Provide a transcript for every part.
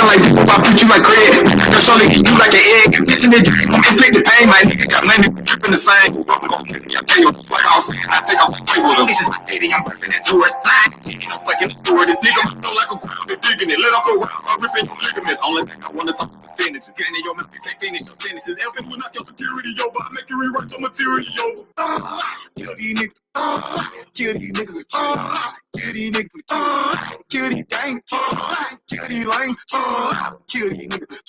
Feel like this, I put you like Craig. Girl, surely eat you like an egg. Bitch, nigga, inflict the pain. My nigga got money, dripping the same. Like I was saying, I take off the play with him. This is my city, I'm busting into it. I'm fucking through this nigga. I feel like a crowd, they digging it. Let off a round, I'm ripping your ligaments. Only thing I wanna talk percentages. Getting in your mouth, you can't finish your sentences. Elvis will knock your security over. I make you rewrite your material over. Kill these niggas. Kill these niggas. Kill these niggas. Kill these gang. Kill these lame. Kill these niggas.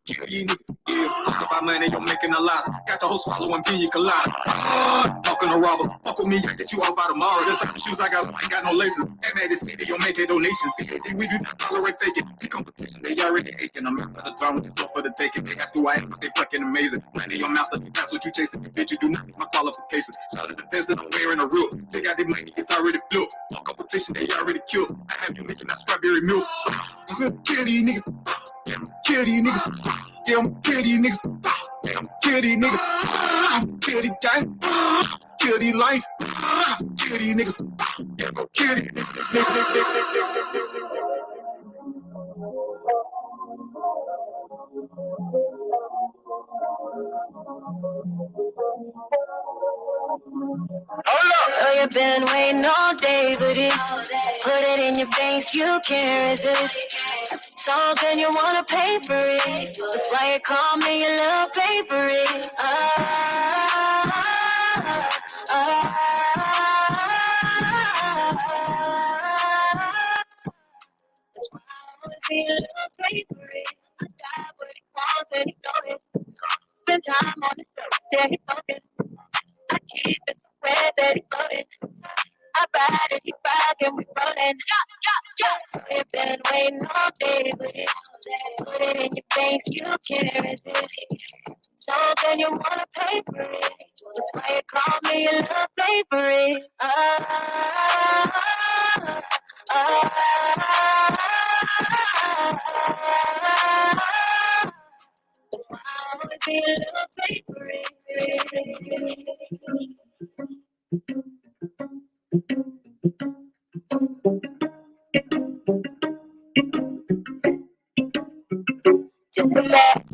Kill these niggas. Yeah. Talk about money, you're making a lot. Got your whole swallow and pin collider. Talking to robber. Fuck with me, I get you all by tomorrow. This type of shoes I got, I ain't got no laces. That man is city, you'll make a donation. See, we do not tolerate faking. The competition, they already aching. I'm out of the drum with yourself for the taking. They ask who I am, but they fucking amazing. Money, your mouth, that's what you chasing. Bitch, you do not my qualifications. Shout out the depends that I'm wearing a real. Take out the money, it's already flipped. No competition, they already killed. I have you making that strawberry milk. I'm gonna kill these niggas. Kill these niggas. Yeah, I'm kill these niggas. Yeah, I'm kill these niggas. Kill these gang. Kill these life. Kill these niggas. Yeah, go kill these niggas. Oh, you've been waiting all day for this. Put it in your face, you can't resist. Something you wanna pay for it. That's why you call me your little favorite. That's why I wanna be your little favorite. I got what he wants and he know it. Spend time on his stuff, yeah, he focused. I keep it so red that he floated. I ride it, he ride, and we rollin'. You've been waiting all day for this. Put it in your face, you can't resist. Something you wanna pay for it. That's why you call me your little favorite. That's why I wanna be a little favorite. Just imagine,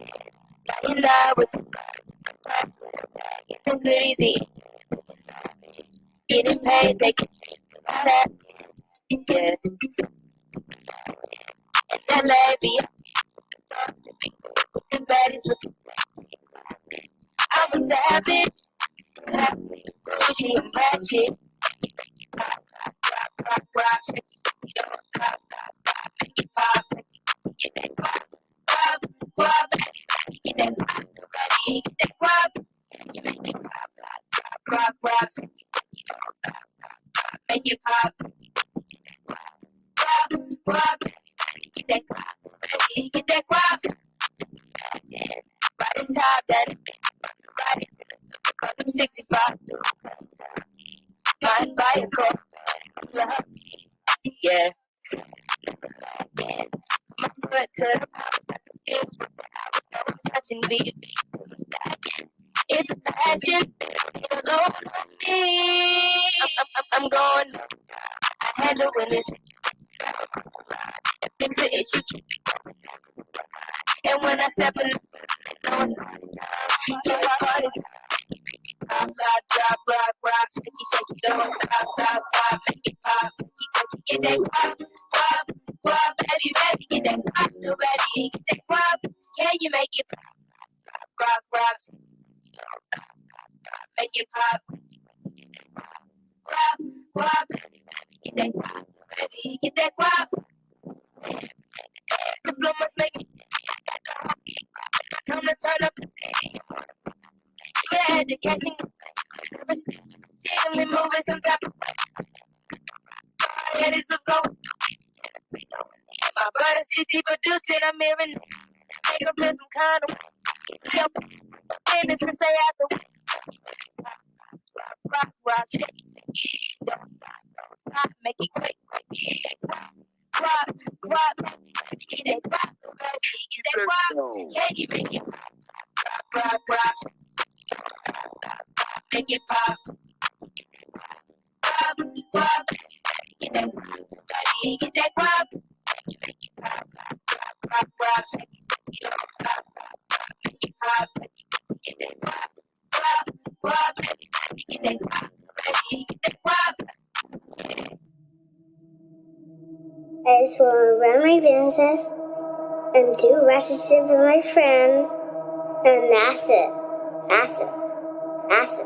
got in love with the getting good easy, getting paid, taking that, yeah. And that lady, the baddies looking sexy. I'm a savage, classy, bougie and ratchet. Rock, shake it, don't stop, make it pop, get that pop. Guap, get that pop, get that guap. You make it pop, rock, you don't stop, make it pop. Guap, get that guap, get that guap. Right on top, that right in because I'm 65. Mind by a car, love me, yeah. My foot to the power, skills, but I was touching me. It's a passion, it'll on me. I'm going, I had to win this. Fix the issue. And when I step in, get started. Drop, rock, shake it, don't stop, make it pop. Get that guap, baby, get that guap, nobody, get that guap. Can you make it pop, rock, make it pop. Guap, get that guap, baby, get that guap. The blow must make it. Come to turn up the city. Yeah, the catching. Me moving some type of head is the go. My brother city produced it, I'm hearing make up in some kind of business and stay out the way. Rock, shake it, don't stop, make it quick. Guap, get that guap, get that guap. Can you make it rock, make it pop. Guap, get that guap, get that guap. You make it pop, I just want to run my business and do relationship with my friends, and that's it. That's it. That's it.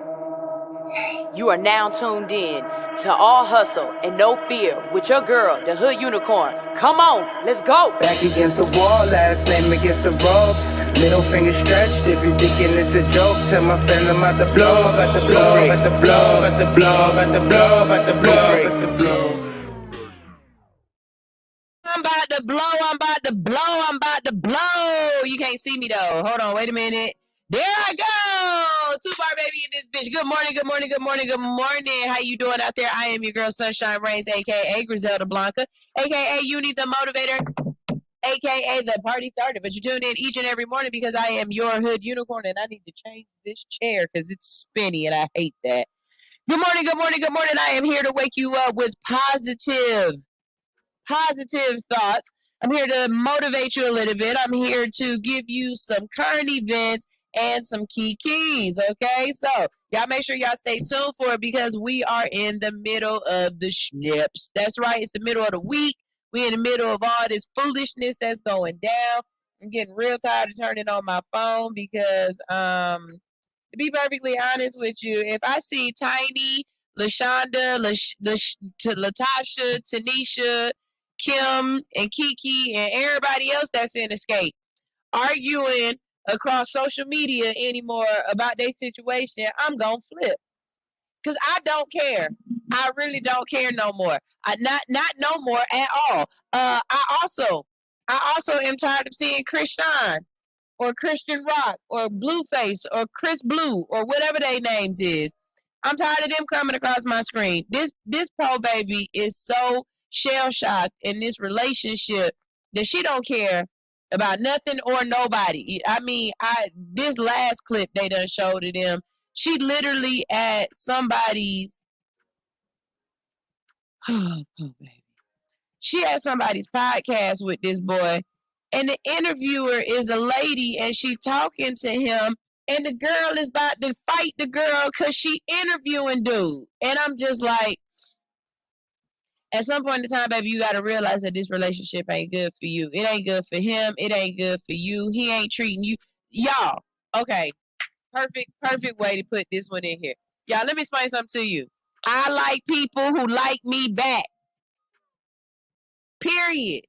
You are now tuned in to All Hustle and No Fear with your girl, the Hood Unicorn. Come on, let's go. Back against the wall, last name against the rope. Middle finger stretched, if you thinking it's a joke, tell my friend I'm about to blow, about to blow, about to blow, about to blow, about to blow, about to blow, about to blow. I'm about to blow, I'm about to blow, I'm about to blow. You can't see me though. Hold on, wait a minute. There I go. Two-bar baby in this bitch. Good morning, good morning, good morning, good morning. How you doing out there? I am your girl, Sunshine Reigns, a.k.a. Griselda Blanca, a.k.a. Uni the Motivator, a.k.a. the party starter. But you tune in each and every morning because I am your Hood Unicorn and I need to change this chair because it's spinny and I hate that. Good morning, good morning, good morning. I am here to wake you up with positive thoughts. I'm here to motivate you a little bit. I'm here to give you some current events and some key keys, okay? So, y'all make sure y'all stay tuned for it because we are in the middle of the schnips. That's right. It's the middle of the week. We're in the middle of all this foolishness that's going down. I'm getting real tired of turning on my phone because, to be perfectly honest with you, if I see Tiny, LaShonda, Latasha, Tanisha, Kim, and Kiki, and everybody else that's in Escape arguing across social media anymore about their situation, I'm going to flip. Because I don't care. I really don't care no more. Not no more at all. I also am tired of seeing Christian or Christian Rock or Blueface or Chris Blue or whatever their names is. I'm tired of them coming across my screen. This poor baby is so shell-shocked in this relationship that she don't care about nothing or nobody. I mean, this last clip they done showed to them, she literally at somebody's she had somebody's podcast with this boy, and the interviewer is a lady, and she talking to him, and the girl is about to fight the girl because she interviewing dude. And I'm just like, at some point in time, baby, you got to realize that this relationship ain't good for you. It ain't good for him. It ain't good for you. He ain't treating you. Y'all, okay, perfect way to put this one in here. Y'all, let me explain something to you. I like people who like me back. Period.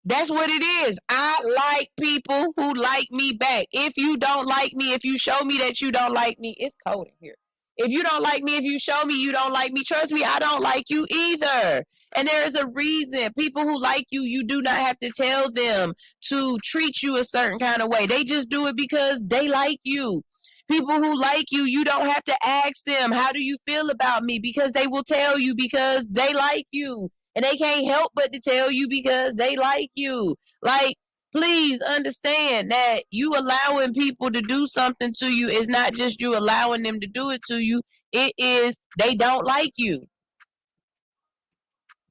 That's what it is. I like people who like me back. If you don't like me, if you show me that you don't like me, it's cold in here. If you don't like me, if you show me you don't like me, trust me, I don't like you either. And there is a reason. People who like you, you do not have to tell them to treat you a certain kind of way. They just do it because they like you. People who like you, you don't have to ask them, how do you feel about me? Because they will tell you because they like you. And they can't help but to tell you because they like you. Like, please understand that you allowing people to do something to you is not just you allowing them to do it to you. It is they don't like you.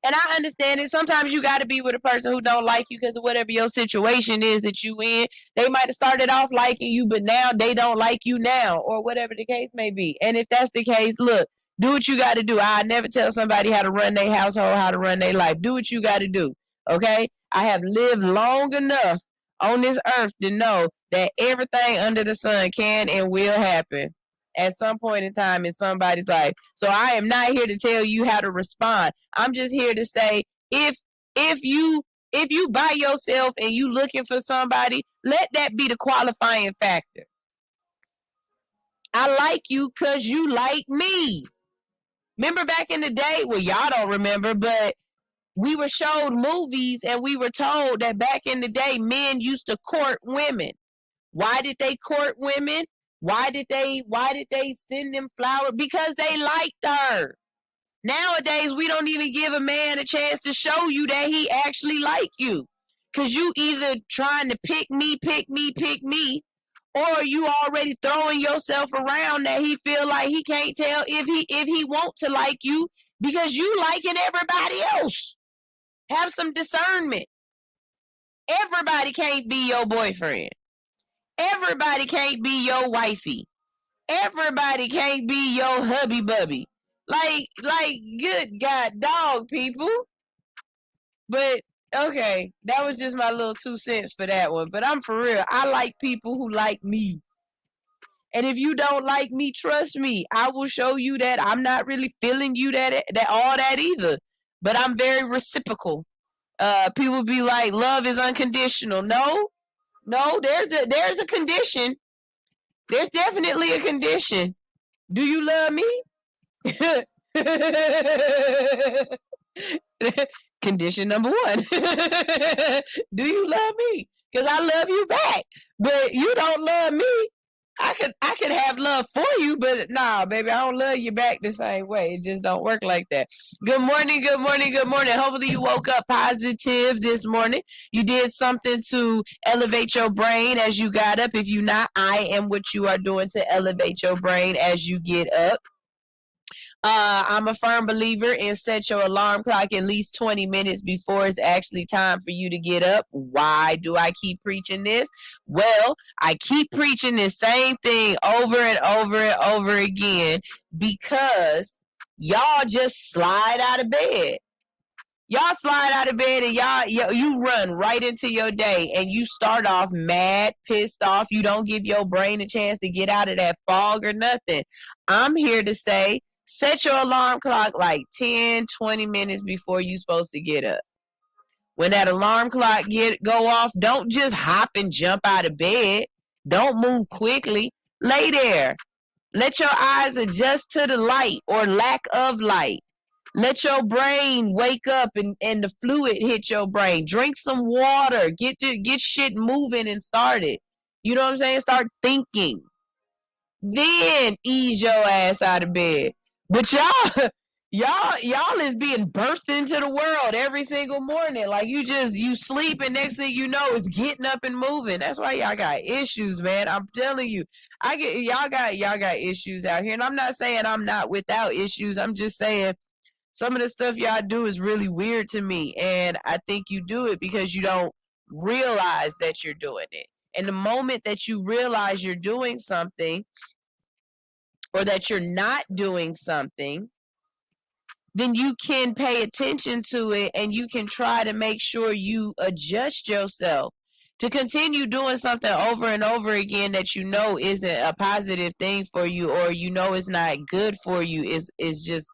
And I understand it. Sometimes you got to be with a person who don't like you because of whatever your situation is that you in. They might have started off liking you, but now they don't like you now, or whatever the case may be. And if that's the case, look, do what you got to do. I never tell somebody how to run their household, how to run their life. Do what you got to do, okay? I have lived long enough on this earth to know that everything under the sun can and will happen at some point in time in somebody's life. So I am not here to tell you how to respond. I'm just here to say, if you by yourself and you looking for somebody, let that be the qualifying factor. I like you because you like me. Remember back in the day? Well, y'all don't remember, but we were showed movies and we were told that back in the day, men used to court women. Why did they court women? Why did they send them flowers? Because they liked her. Nowadays, we don't even give a man a chance to show you that he actually like you. Because you either trying to pick me, or you already throwing yourself around that he feel like he can't tell if he want to like you because you liking everybody else. Have some discernment. Everybody can't be your boyfriend. Everybody can't be your wifey. Everybody can't be your hubby bubby. Like, good God, dog, people. But okay, that was just my little 2 cents for that one. But I'm for real. I like people who like me. And if you don't like me, trust me, I will show you that I'm not really feeling you that all that either. But I'm very reciprocal. People be like, love is unconditional. No, there's a condition. There's definitely a condition. Do you love me? Condition number 1. Do you love me? Because I love you back. But you don't love me. I could have love for you, but nah, baby, I don't love you back the same way. It just don't work like that. Good morning, good morning, good morning. Hopefully you woke up positive this morning. You did something to elevate your brain as you got up. If you not, I am what you are doing to elevate your brain as you get up. I'm a firm believer in set your alarm clock at least 20 minutes before it's actually time for you to get up. Why do I keep preaching this? Well, I keep preaching the same thing over and over and over again because y'all just slide out of bed. Y'all slide out of bed and you run right into your day and you start off mad, pissed off. You don't give your brain a chance to get out of that fog or nothing. I'm here to say, set your alarm clock like 10, 20 minutes before you're supposed to get up. When that alarm clock go off, don't just hop and jump out of bed. Don't move quickly. Lay there. Let your eyes adjust to the light or lack of light. Let your brain wake up and the fluid hit your brain. Drink some water. Get shit moving and started. You know what I'm saying? Start thinking. Then ease your ass out of bed. But y'all is being birthed into the world every single morning. Like you sleep and next thing you know is getting up and moving. That's why y'all got issues, man. I'm telling you. Y'all got issues out here. And I'm not saying I'm not without issues. I'm just saying some of the stuff y'all do is really weird to me. And I think you do it because you don't realize that you're doing it. And the moment that you realize you're doing something or that you're not doing something, then you can pay attention to it and you can try to make sure you adjust yourself. To continue doing something over and over again that you know isn't a positive thing for you or you know is not good for you is just,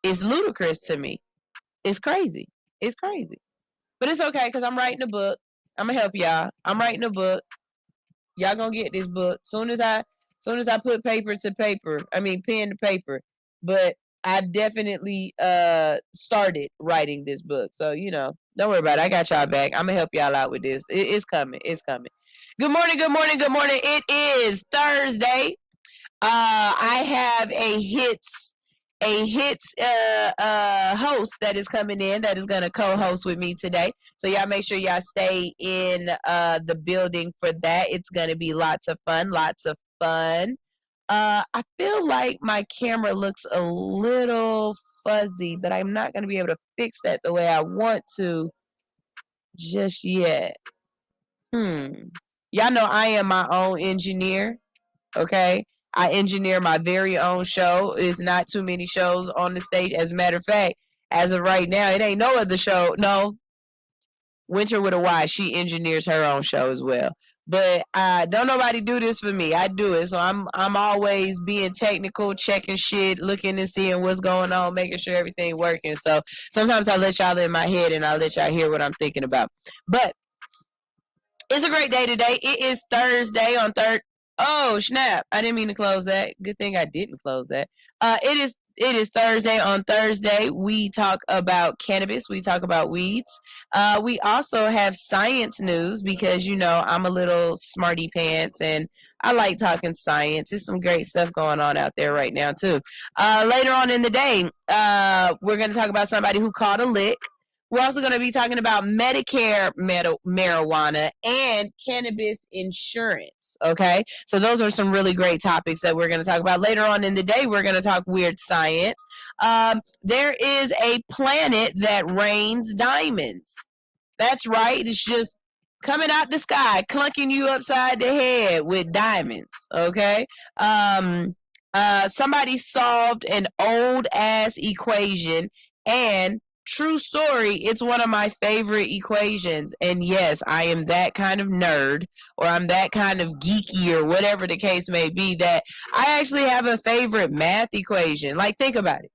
it's ludicrous to me. It's crazy. It's crazy. But it's okay because I'm writing a book. I'm going to help y'all. I'm writing a book. Y'all going to get this book. Soon as I put pen to paper. But I definitely started writing this book. So, don't worry about it. I got y'all back. I'm going to help y'all out with this. It's coming. It's coming. Good morning, good morning, good morning. It is Thursday. I have a hits host that is coming in that is going to co-host with me today. So y'all make sure y'all stay in the building for that. It's going to be lots of fun. I feel like my camera looks a little fuzzy, but I'm not going to be able to fix that the way I want to just yet. Y'all know I am my own engineer. Okay. I engineer my very own show. It's not too many shows on the stage. As a matter of fact, as of right now, it ain't no other show. No. Winter with a Y, she engineers her own show as well. But don't nobody do this for me. I do it. So I'm always being technical, checking shit, looking and seeing what's going on, making sure everything working. So sometimes I let y'all in my head and I let y'all hear what I'm thinking about. But it's a great day today. It is Thursday on Oh, snap. I didn't mean to close that. Good thing I didn't close that. It is Thursday. On Thursday, we talk about cannabis. We talk about weeds. We also have science news because, I'm a little smarty pants and I like talking science. There's some great stuff going on out there right now, too. Later on in the day, we're going to talk about somebody who caught a lick. We're also going to be talking about Medicare marijuana and cannabis insurance, okay? So those are some really great topics that we're going to talk about. Later on in the day, we're going to talk weird science. There is a planet that rains diamonds. That's right. It's just coming out the sky, clunking you upside the head with diamonds. Okay. Somebody solved an old ass equation, and true story, it's one of my favorite equations. And yes, I am that kind of nerd, or I'm that kind of geeky, or whatever the case may be, that I actually have a favorite math equation. Like, think about it.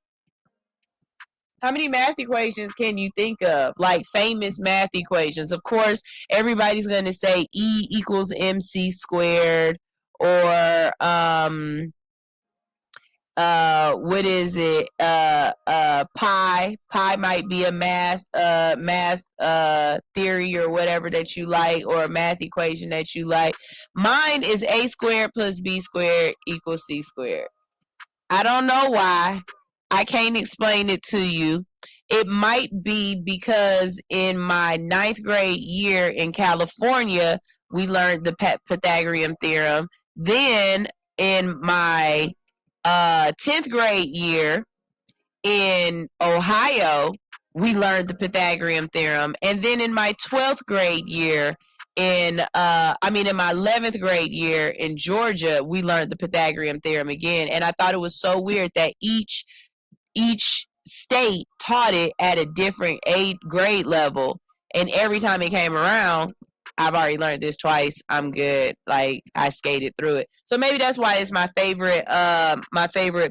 How many math equations can you think of? Like, famous math equations. Of course, everybody's going to say E equals MC squared, or what is it? Pi might be a math theory or whatever that you like, or a math equation that you like. Mine is A squared plus B squared equals C squared. I don't know why. I can't explain it to you. It might be because in my 9th grade year in California, we learned the Pythagorean theorem. Then in my 10th grade year in Ohio, we learned the Pythagorean theorem. And then in my 12th grade year in my 11th grade year in Georgia, we learned the Pythagorean theorem again. And I thought it was so weird that each state taught it at a different grade level, and every time it came around, I've already learned this twice, I'm good. Like, I skated through it. So maybe that's why it's my favorite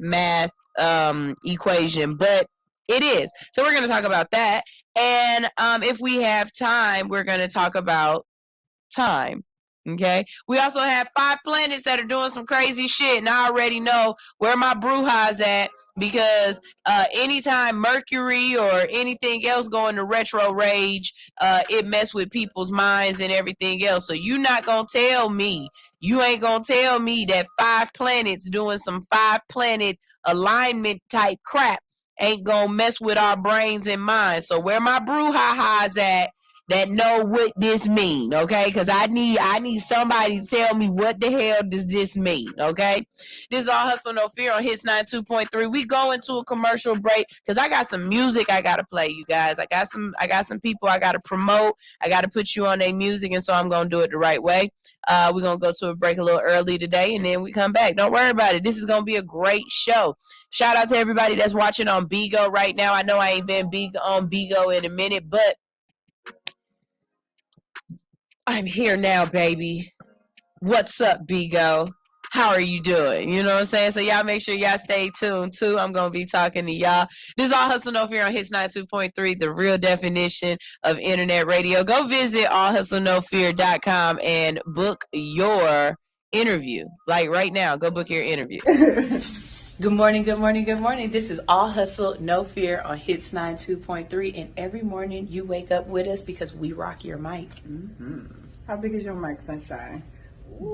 math equation, but it is. So we're going to talk about that, and if we have time, we're going to talk about time. Okay, we also have 5 planets that are doing some crazy shit, and I already know where my brujas at, because anytime Mercury or anything else go into retro rage, it mess with people's minds and everything else. So you ain't gonna tell me that 5 planets doing some 5 planet alignment type crap ain't gonna mess with our brains and minds. So where my brujas at that know what this mean, okay? Because I need somebody to tell me what the hell does this mean, okay? This is All Hustle No Fear on Hits 92.3. We go into a commercial break because I got some music I gotta play, you guys. I got some people I gotta promote. I gotta put you on their music, and so I'm gonna do it the right way. We're gonna go to a break a little early today, and then we come back. Don't worry about it. This is gonna be a great show. Shout out to everybody that's watching on Bigo right now. I know I ain't been on Bigo in a minute, but I'm here now, baby. What's up, Bigo? How are you doing? You know what I'm saying? So y'all make sure y'all stay tuned too. I'm going to be talking to y'all. This is All Hustle No Fear on Hits 92.3, the real definition of internet radio. Go visit allhustlenofear.com and book your interview. Like right now, go book your interview. Good morning. This is All Hustle, No Fear on Hits 92.3. And every morning you wake up with us because we rock your mic. Mm-hmm. How big is your mic, Sunshine?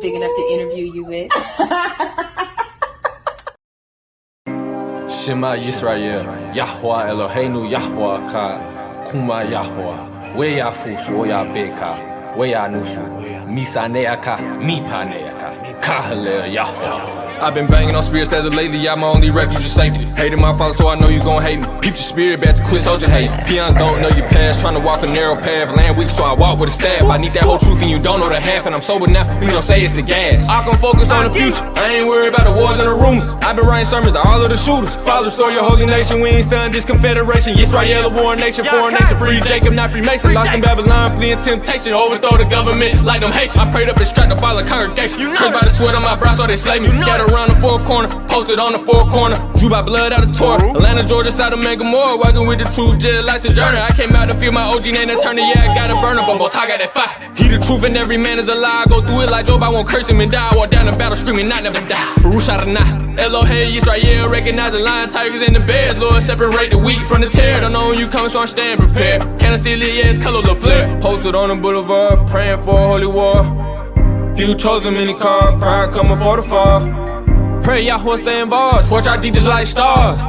Big enough to interview you with. Shema Yisrael, Yahweh Eloheinu, Yahweh Ka, Kuma Yahweh, Weyafu, Soya Beka, Weyanusu, Misaneaka, Mipaneaka, Kahalel Yahweh. I've been banging on spirits as of lately, I'm my only refuge of safety. Hated my father, so I know you gon' hate me. Peep your spirit back to quit soldier hate. Peons don't know your past, trying to walk a narrow path. Land weak, so I walk with a staff. I need that whole truth and you don't know the half. And I'm sober now, please don't say it's the gas. I can focus on the future, I ain't worried about the wars and the rumors. I've been writing sermons to all of the shooters. Father, restore your holy nation, we ain't stunned this confederation. Yisrael, a war nation, foreign nation. Free Jacob, not Freemason. Lost in Babylon, fleeing temptation. Overthrow the government like them Haitians. I prayed up and strapped up all the congregation. Cursed by the sweat on my brow, so they slay me. Scattered around the 4 corner, posted on the 4 corner. Drew by blood out of Torah. Atlanta, Georgia, side of Megamore. Walking with the truth, just like Sojourner. I came out to feel my OG name and turn it, yeah, I got a burner, but most high got that fire. He the truth and every man is a lie. I go through it like Job, I won't curse him and die. I walk down the battle screaming, not never die. Baruch Adonai, Elohim, Yisrael, recognize the lion, tigers, and the bears. Lord, separate the weak from the tear. Don't know when you come, so I'm staying prepared. Can I steal it? Yeah, it's color the flare. Posted on the boulevard, praying for a holy war. Few chosen, many called, pride coming for the fall. Pray Yahweh stay involved, torch our deep just like stars.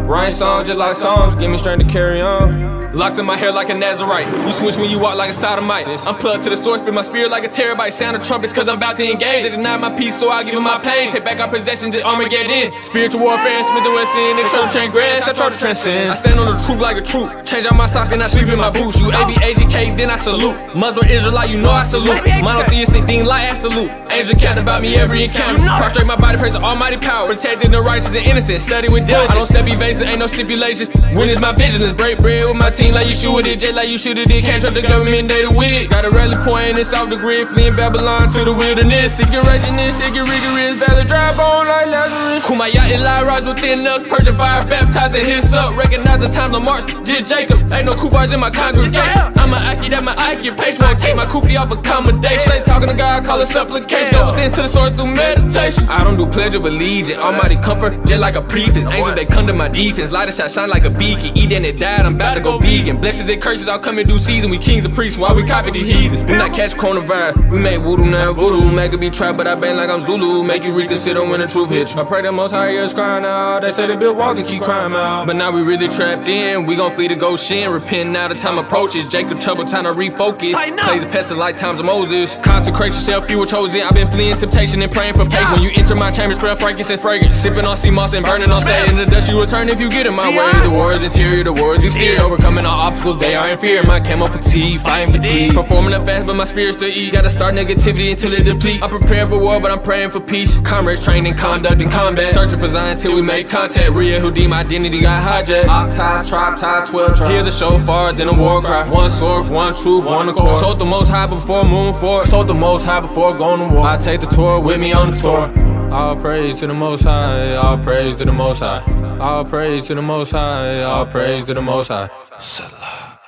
Writing songs just like Psalms, give me strength to carry on. Locks in my hair like a Nazarite. You switch when you walk like a sodomite. I'm plugged to the source, spit my spirit like a terabyte. Sound of trumpets cause I'm about to engage. They deny my peace, so I'll give them my pain. Take back our possessions, it Armageddon. Spiritual warfare, Smith and Wesson. They try to transgress, I try to transcend. I stand on the truth like a truth. Change out my socks, then I sleep in my boots. You ABAGK, then I salute. Muslim Israelite, you know I salute. Monotheistic thing like absolute. Angel count about me every encounter. Prostrate my body, praise the almighty power. Protecting the righteous and innocent. Study with diligence. I don't step evasive, ain't no stipulations. When is my vigilance? Break bread with my team like you shoot it. Just like you shoot it. Can't trust the government, they the wig. Got a rally point, it's off the grid. Fleeing Babylon to the wilderness. Seeking righteousness, seeking rigorous. Valid dry bone like Lazarus. Kumaya, Eli, rise within us. Purging fire, baptized and his up. Recognize the times of March. Just Jacob. Ain't no kufars in my congregation. I'm an Aki, that my occupation. Won't take my kufi off accommodation. They talking to God, call it supplication. Go within to the source through meditation. I don't do pledge of allegiance. Almighty comfort, just like a preface. Angels, they come to my defense. Light a shot, shine like a beacon. Eat and it died, I'm about to go vegan. Blessings and curses all come in due season. We kings and priests, why we copy the heathens? We not catch coronavirus. We make voodoo, now voodoo. Make it be tried, but I bang like I'm Zulu. Make you reconsider when the truth hits you. I pray that most high is crying out. They say they built walls to keep crying out. But now we really trapped in. We gon' flee to Goshen. Repent now the time approaches. Jacob trouble, time to refocus. Play the pestle like times of Moses. Consecration, self, you were chosen. I've been fleeing temptation and praying for patience. When you enter my chamber, smell frankincense fragrance. Sipping on sea moss and burning on sand. In the dust you return if you get in my way. The war is interior, the war is exterior. Overcoming all obstacles, they are in fear. My camo fatigue, fighting fatigue. Performing a fast, but my spirit still eat. Gotta start negativity until it depletes. I'm prepared for war, but I'm praying for peace. Comrades trained in conduct and combat. Searching for Zion till we make contact. Real Houdim identity got hijacked. Op ties, tribe ties, 12 tribes. Hear the shofar, then a war cry. One sword, one truth, one accord. Sold the most high before moving forward. Sold the most high before going to war. I take the tour with me on the tour. All praise to the Most High. All praise to the Most High. All praise to the Most High. All praise to the Most High. Salah.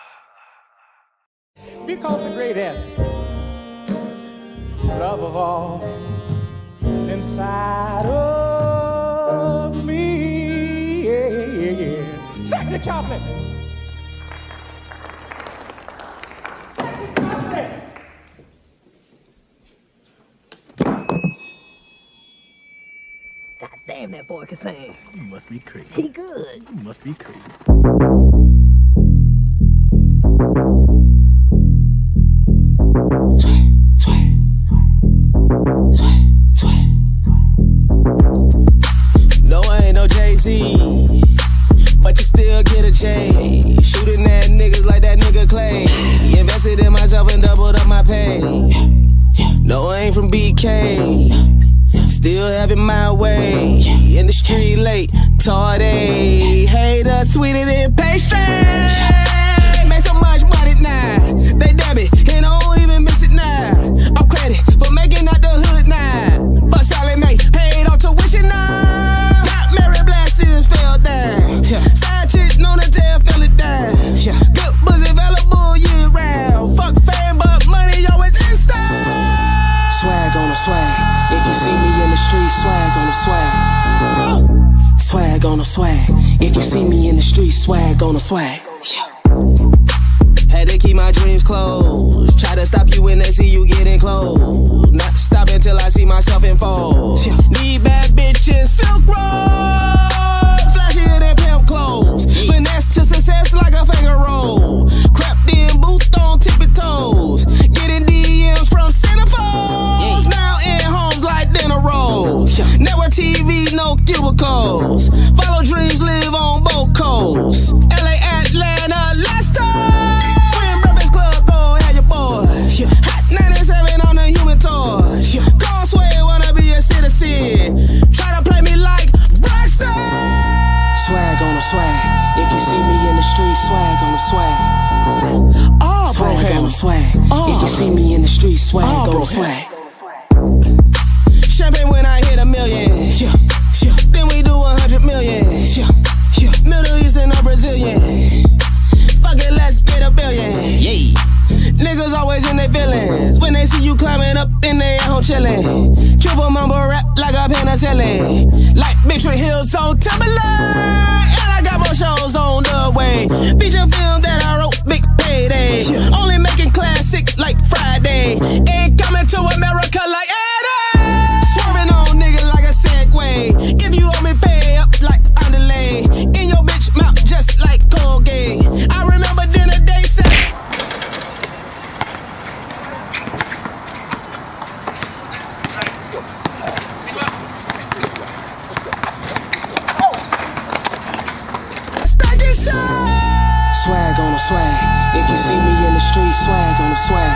Because the greatest love of all inside of me. Yeah. Sexy chocolate. God damn, that boy can sing. You must be crazy. He good. You must be crazy. No, I ain't no Jay-Z, but you still get a J. Shooting at niggas like that nigga Clay. Invested in myself and doubled up my pay. No, I ain't from BK. Still having my way. In the street late, tardy. Hater sweeter than pastry. Make so much money now. They dab it and I don't even miss it now. I'm credit for making out the hood now. But Sally Mae paid off tuition now. Got Mary Blasters fell down. Side chicks known to tell fell it down. Good pussy available year round. Fuck fame but money always in style. Swag on the swag. If you see me in the street, swag on the swag. Swag on the swag. If you see me in the street, swag on the swag. Had to keep my dreams closed. Try to stop you when they see you getting close. Not stop until I see myself unfold. Need bad bitches, silk road. Flashier than pimp clothes. Finesse to success like a finger roll. Crept in, booth on tippy toes. Getting DMs from centerfolds. Now in homes like dinner rolls. Network TV, no cubicles. Follow dreams, live on both coasts. LA, Atlanta, Leicester. When Breakfast Club, go have your boy. Hot 97 on the human torch. Gone sway, wanna be a citizen. Try to play me like Braxton. Swag on the swag. If you see me in the street, swag on the swag. Oh, swag on the swag. If you see me in the street, swag on the swag. Champagne when I hit $1 million. Then we do 100 million. Middle Eastern or Brazilian. Fuck it, let's get $1 billion. Yeah. Niggas always in their feelings. When they see you climbing up in their home chillin'. Triple mumble rap like a penicillin. Like Mitchell Hills on Timberland. And I got more shows on the way. Feature film that I wrote, big payday. Only making classic like Friday. Ain't coming to America like Eddie. Swerving on niggas like a Segway. If you owe me, pay up like Underlay. In your bitch mouth just like Colgate. I remember then see me in the street, swag on the swag.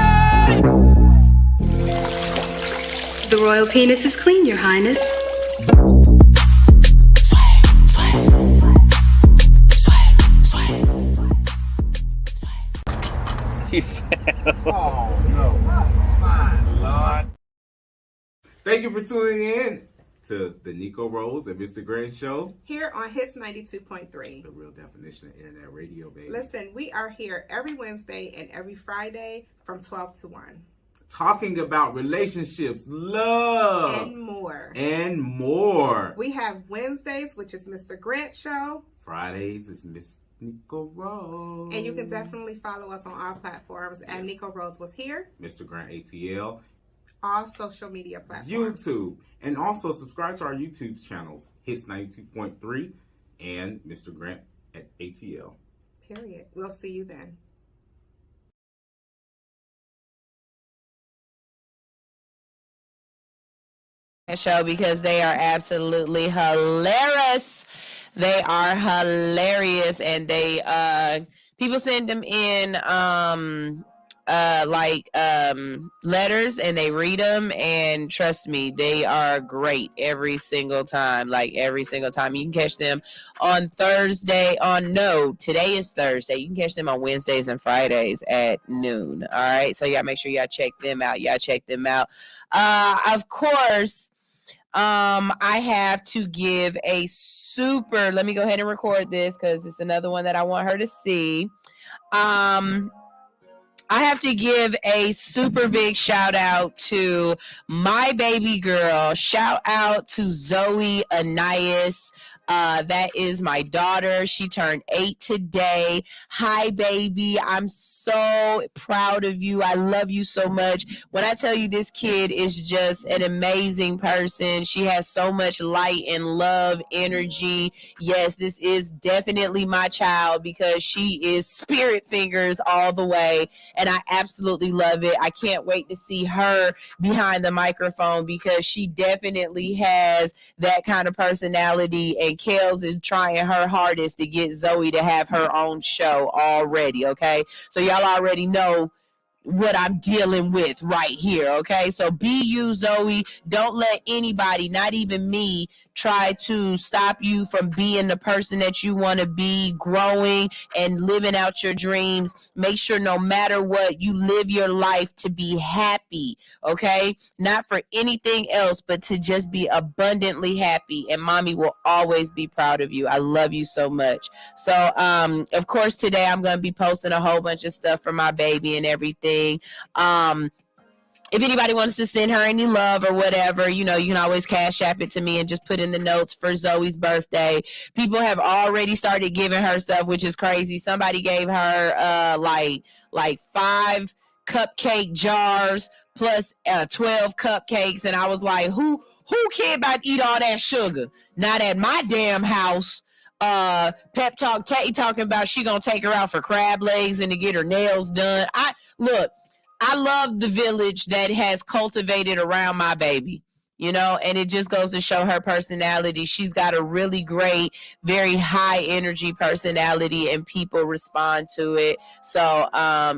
The royal penis is clean, Your Highness. Oh no, my Lord. Thank you for tuning in to the Nico Rose and Mr. Grant Show. Here on Hits 92.3. The real definition of internet radio, baby. Listen, we are here every Wednesday and every Friday from 12 to 1. Talking about relationships, love, and more. And more. We have Wednesdays, which is Mr. Grant Show. Fridays is Miss Nico Rose. And you can definitely follow us on all platforms at Nico Rose Was Here. Mr. Grant ATL. All social media platforms. YouTube. And also subscribe to our YouTube channels, Hits 92.3 and Mr. Grant at ATL. Period. We'll see you then. Show because they are absolutely hilarious. They are hilarious, and they people send them in letters, and they read them, and trust me, they are great every single time. Like every single time. You can catch them on Thursday. Today is Thursday. You can catch them on Wednesdays and Fridays at noon. All right, so y'all make sure y'all check them out. Of course, I have to give a super, let me go ahead and record this because it's another one that I want her to see. I have to give a super big shout out to my baby girl. Shout out to Zoe Anais. That is my daughter. She turned 8 today. Hi, baby. I'm so proud of you. I love you so much. When I tell you this kid is just an amazing person, she has so much light and love, energy. Yes, this is definitely my child because she is spirit fingers all the way, and I absolutely love it. I can't wait to see her behind the microphone because she definitely has that kind of personality, and Kels is trying her hardest to get Zoe to have her own show already, okay? So y'all already know what I'm dealing with right here, okay? So be you, Zoe. Don't let anybody, not even me, try to stop you from being the person that you want to be, growing and living out your dreams. Make sure no matter what, you live your life to be happy, okay? Not for anything else, but to just be abundantly happy. And mommy will always be proud of you. I love you so much. So, of course, today I'm going to be posting a whole bunch of stuff for my baby and everything. If anybody wants to send her any love or whatever, you know, you can always Cash App it to me and just put in the notes for Zoe's birthday. People have already started giving her stuff, which is crazy. Somebody gave her like 5 cupcake jars plus 12 cupcakes, and I was like, who care about to eat all that sugar? Not at my damn house. Pep Talk Tay talking about she gonna take her out for crab legs and to get her nails done. I love the village that has cultivated around my baby, you know, and it just goes to show her personality. She's got a really great, very high energy personality, and people respond to it. So,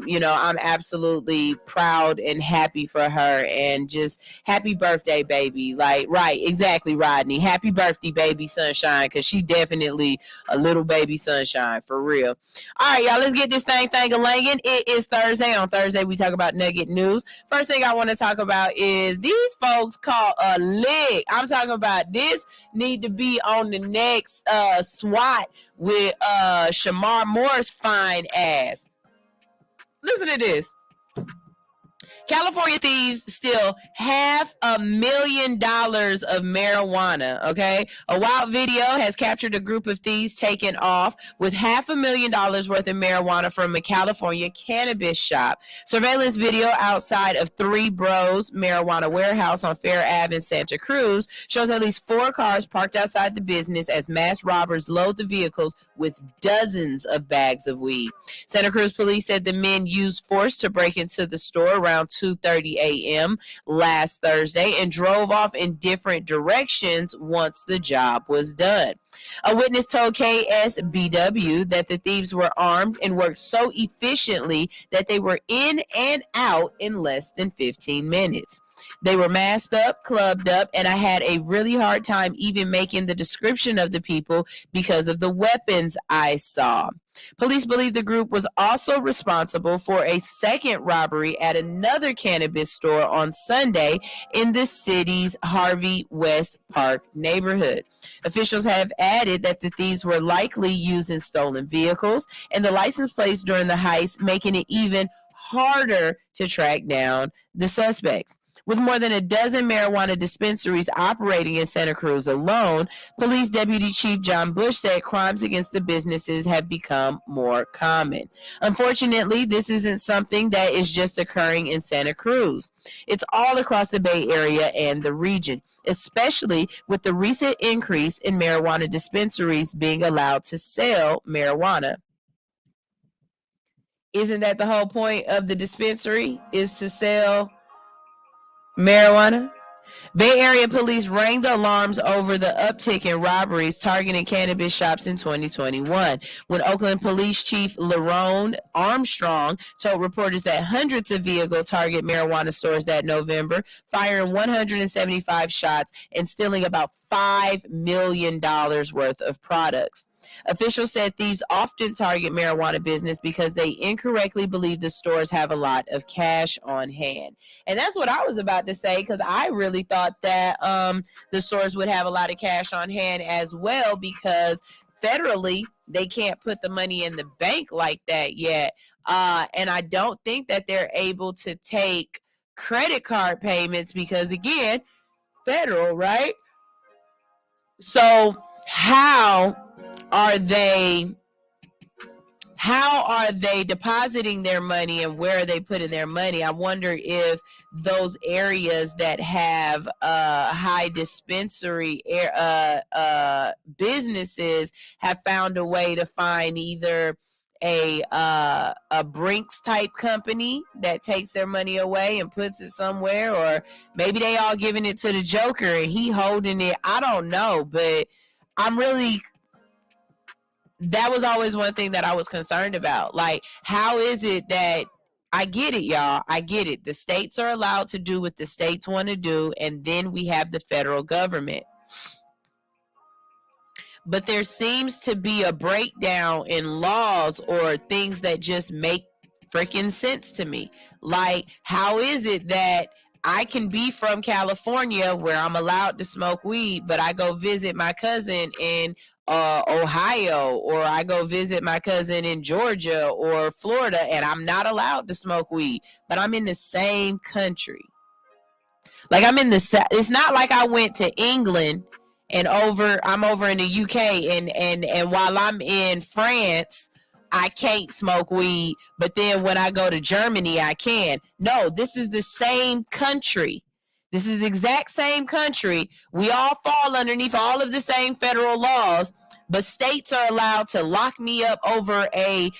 you know, I'm absolutely proud and happy for her, and just happy birthday, baby. Like, right, exactly, Rodney. Happy birthday, baby sunshine, because she definitely a little baby sunshine, for real. All right, y'all, let's get this thing a-langin'. It is Thursday. On Thursday, we talk about Nugget News. First thing I want to talk about is these folks call a lick. I'm talking about this need to be on the next SWAT with Shamar Moore's fine ass. Listen to this. California thieves steal $500,000 of marijuana, okay? A wild video has captured a group of thieves taking off with $500,000 worth of marijuana from a California cannabis shop. Surveillance video outside of Three Bros Marijuana Warehouse on Fair Ave in Santa Cruz shows at least 4 cars parked outside the business as masked robbers load the vehicles with dozens of bags of weed. Santa Cruz police said the men used force to break into the store around 2:30 a.m. last Thursday and drove off in different directions once the job was done. A witness told KSBW that the thieves were armed and worked so efficiently that they were in and out in less than 15 minutes. They were masked up, clubbed up, and I had a really hard time even making the description of the people because of the weapons I saw. Police believe the group was also responsible for a second robbery at another cannabis store on Sunday in the city's Harvey West Park neighborhood. Officials have added that the thieves were likely using stolen vehicles and the license plates during the heist, making it even harder to track down the suspects. With more than a dozen marijuana dispensaries operating in Santa Cruz alone, Police Deputy Chief John Bush said crimes against the businesses have become more common. Unfortunately, this isn't something that is just occurring in Santa Cruz. It's all across the Bay Area and the region, especially with the recent increase in marijuana dispensaries being allowed to sell marijuana. Isn't that the whole point of the dispensary, is to sell marijuana? Bay Area police rang the alarms over the uptick in robberies targeting cannabis shops in 2021, when Oakland Police Chief Lerone Armstrong told reporters that hundreds of vehicles target marijuana stores that November, firing 175 shots and stealing about $5 million worth of products. Officials said thieves often target marijuana business because they incorrectly believe the stores have a lot of cash on hand. And that's what I was about to say, because I really thought that the stores would have a lot of cash on hand as well, because federally they can't put the money in the bank like that yet. And I don't think that they're able to take credit card payments because, again, federal, right? So how are they depositing their money and where are they putting their money? I wonder if those areas that have high dispensary businesses have found a way to find either a Brinks type company that takes their money away and puts it somewhere, or maybe they all giving it to the Joker and he holding it. I don't know, but that was always one thing that I was concerned about. Like, how is it that, I get it, y'all. I get it. The states are allowed to do what the states want to do, and then we have the federal government. But there seems to be a breakdown in laws or things that just make freaking sense to me. Like, how is it that I can be from California where I'm allowed to smoke weed, but I go visit my cousin in Ohio, or I go visit my cousin in Georgia or Florida and I'm not allowed to smoke weed, but I'm in the same country? Like, it's not like I went to England and I'm over in the UK and while I'm in France, I can't smoke weed, but then when I go to Germany, I can. No, this is the same country. This is the exact same country. We all fall underneath all of the same federal laws, but states are allowed to lock me up over a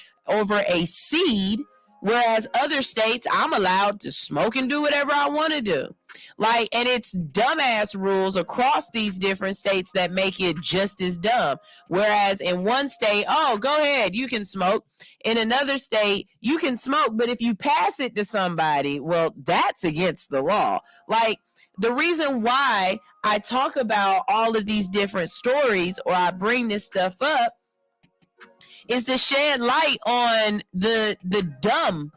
seed, whereas other states, I'm allowed to smoke and do whatever I want to do. Like, and it's dumbass rules across these different states that make it just as dumb. Whereas in one state, oh, go ahead, you can smoke. In another state, you can smoke, but if you pass it to somebody, well, that's against the law. Like, the reason why I talk about all of these different stories, or I bring this stuff up, is to shed light on the dumb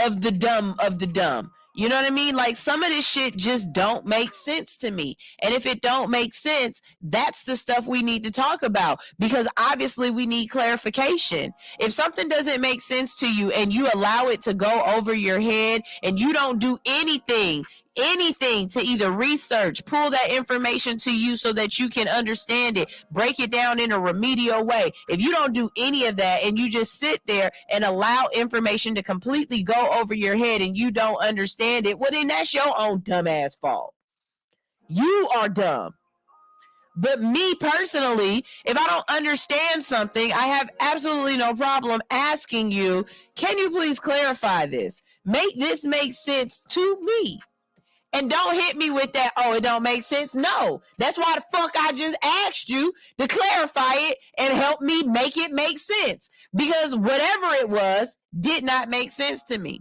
of the dumb of the dumb. You know what I mean? Like, some of this shit just don't make sense to me. And if it don't make sense, that's the stuff we need to talk about, because obviously we need clarification. If something doesn't make sense to you and you allow it to go over your head and you don't do anything to either research, pull that information to you so that you can understand it, break it down in a remedial way. If you don't do any of that and you just sit there and allow information to completely go over your head and you don't understand it, well, then that's your own dumbass fault. You are dumb. But me personally, if I don't understand something, I have absolutely no problem asking you, can you please clarify this? Make this make sense to me. And don't hit me with that, oh, it don't make sense. No, that's why the fuck I just asked you to clarify it and help me make it make sense. Because whatever it was did not make sense to me.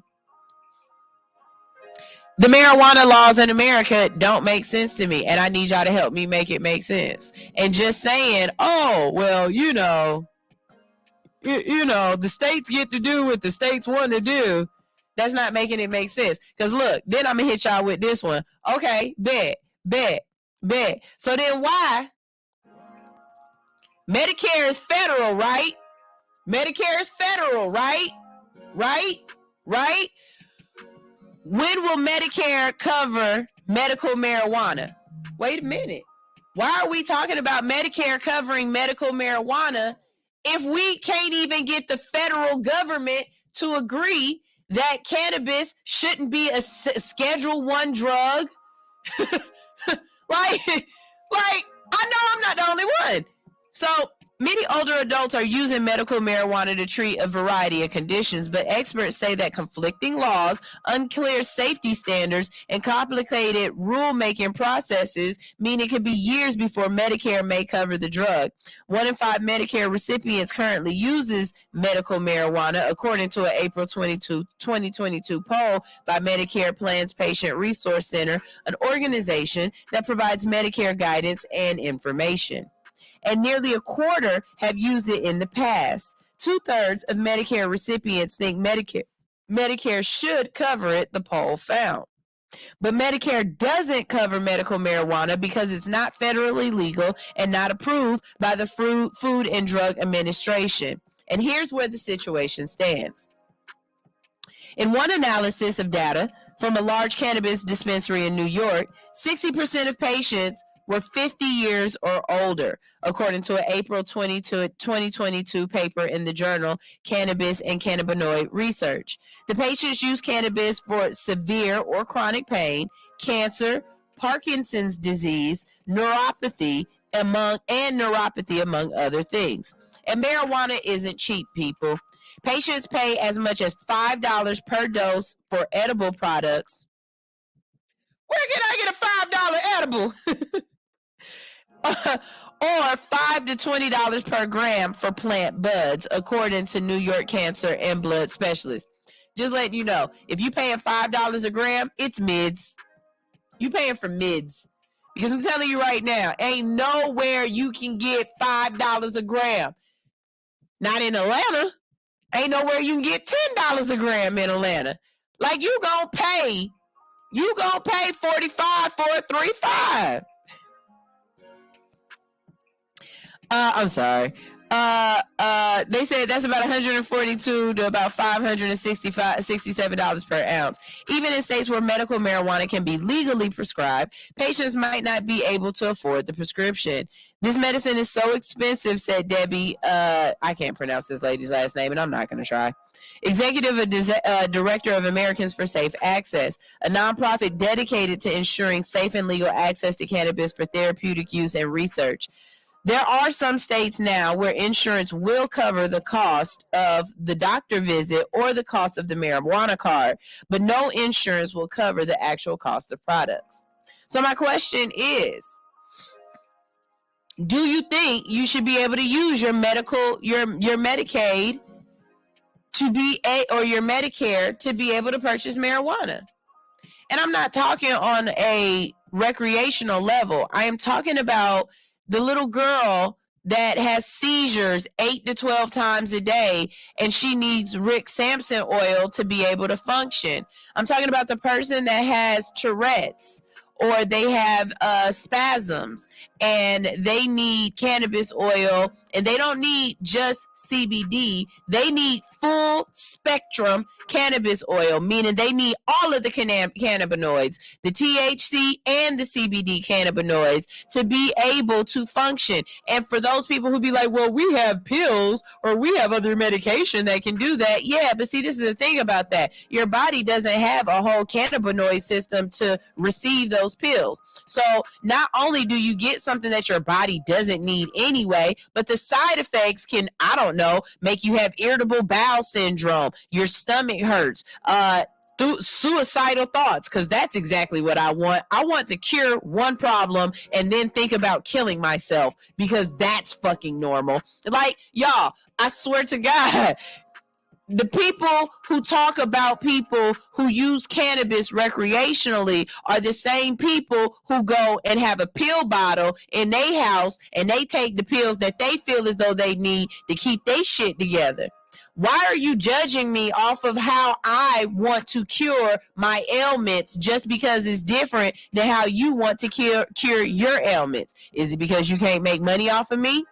The marijuana laws in America don't make sense to me, and I need y'all to help me make it make sense. And just saying, oh, well, you know, the states get to do what the states want to do, that's not making it make sense. Because look, then I'm going to hit y'all with this one. Okay, bet. So then why? Medicare is federal, right? Medicare is federal, right? Right? When will Medicare cover medical marijuana? Wait a minute. Why are we talking about Medicare covering medical marijuana if we can't even get the federal government to agree that cannabis shouldn't be a Schedule I drug? like, I know I'm not the only one. So many older adults are using medical marijuana to treat a variety of conditions, but experts say that conflicting laws, unclear safety standards, and complicated rulemaking processes mean it could be years before Medicare may cover the drug. 1 in 5 Medicare recipients currently uses medical marijuana, according to an April 2022 poll by Medicare Plans Patient Resource Center, an organization that provides Medicare guidance and information. And nearly a quarter have used it in the past. 2/3 of Medicare recipients think Medicare should cover it, the poll found. But Medicare doesn't cover medical marijuana because it's not federally legal and not approved by the Food and Drug Administration. And here's where the situation stands. In one analysis of data from a large cannabis dispensary in New York, 60% of patients were 50 years or older, according to an April 2022 paper in the journal Cannabis and Cannabinoid Research. The patients use cannabis for severe or chronic pain, cancer, Parkinson's disease, neuropathy, among other things. And marijuana isn't cheap, people. Patients pay as much as $5 per dose for edible products. Where can I get a $5 edible? Or $5 to $20 per gram for plant buds, according to New York cancer and blood specialists. Just letting you know, if you paying $5 a gram, it's mids. You paying for mids. Because I'm telling you right now, ain't nowhere you can get $5 a gram. Not in Atlanta. Ain't nowhere you can get $10 a gram in Atlanta. Like you gonna pay $45 for a 3.5. I'm sorry. They said that's about $142 to about $567 per ounce. Even in states where medical marijuana can be legally prescribed, patients might not be able to afford the prescription. This medicine is so expensive, said Debbie. I can't pronounce this lady's last name, and I'm not going to try. Executive Director of Americans for Safe Access, a nonprofit dedicated to ensuring safe and legal access to cannabis for therapeutic use and research. There are some states now where insurance will cover the cost of the doctor visit or the cost of the marijuana card, but no insurance will cover the actual cost of products. So my question is, do you think you should be able to use your Medicaid to be or your Medicare to be able to purchase marijuana? And I'm not talking on a recreational level. I am talking about the little girl that has seizures 8 to 12 times a day and she needs Rick Sampson oil to be able to function. I'm talking about the person that has Tourette's or they have spasms and they need cannabis oil, and they don't need just CBD. They need full spectrum cannabis oil, meaning they need all of the cannabinoids, the THC and the CBD cannabinoids, to be able to function. And for those people who be like, well, we have pills or we have other medication that can do that. Yeah, but see, this is the thing about that. Your body doesn't have a whole cannabinoid system to receive those pills. So not only do you get something that your body doesn't need anyway, but the side effects can, I don't know, make you have irritable bowel syndrome, your stomach hurts, suicidal thoughts, because that's exactly what I want. I want to cure one problem and then think about killing myself, because that's fucking normal. Like, y'all, I swear to God, the people who talk about people who use cannabis recreationally are the same people who go and have a pill bottle in their house and they take the pills that they feel as though they need to keep their shit together. Why are you judging me off of how I want to cure my ailments just because it's different than how you want to cure your ailments? Is it because you can't make money off of me?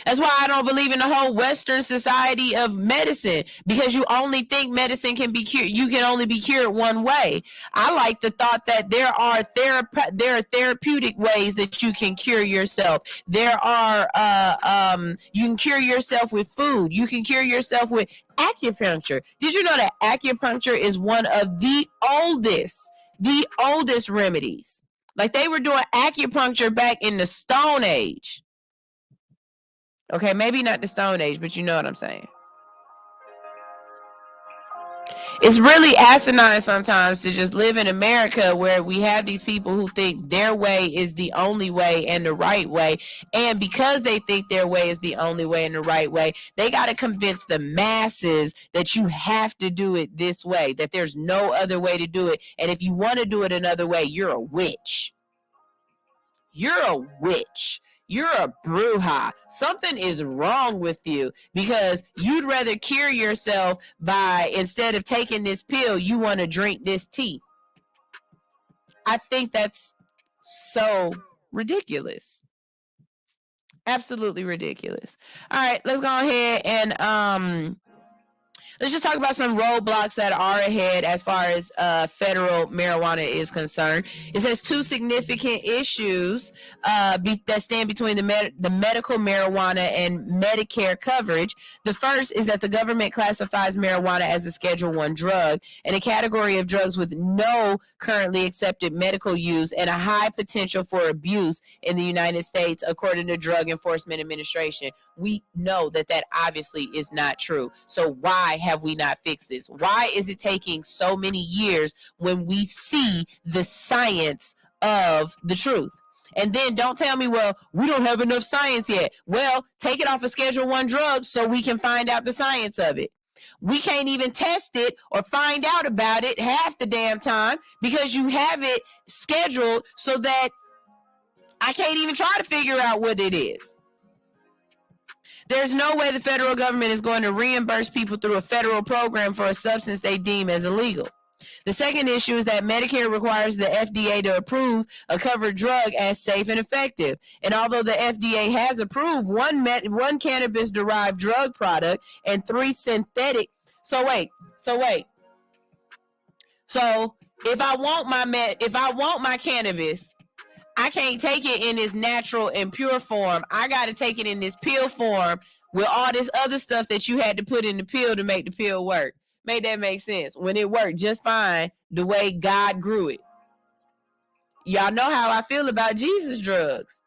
That's why I don't believe in the whole Western society of medicine, because you only think medicine can be cured. You can only be cured one way. I like the thought that there are therapeutic ways that you can cure yourself. There are you can cure yourself with food. You can cure yourself with acupuncture. Did you know that acupuncture is one of the oldest remedies? Like, they were doing acupuncture back in the Stone Age. Okay, maybe not the Stone Age, but you know what I'm saying. It's really asinine sometimes to just live in America where we have these people who think their way is the only way and the right way. And because they think their way is the only way and the right way, they got to convince the masses that you have to do it this way, that there's no other way to do it. And if you want to do it another way, you're a witch. You're a witch. You're a bruja. Something is wrong with you, because you'd rather cure yourself by, instead of taking this pill, you want to drink this tea. I think that's so ridiculous. Absolutely ridiculous. All right, let's go ahead and let's just talk about some roadblocks that are ahead as far as federal marijuana is concerned. It says two significant issues that stand between the medical marijuana and Medicare coverage. The first is that the government classifies marijuana as a Schedule I drug, and a category of drugs with no currently accepted medical use and a high potential for abuse in the United States, according to Drug Enforcement Administration. We know that that obviously is not true. So why have we not fixed this? Why is it taking so many years when we see the science of the truth? And then don't tell me, well, we don't have enough science yet. Well, take it off of Schedule I drugs so we can find out the science of it. We can't even test it or find out about it half the damn time because you have it scheduled so that I can't even try to figure out what it is. There's no way the federal government is going to reimburse people through a federal program for a substance they deem as illegal. The second issue is that Medicare requires the FDA to approve a covered drug as safe and effective. And although the FDA has approved one cannabis-derived drug product and 3 synthetic, so if I want my cannabis, I can't take it in its natural and pure form. I got to take it in this pill form with all this other stuff that you had to put in the pill to make the pill work. Make that make sense? When it worked just fine the way God grew it. Y'all know how I feel about Jesus drugs.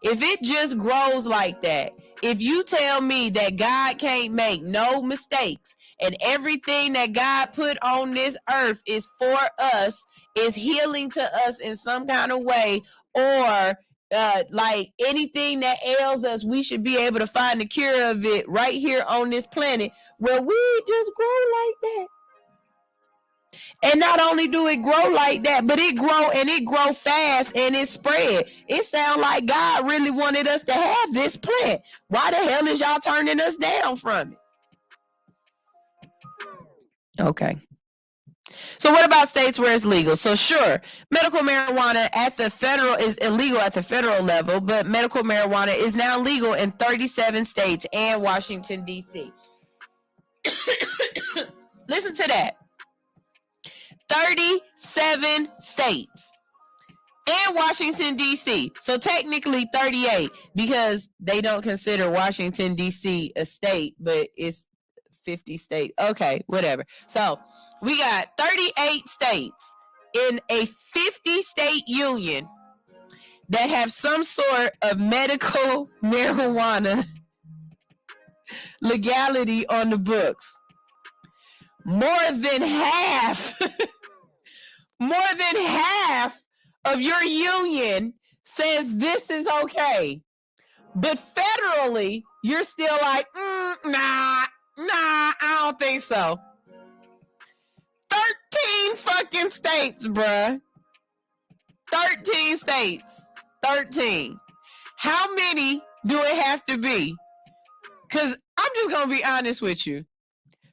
If it just grows like that, if you tell me that God can't make no mistakes and everything that God put on this earth is for us, is healing to us in some kind of way, or like anything that ails us, we should be able to find the cure of it right here on this planet, where we just grow like that. And not only do it grow like that, but it grow fast and it spread. It sounds like God really wanted us to have this plant. Why the hell is y'all turning us down from it? Okay. So what about states where it's legal? So sure, medical marijuana at the federal is illegal at the federal level, but medical marijuana is now legal in 37 states and Washington, D.C. Listen to that. 37 states and Washington, D.C. So technically 38 because they don't consider Washington, D.C. a state, but it's 50 states. Okay, whatever. So we got 38 states in a 50-state union that have some sort of medical marijuana legality on the books. More than half of your union says this is okay. But federally, you're still like, nah, I don't think so. 13 fucking states, bruh. 13 states. 13. How many do it have to be? Because I'm just going to be honest with you.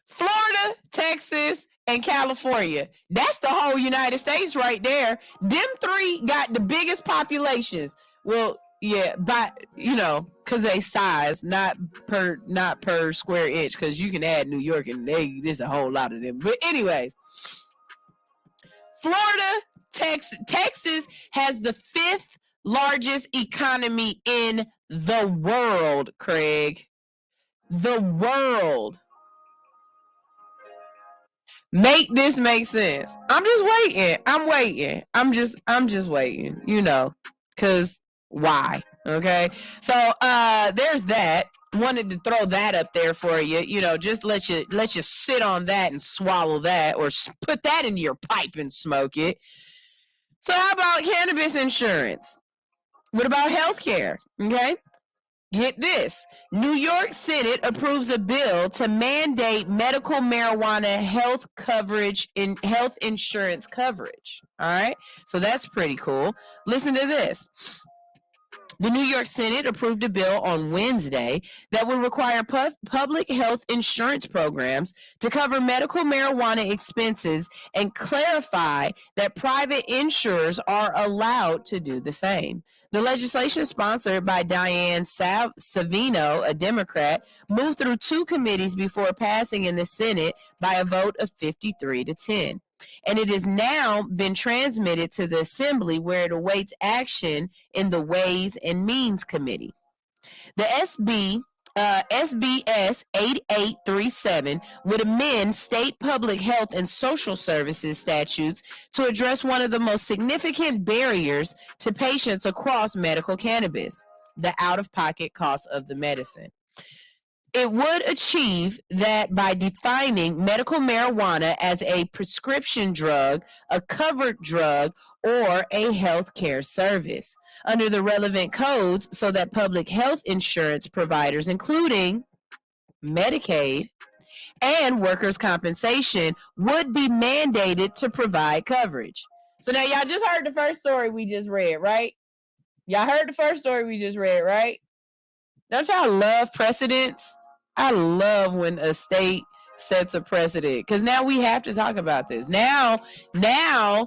Florida, Texas, and California. That's the whole United States right there. Them three got the biggest populations. Well, yeah, but because they size, not per square inch, because you can add New York and there's a whole lot of them. But anyways, Florida, Texas has the 5th largest economy in the world, Craig. The world. Make this make sense. I'm just waiting. I'm just waiting, because why? Okay. So there's that. Wanted to throw that up there for you, just let you sit on that and swallow that, or put that in your pipe and smoke it. So how about cannabis insurance? What about healthcare? Okay. Get this. New York Senate approves a bill to mandate medical marijuana health coverage in health insurance coverage. All right. So that's pretty cool. Listen to this. The New York Senate approved a bill on Wednesday that would require public health insurance programs to cover medical marijuana expenses and clarify that private insurers are allowed to do the same. The legislation, sponsored by Dianne Savino, a Democrat, moved through 2 committees before passing in the Senate by a vote of 53-10. And it has now been transmitted to the Assembly, where it awaits action in the Ways and Means Committee. The SBS 8837 would amend state public health and social services statutes to address one of the most significant barriers to patients across medical cannabis, the out-of-pocket cost of the medicine. It would achieve that by defining medical marijuana as a prescription drug, a covered drug, or a health care service under the relevant codes, so that public health insurance providers, including Medicaid and workers' compensation, would be mandated to provide coverage. So now y'all just heard the first story we just read, right? Y'all heard the first story we just read, right? Don't y'all love precedents? I love when a state sets a precedent, because now we have to talk about this. Now, federally,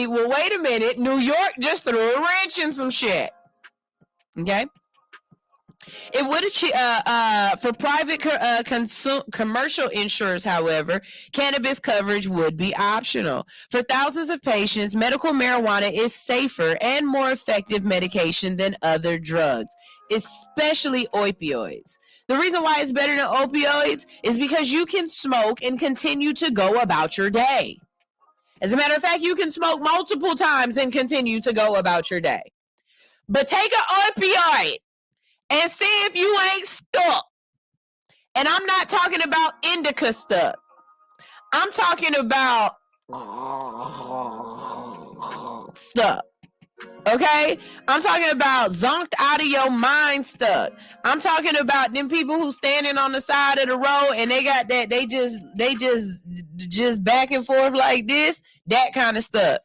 well, wait a minute. New York just threw a wrench in some shit. Okay? It would achieve, for private commercial insurers, however, cannabis coverage would be optional. For thousands of patients, medical marijuana is safer and more effective medication than other drugs, especially opioids. The reason why it's better than opioids is because you can smoke and continue to go about your day. As a matter of fact, you can smoke multiple times and continue to go about your day. But take an opioid and see if you ain't stuck. And I'm not talking about indica stuck. I'm talking about stuck. Okay? I'm talking about zonked out of your mind stuck. I'm talking about them people who standing on the side of the road and they got that, they just back and forth like this, that kind of stuff.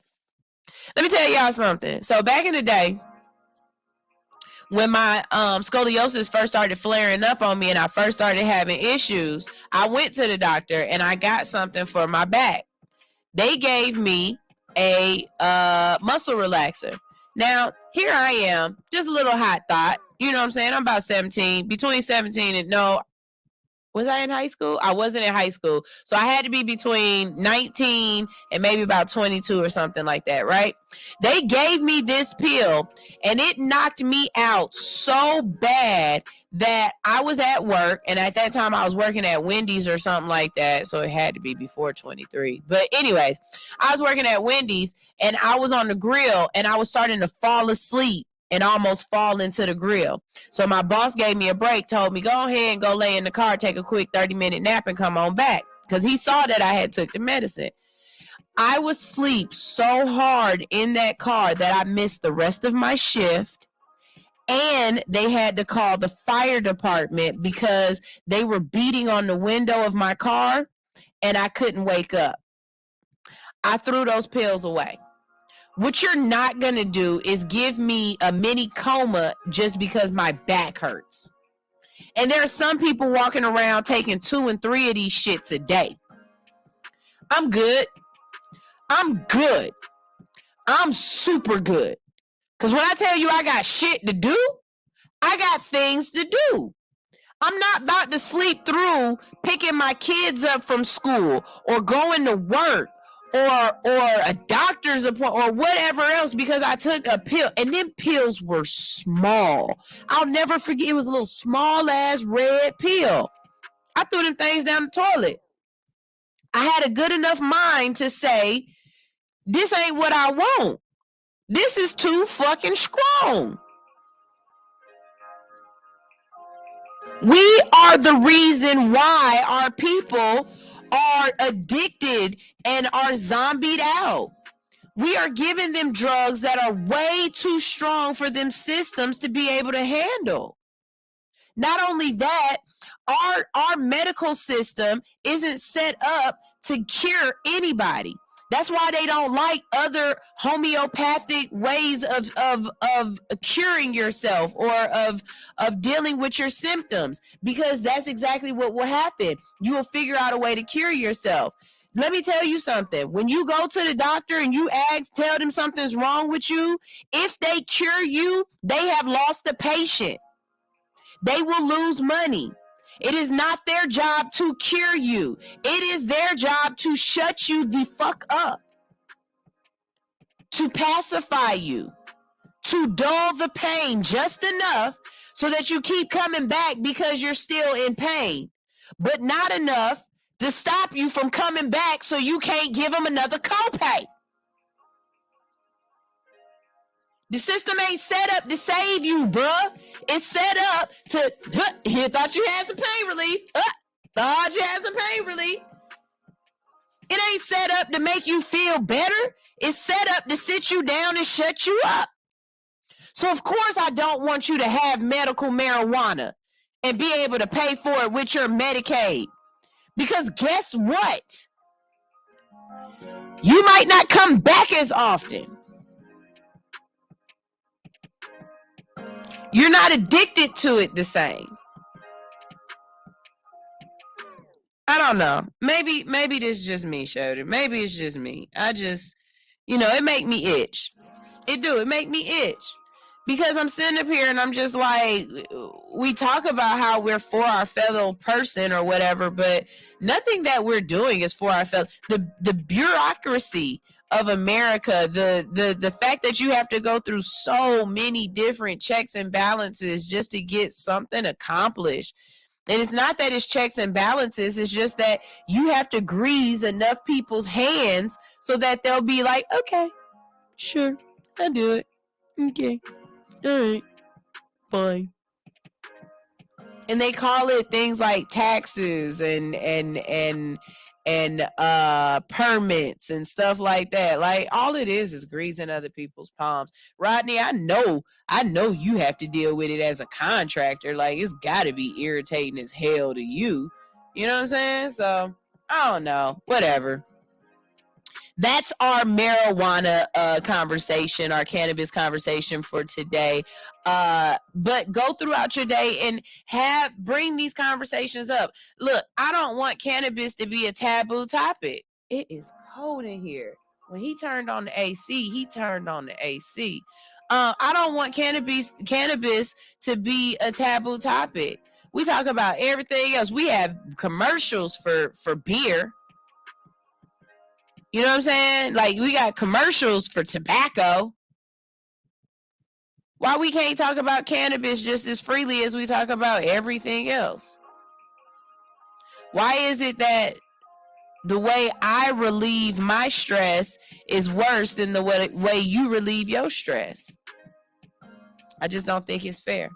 Let me tell y'all something. So back in the day, when my scoliosis first started flaring up on me and I first started having issues, I went to the doctor and I got something for my back. They gave me a muscle relaxer. Now, here I am, just a little hot thought. You know what I'm saying? I'm about 17, between 17 and no, Was I in high school? I wasn't in high school. So I had to be between 19 and maybe about 22 or something like that, right? They gave me this pill and it knocked me out so bad that I was at work. And at that time I was working at Wendy's or something like that. So it had to be before 23. But anyways, I was working at Wendy's and I was on the grill and I was starting to fall asleep and almost fall into the grill. So my boss gave me a break, told me, go ahead and go lay in the car, take a quick 30-minute nap and come on back. Because he saw that I had took the medicine. I was asleep so hard in that car that I missed the rest of my shift. And they had to call the fire department because they were beating on the window of my car and I couldn't wake up. I threw those pills away. What you're not going to do is give me a mini coma just because my back hurts. And there are some people walking around taking 2 and 3 of these shits a day. I'm good. I'm good. I'm super good. Because when I tell you I got shit to do, I got things to do. I'm not about to sleep through picking my kids up from school or going to work or a doctor's appointment or whatever else because I took a pill. And them pills were small. I'll never forget. It was a little small ass red pill. I threw them things down the toilet. I had a good enough mind to say, this ain't what I want. This is too fucking strong. We are the reason why our people are addicted and are zombied out. We are giving them drugs that are way too strong for them systems to be able to handle. Not only that, our medical system isn't set up to cure anybody. That's why they don't like other homeopathic ways of curing yourself or of dealing with your symptoms, because that's exactly what will happen. You will figure out a way to cure yourself. Let me tell you something. When you go to the doctor and you tell them something's wrong with you, if they cure you, they have lost a patient. They will lose money. It is not their job to cure you. It is their job to shut you the fuck up, to pacify you, to dull the pain just enough so that you keep coming back because you're still in pain, but not enough to stop you from coming back so you can't give them another copay. The system ain't set up to save you, bruh. It's set up to, you thought you had some pain relief. Thought you had some pain relief. It ain't set up to make you feel better. It's set up to sit you down and shut you up. So of course I don't want you to have medical marijuana and be able to pay for it with your Medicaid. Because guess what? You might not come back as often. You're not addicted to it the same. I don't know. Maybe this is just me, Shody. Maybe it's just me. I just, it make me itch. It make me itch. Because I'm sitting up here and I'm just like, we talk about how we're for our fellow person or whatever, but nothing that we're doing is for our fellow. The bureaucracy of America, the fact that you have to go through so many different checks and balances just to get something accomplished. And it's not that it's checks and balances, it's just that you have to grease enough people's hands so that they'll be like, okay, sure, I'll do it. Okay, all right, fine. And they call it things like taxes and permits and stuff like that. Like, all it is greasing other people's palms. Rodney, I know you have to deal with it as a contractor. Like, it's got to be irritating as hell to you. You know what I'm saying? So, I don't know. Whatever. That's our marijuana conversation, our cannabis conversation for today. But go throughout your day and bring these conversations up. Look, I don't want cannabis to be a taboo topic. It is cold in here. When he turned on the AC, he turned on the AC. I don't want cannabis to be a taboo topic. We talk about everything else. We have commercials for beer. You know what I'm saying? Like, we got commercials for tobacco. Why we can't talk about cannabis just as freely as we talk about everything else? Why is it that the way I relieve my stress is worse than the way you relieve your stress? I just don't think it's fair.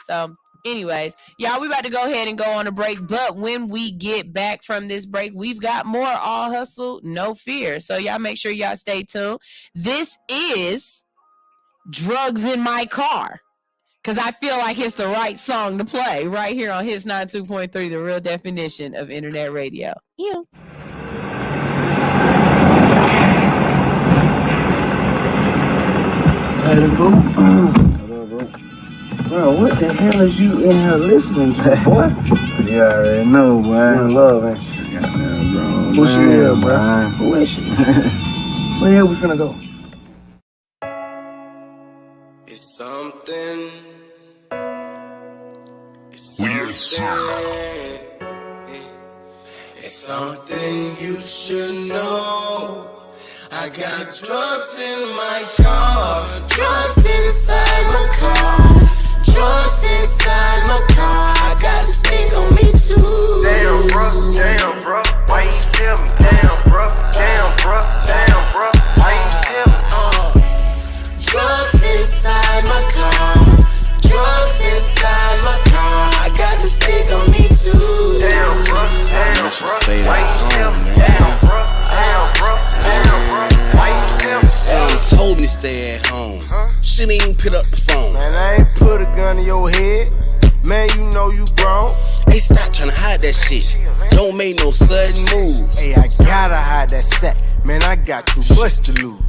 So anyways, y'all, we about to go ahead and go on a break. But when we get back from this break, we've got more All Hustle, No Fear. So y'all make sure y'all stay tuned. This is Drugs in My Car, because I feel like it's the right song to play right here on Hits 92.3, the real definition of internet radio. Yeah. Bro, what the hell is you in here listening to, boy? You already know, man. You love, ain't you? Goddamn, bro. Who she is, bro? Who is she? Where the hell we finna go? It's something. It's something you should know. I got drugs in my car, drugs inside my car, drugs inside my car. I got a stick on me too. Damn, bro, why you tell me? Damn, bro, why you tell me? Drugs inside my car, drugs inside my car. I got the stick on me too. Damn, bro, why you tell me? Damn, bro, why you tell me? They told me stay at home. Shit ain't even pick up the phone. Man, I ain't put a gun in your head. Man, you know you grown. Hey, stop trying to hide that shit. Don't make no sudden moves. Hey, I gotta hide that sack. Man, I got too much to lose.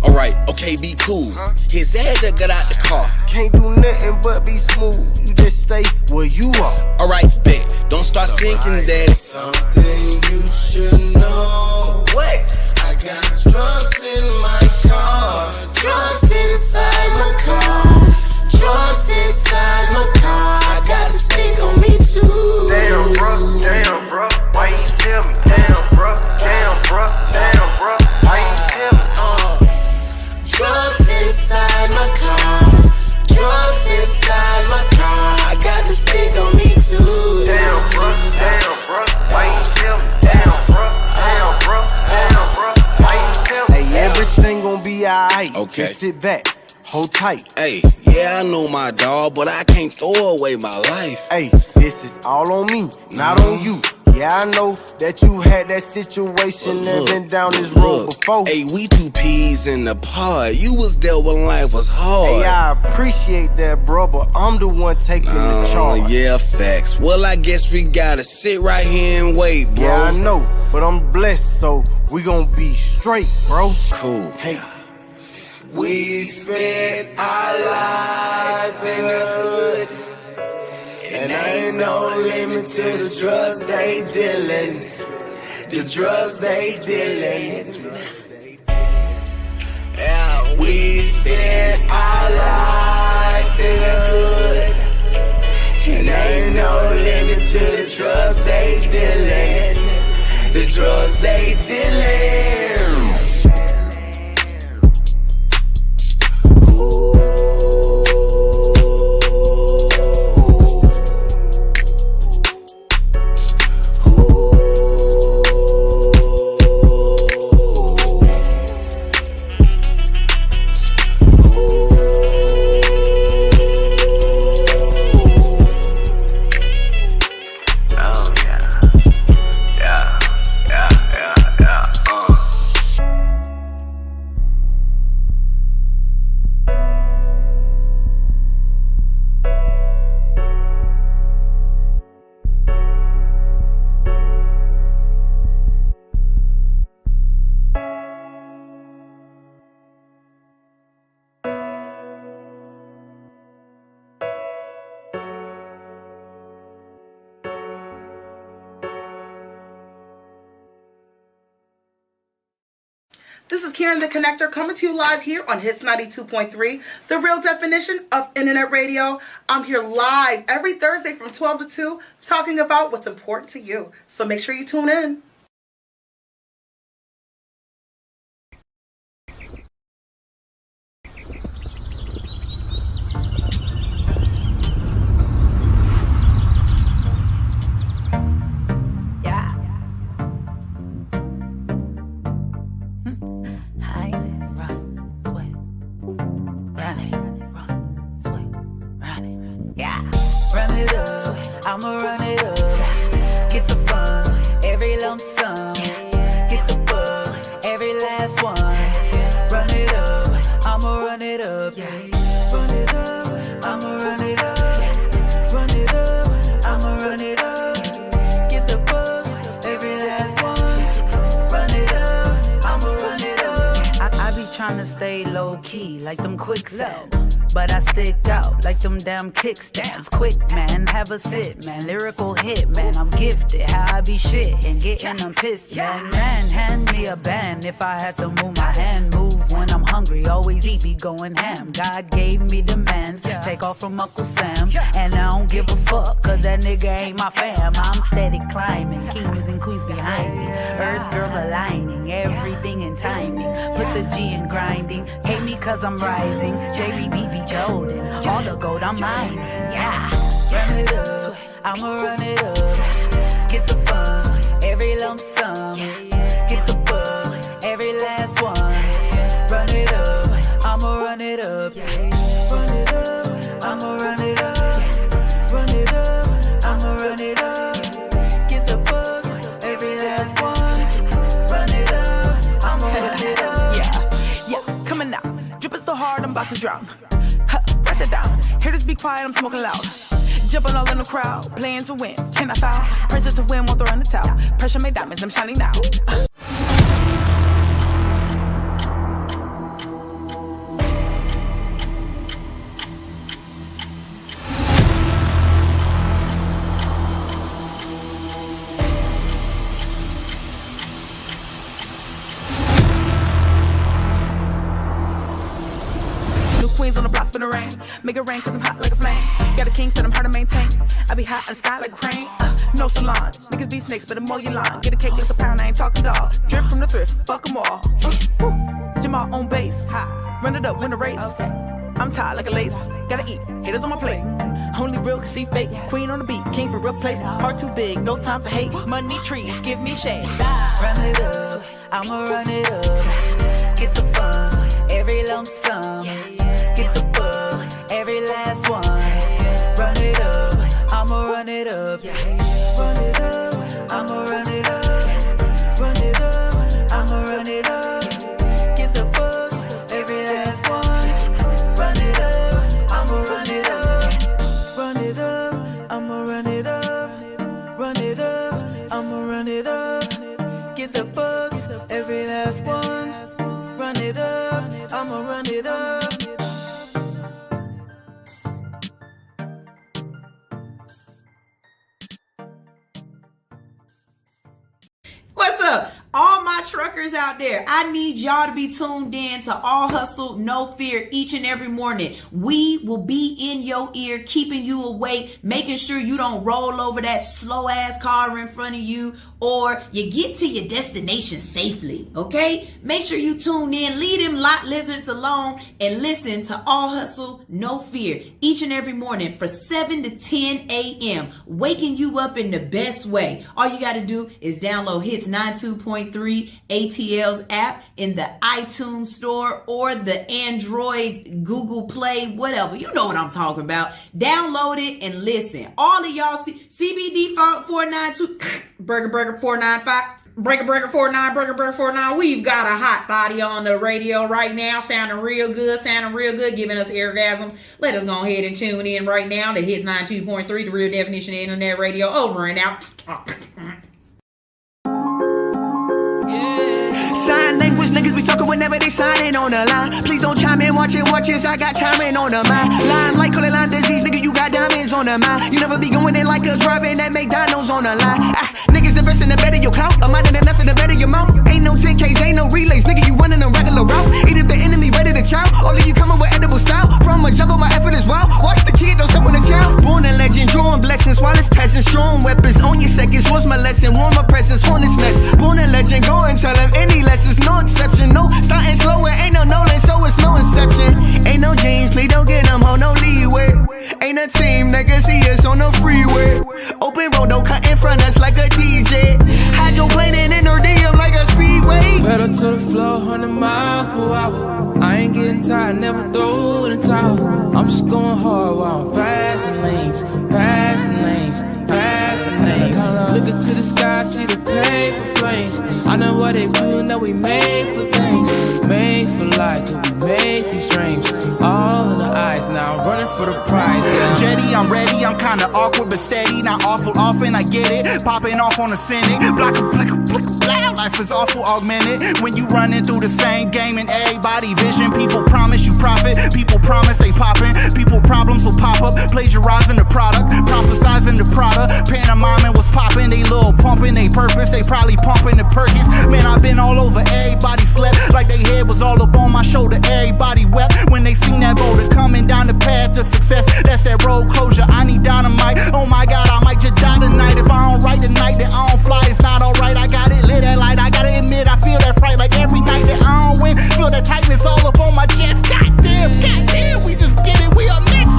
Alright, okay, be cool. His ass just got out the car. Can't do nothing but be smooth. You just stay where you are. Alright, bet. Don't start sinking, daddy. Something you should know. What? I got drugs in my car. Drugs inside my car. Drugs inside my car. I got a stick on me too. Damn, bro, why you tell me? Damn, bro, why you tell me? Drugs inside my car. Drugs inside my car. I got the stick on me too. Damn, bro, why you tell me? Damn, bro, why you tell me? Hey, everything gon' be alright. Okay. Just sit back, hold tight. Hey, yeah, I know my dog, but I can't throw away my life. Hey, this is all on me, not on you. Yeah, I know that you had that situation and been down this road before. Hey, we two peas in the pod. You was there when life was hard. Hey, I appreciate that, bro, but I'm the one taking the charge. Yeah, facts. Well, I guess we gotta sit right here and wait, bro. Yeah, I know, but I'm blessed, so we gon' be straight, bro. Cool. Hey. We spent our life in the hood, and ain't no limit to the drugs they dealin'. The drugs they dealin'. Yeah, we spent our life in the hood, and ain't no limit to the drugs they dealin'. The drugs they dealin'. This is Karen the Connector coming to you live here on Hits 92.3, the real definition of internet radio. I'm here live every Thursday from 12 to 2 talking about what's important to you. So make sure you tune in. I'ma run it up, get the funds, every lump sum, get the buzz, every last one, run it up, I'ma run it up, run it up, I'ma run it up, run it up, I'ma run it up, get the buzz, every last one, run it up, I'ma run it up. I be trying to stay low key like them quicksands, but I stick out like them damn kickstands. Quick, man, have a sit, man. Lyrical hit, man. I'm gifted. How I be shit and getting them pissed, man. Man, hand me a band if I had to move my hand. Move when I'm hungry. Always eat, be going ham. God gave me demands. Take off from Uncle Sam. And I don't give a fuck, cause that nigga ain't my fam. I'm steady climbing. Kings and queens behind me. Earth girls aligning. Everything in timing. Put the G in grinding. Hate me cause I'm rising. JBB golden, all the gold I'm mining, yeah. Run it up, I'ma run it up. Get the funds, every lump sum. Get the buzz, every last one. Run it up, I'ma run it up. Run it up, I'ma run it up. Run it up, I'ma run it up. Get the buzz, every last one. Run it up, I'ma run it up. Yeah, coming out, dripping so hard I'm about to drown. Write that down. Hear this be quiet, I'm smoking loud. Jumping all in the crowd, playing to win. Can I foul? Pressure to win, won't throw in the towel. Pressure made diamonds, I'm shining now. Queens on the block for the rain. Make it rain cause I'm hot like a flame. Got a king, so I'm hard to maintain. I be hot in the sky like a crane. No salon. Niggas be snakes, but the more you line. Get a cake like a pound, I ain't talking dog. Drip from the thrift, fuck them all. Jamal on base. Run it up, win the race. I'm tired like a lace. Gotta eat, haters on my plate. Only real can see fake. Queen on the beat, king for real place. Heart too big, no time for hate. Money trees, give me shade. Run it up, I'ma run it up. Get the funds, every lump sum. Get the buzz, every last one. Run it up, I'ma run it up. Run it up, I'ma run it up. Run it up, I'ma run it up. Get the buzz, every last one. Run it up, I'ma run it up. Run it up, I'ma run it up. Run it up, I'ma run it up. Get the buzz, every last one. Run it up, I'ma run it up. What's up? All my truckers out there, I need y'all to be tuned in to All Hustle, No Fear each and every morning. We will be in your ear, keeping you awake, making sure you don't roll over that slow ass car in front of you, or you get to your destination safely, okay? Make sure you tune in, leave them lot lizards alone, and listen to All Hustle, No Fear each and every morning for 7 to 10 a.m., waking you up in the best way. All you got to do is download Hits 92.3 ATL's app in the iTunes store or the Android, Google Play, whatever. You know what I'm talking about. Download it and listen. All of y'all CBD 492 Burger 495. Breaker 49, Breaker 49. We've got a hot body on the radio right now, sounding real good, giving us orgasms. Let us go ahead and tune in right now to Hits 92.3, the real definition of internet radio. Over and out. Sign language, niggas be talking whenever they signing on the line. Please don't chime in, watch it, I got timing on the mind. Line like call it line disease, nigga, you got diamonds on the mind. You never be going in like us driving that McDonald's on the line. Niggas invest in the better your clout, a mind and nothing to better your mouth. Ain't Ain't no 10Ks, ain't no relays, nigga, you running a regular route. Eat if the enemy ready to chow. All of you coming with edible style. From a jungle, my effort is wild. Watch the kid, don't step on the child. Born a legend, drawing blessings while it's passing. Strong weapons on your seconds. Was my lesson, warm my presence, hornet's nest. Born a legend, go and tell him any lessons, no exception. No starting slow, it ain't no Nolan, so it's no inception. Ain't no James, please don't get them, ho, no leeway. Ain't a team, niggas see us on the freeway. Open road, don't cut in front us like a DJ. Hydroplaning in her DM like a speedway. Pedal to the floor, 100 miles per hour. I ain't getting tired, never throw in the towel. I'm just going hard while I'm passing lanes, passing lanes, passing lanes. Looking to the sky, see the paper planes. I know what they do, know we made for things, made for life, we made these dreams. All in the eyes, now I'm running for the prize. Yeah. Jetty, I'm ready, I'm kinda awkward but steady. Not awful often, I get it. Popping off on the Senate. Block a blick, blah. Life is awful augmented. When you running through the same game and everybody vision. People promise you profit, people promise they poppin'. People problems will pop up, plagiarizing the product, prophesizing the product. Pantomiming was poppin', they little pumping, they purpose. They probably pumping the Perkins. Man, I've been all over, everybody slept. Like they head was all up on my shoulder, everybody wept. When they seen that boulder coming down the path to success. That's that road closure, I need dynamite. Oh my God, I might just die tonight. If I don't write tonight, then I don't fly, it's not alright. I got it lit that light, I gotta admit, I feel that fright. Like every night that I don't win, feel that tightness all up on my chest. Goddamn, we just get it, we up next.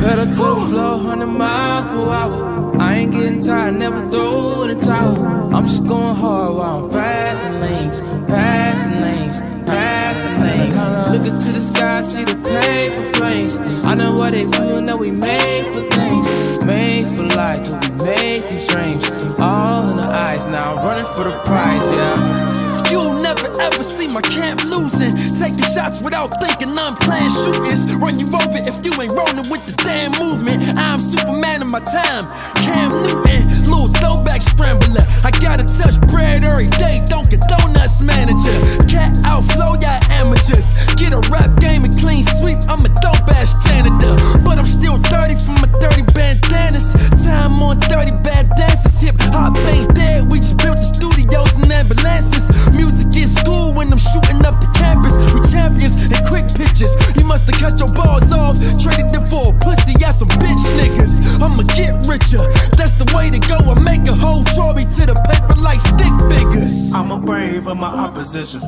Pedal to the floor, 100 miles per hour. I ain't getting tired, never throw in the towel. I'm just going hard while I'm passing lanes, passing lanes, passing lanes. Looking to the sky, see the paper planes. I know what they do, know we made for things, made for life, we made these dreams. All in the eyes, now I'm running for the prize, yeah. You'll never ever see my camp losing. Taking shots without thinking, I'm playing shooters. Run you over if you ain't rolling with the damn movement. I'm Superman of my time, Cam Newton, little throwback scrambler. I gotta touch bread every day, don't get donuts manager. Cat outflow, y'all amateurs. Get a rap game and clean sweep, I'm a dope ass janitor. But I'm still dirty from my dirty bandanas. Time on 30 bad dances. Hip hop ain't dead, we just built the studios and ambulances. Music in school when I'm shooting up the campus. We champions and quick pitches. You must have cut your balls off, traded them for a pussy, yeah, some bitch niggas. I'ma get richer, that's the way to go. I make a whole trophy to the paper like stick figures. I'm a brave of my opposition,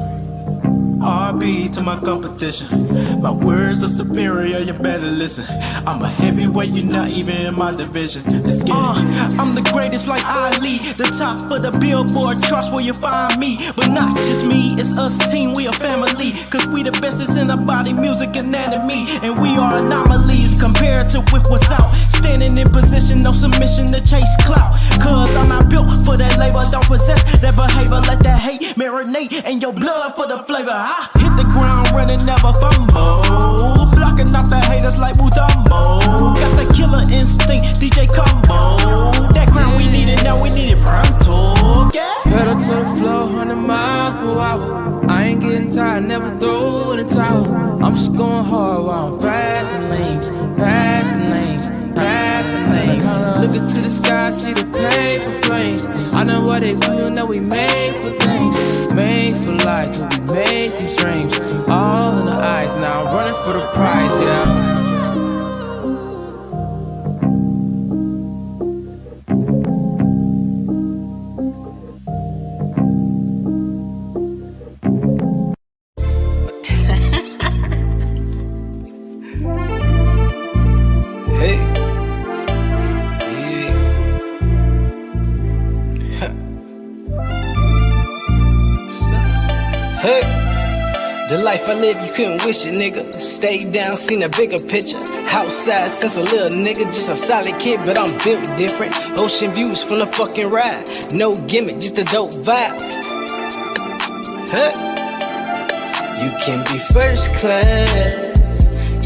RB to my competition. My words are superior, you better listen. I'm a heavyweight, you're not even in my division. Let's get it. I'm the greatest like Ali, the top of the Billboard charts where you find me. But not just me, it's us team, we a family. Cause we the bestest in the body, music, anatomy. And we are anomalies compared to with what's out. Standing in position, no submission to chase clout. Cause I'm not built for that labor, don't possess that behavior. Let that hate marinate in your blood for the flavor. I hit the ground running, never fumble. Blocking out the haters like Budambo. Got the killer instinct, DJ Combo. That crown we needed, now we need it pronto. Yeah. Pedal to the floor, 100 miles per hour. I ain't getting tired, never throw in the towel. I'm just going hard while I'm passing lanes, passing lanes, passing lanes. Looking to the sky, see the paper planes. I know what they do, know we made for things, made for life, we made these dreams. All in the eyes, now I'm running for the prize, yeah. The life I live, you couldn't wish it, nigga. Stayed down, seen a bigger picture. Outside since a little nigga, just a solid kid, but I'm built different. Ocean views from the fucking ride. No gimmick, just a dope vibe. Huh? You can be first class.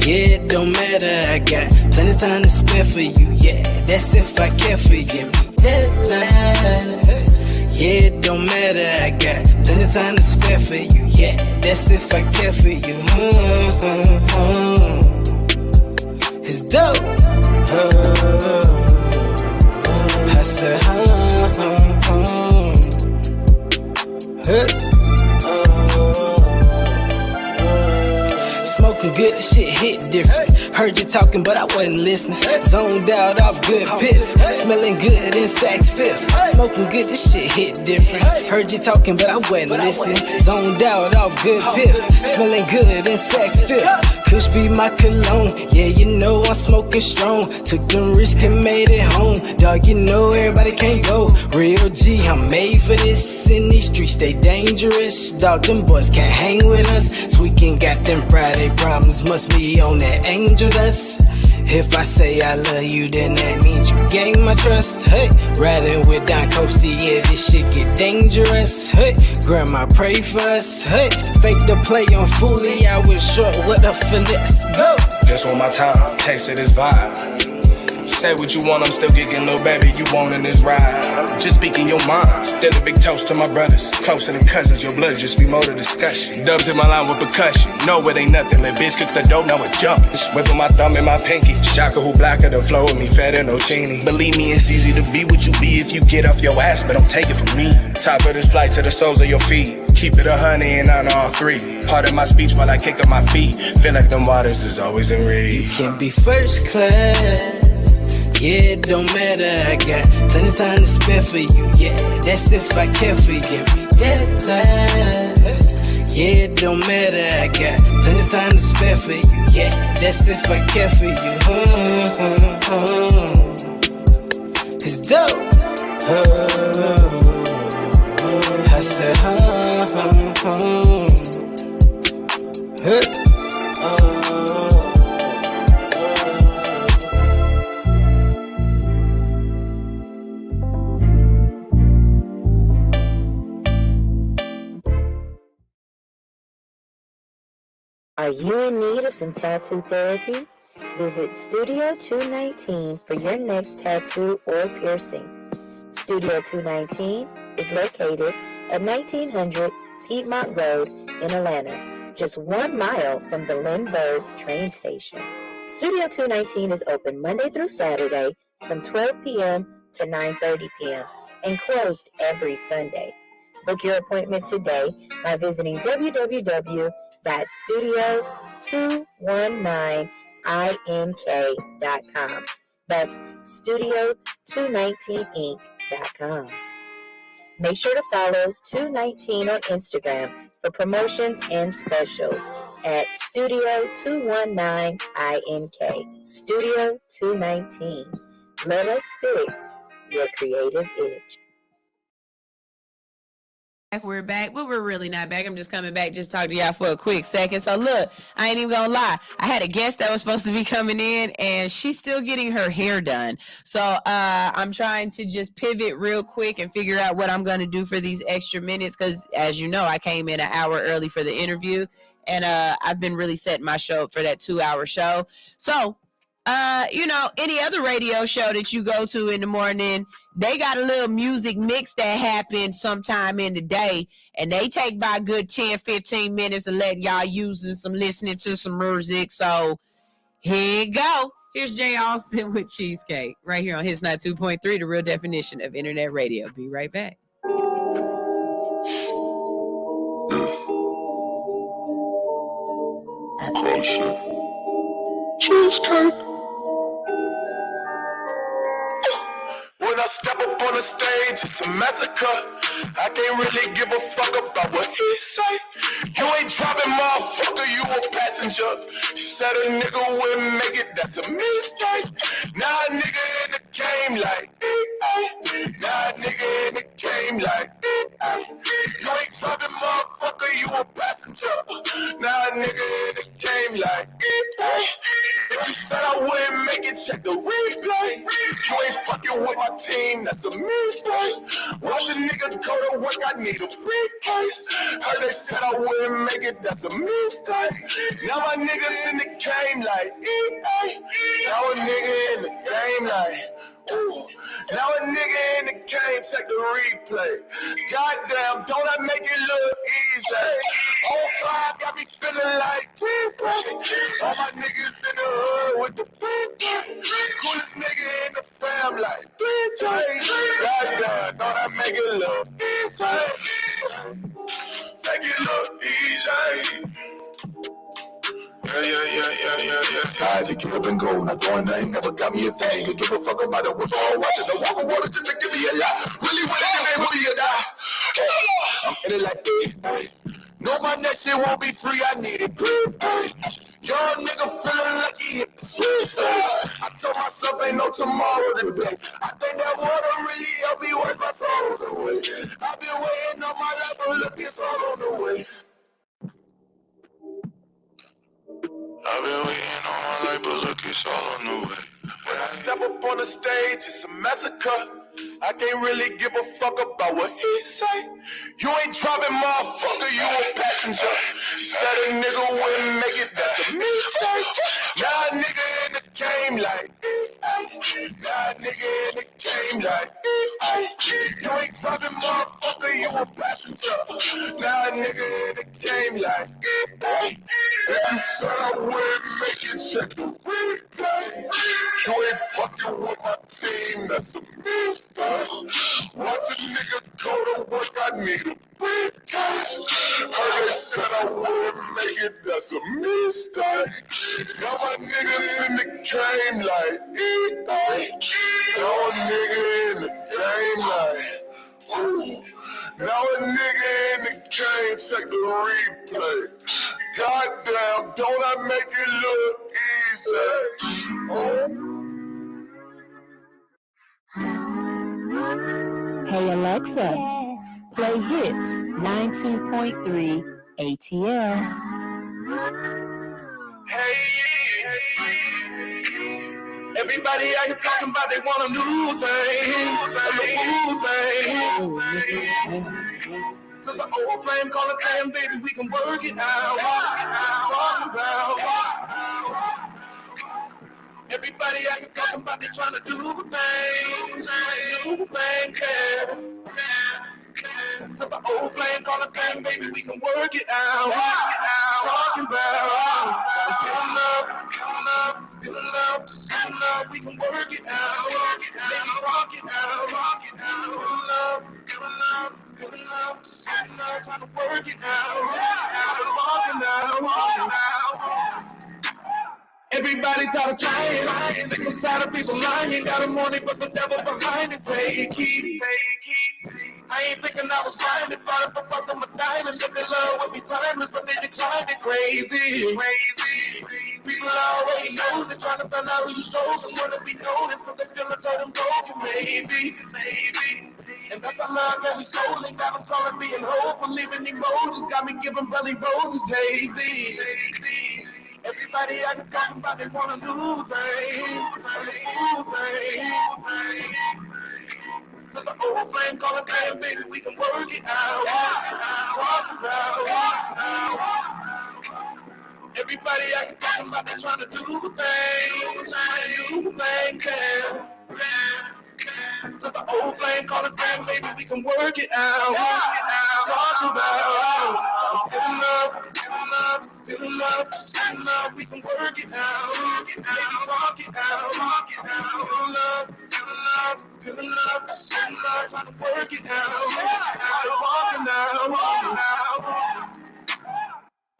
Yeah, it don't matter, I got plenty of time to spare for you. Yeah, that's if I care for you. Deadlines. Yeah, it don't matter, I got plenty of time to spare for you. Yeah, that's if I care for you. It's dope. I said, Smoking good, this shit hit different. Heard you talking, but I wasn't listening. Zoned out off good piff. Smelling good in Saks Fifth. Smoking good, this shit hit different. Heard you talking, but I wasn't listening. Zoned out off good piff. Smelling good in Saks Fifth. Kush be my cologne. Yeah, you know I'm smoking strong. Took them risks and made it home. Dog, you know everybody can't go. Real G, I'm made for this. In these streets, they dangerous. Dog, them boys can't hang with us. Tweaking got them Friday problems. Must be on that angel dust. If I say I love you, then that means you gain my trust. Hey, riding with Don Coasty, yeah, this shit get dangerous. Hey, grandma pray for us. Hey, fake the play on Foolie, I was short with a finesse. Go! Just want my time, taste of this vibe. Say what you want, I'm still kicking, little baby, you want in this ride. Just speaking your mind, still a big toast to my brothers. Closer than cousins, your blood just be more to discussion. Dubs in my line with percussion, no it ain't nothing. Let bitch cook the dope, now it jump. Just whipping my thumb in my pinky. Shocker who blacker the flow with me, fatter no chini. Believe me, it's easy to be what you be if you get off your ass, but don't take it from me. Top of this flight to the soles of your feet. Keep it 100 and on all three. Part of my speech while I kick up my feet. Feel like them waters is always in reach. You can be first class. Yeah, it don't matter, I got plenty of time to spare for you. Yeah, that's if I care for you. Be dead last. Yeah, it don't matter, I got plenty of time to spare for you. Yeah, that's if I care for you. It's dope. I said, Are you in need of some tattoo therapy? Visit Studio 219 for your next tattoo or piercing. Studio 219 is located at 1900 Piedmont Road in Atlanta, just 1 mile from the Lindbergh train station. Studio 219 is open Monday through Saturday from 12 p.m. to 9:30 p.m. and closed every Sunday. Book your appointment today by visiting www.studio219ink.com. That's studio219inc.com. Make sure to follow 219 on Instagram for promotions and specials at Studio219ink. Studio 219. Let us fix your creative itch. We're back, but we're really not back. I'm just coming back just to talk to y'all for a quick second. So look, I ain't even gonna lie. I had a guest that was supposed to be coming in and she's still getting her hair done. So I'm trying to just pivot real quick and figure out what I'm gonna do for these extra minutes because as you know, I came in an hour early for the interview and I've been really setting my show up for that 2-hour show. So any other radio show that you go to in the morning, they got a little music mix that happens sometime in the day, and they take about a good 10-15 minutes of letting y'all using some listening to some music. So here you go. Here's Jay Austin with Cheesecake right here on Hits 92.3, the real definition of internet radio. Be right back. I call shit Cheesecake. When I step up on the stage, it's a massacre. I can't really give a fuck about what he say. You ain't driving, motherfucker, you a passenger. She said a nigga wouldn't make it, that's a mistake. Now a nigga in the game like, now a nigga in the game like, you ain't driving, motherfucker, you a passenger. Now a nigga in the game like, if you said I wouldn't make it, check the replay. You ain't fucking with my team, that's a mistake. Watch a nigga go to work, I need a briefcase. Heard they said I wouldn't make it, that's a mistake. Now my niggas in the game like, now a nigga in the game like, ooh. Now a nigga in the game, check the replay. Goddamn, don't I make it look easy? 05 got me feeling like this. All my niggas in the hood with the big coolest nigga in the fam like DJ. Goddamn, don't I make it look easy? Make it look easy. Yeah. Guys, it keep and go. Not doing nothing, never got me a thing. You give a fuck about it, we're all watching the walk of water just to give me a lot. Really with it, they will be a die. I'm in it like, hey. No, my next shit won't be free, I need it, hey. Young nigga feeling like he hit the switch. I told myself ain't no tomorrow today. I think that water really helped me work my sorrows away. I've been waiting on my life, but look, it's all on the way. I've been waiting on my life, but look, it's all on the way. When I step up on the stage, it's a massacre. I can't really give a fuck about what he say. You ain't driving, motherfucker, you a passenger. Said a nigga wouldn't make it, that's a mistake. Now a nigga in the game like, now a nigga in the game like, you ain't driving, motherfucker, you a passenger. Now a nigga in the game like, if you said I wouldn't make it, check the replay. You ain't fucking with my team, that's a mistake. Watch a nigga go to work, I need a briefcase. Heard they said I wouldn't make it, that's a mistake. Now my niggas in the game like, now a nigga in the game like, ooh. Now a nigga in the game, check the replay. Goddamn, don't I make it look easy? Oh. Hey Alexa, play hits 92.3 ATL. Hey, everybody out here talking about they want a new thing, To the old flame calling saying, baby, we can work it out. Talking about. Everybody out here talking about they trying to do things, yeah. To the old flame calling saying, baby, we can work it out. Talking about still in love, we can work it out. Maybe talk it out. Still in love, trying to work it out. Walking out. Everybody tired of trying, sick and tired of people lying. Got a money, but the devil behind it. Take it. I ain't thinking I was blinded, but if I fuck them a diamond, if they love would be timeless, but they declined it crazy. People already knows it, trying to find out who you stole and wanna be noticed, but they feel it's hurt them broken, maybe. And that's a love that we stolen, got them calling me and hope, and leaving emojis, got me giving belly roses, take these. Everybody out here talking about they want a new thing. To the old flame calling saying, baby, we can work it out. Talking about. Everybody out here talking about they trying to do things, yeah. To the old flame calling saying, baby, we can work it out. Talking about. I'm still in love, we can work it out. Maybe talk it out. Still in love, trying to work it out. Walking out.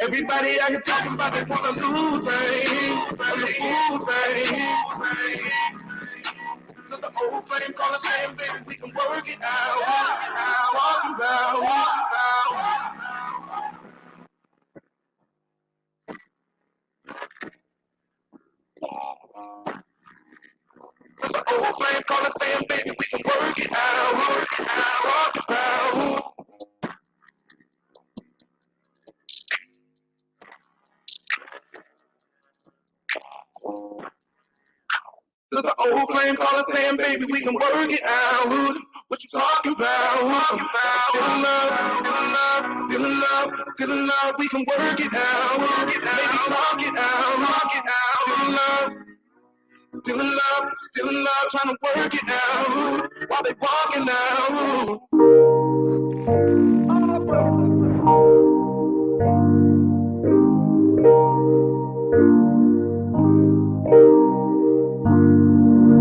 Everybody out here talking about they want a new thing. To the old flame calling saying, baby, we can work it out. Talking about. To the old flame calling saying, baby, we can work it out. Talking about. To the old flame calling saying, baby, we can work it out. What you talking about? Still in love, we can work it out. Maybe talk it out. Still in love, trying to work it out. While they walking out.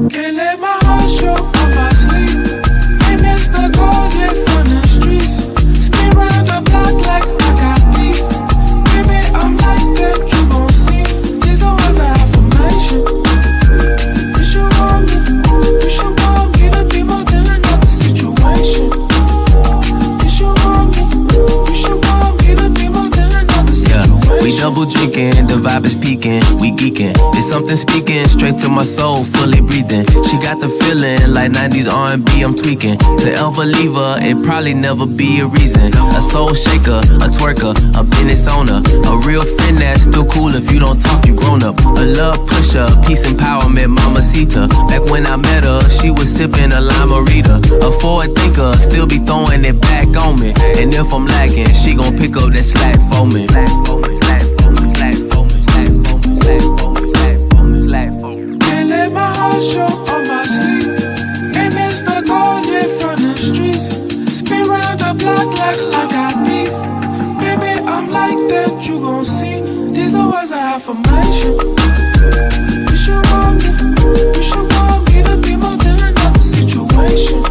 Can't let my heart show on my sleeve. I missed the call yet from the streets. Spin round the block like I got beef. Baby, I'm like that, you gon' see. This always we geeking. It's something speaking straight to my soul, fully breathing. She got the feeling like 90s R&B, I'm tweaking. To ever leave her, it probably never be a reason. A soul shaker, a twerker, a business owner, a real friend that's still cool if you don't talk, you grown up. A love pusher, peace empowerment, mamacita. Back when I met her, she was sipping a limerita. A forward thinker, still be throwing it back on me. And if I'm lacking, she gon' pick up that slack for me. Can't let my heart show on my sleeve. Ain't missed the call yet from the streets. Spin round the block like I got beef. Baby, I'm like that, you gon' see. These are words of affirmation. You should want me to be more than another situation.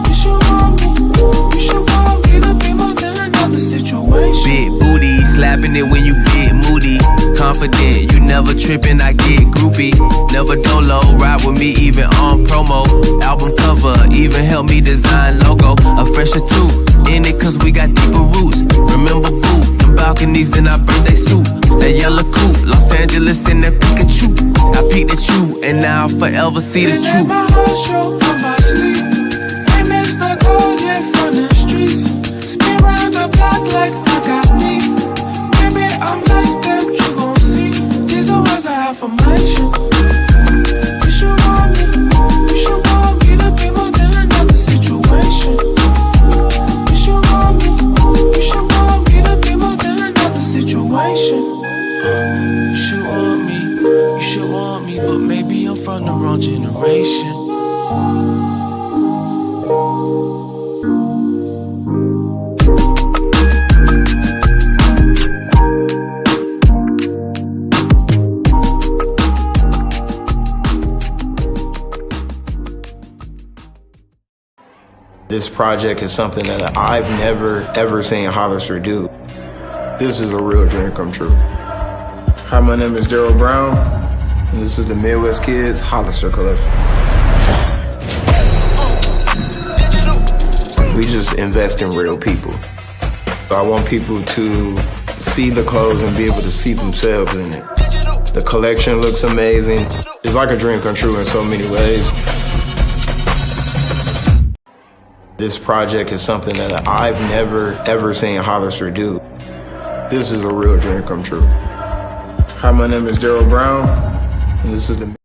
You should want me to be more than another situation. Big booty, slapping it when you get moody. Confident, you never tripping, I get groupie. Never dolo, ride with me even on promo. Album cover, even help me design logo. A fresher too, in it cause we got deeper roots. Remember boo, the balconies in our birthday suit. That yellow coupe, Los Angeles in that Pikachu. I peeked at you, and now I'll forever see the truth. My heart show on my sleeve. Ain't missed the call yet from the streets. Spin round the block like I got beef. Baby, I'm like that, you gon' see. These are words of affirmation. You should want me to be more than another situation. You should want me to be more than another situation. You should want me, but maybe I'm from the wrong generation. This project is something that I've never, ever seen Hollister do. This is a real dream come true. Hi, my name is Gerald Brown, and this is the Midwest Kids Hollister Collection. We just invest in real people. So I want people to see the clothes and be able to see themselves in it. The collection looks amazing. It's like a dream come true in so many ways. This project is something that I've never, ever seen Hollister do. This is a real dream come true. Hi, my name is Gerald Brown, and this is the...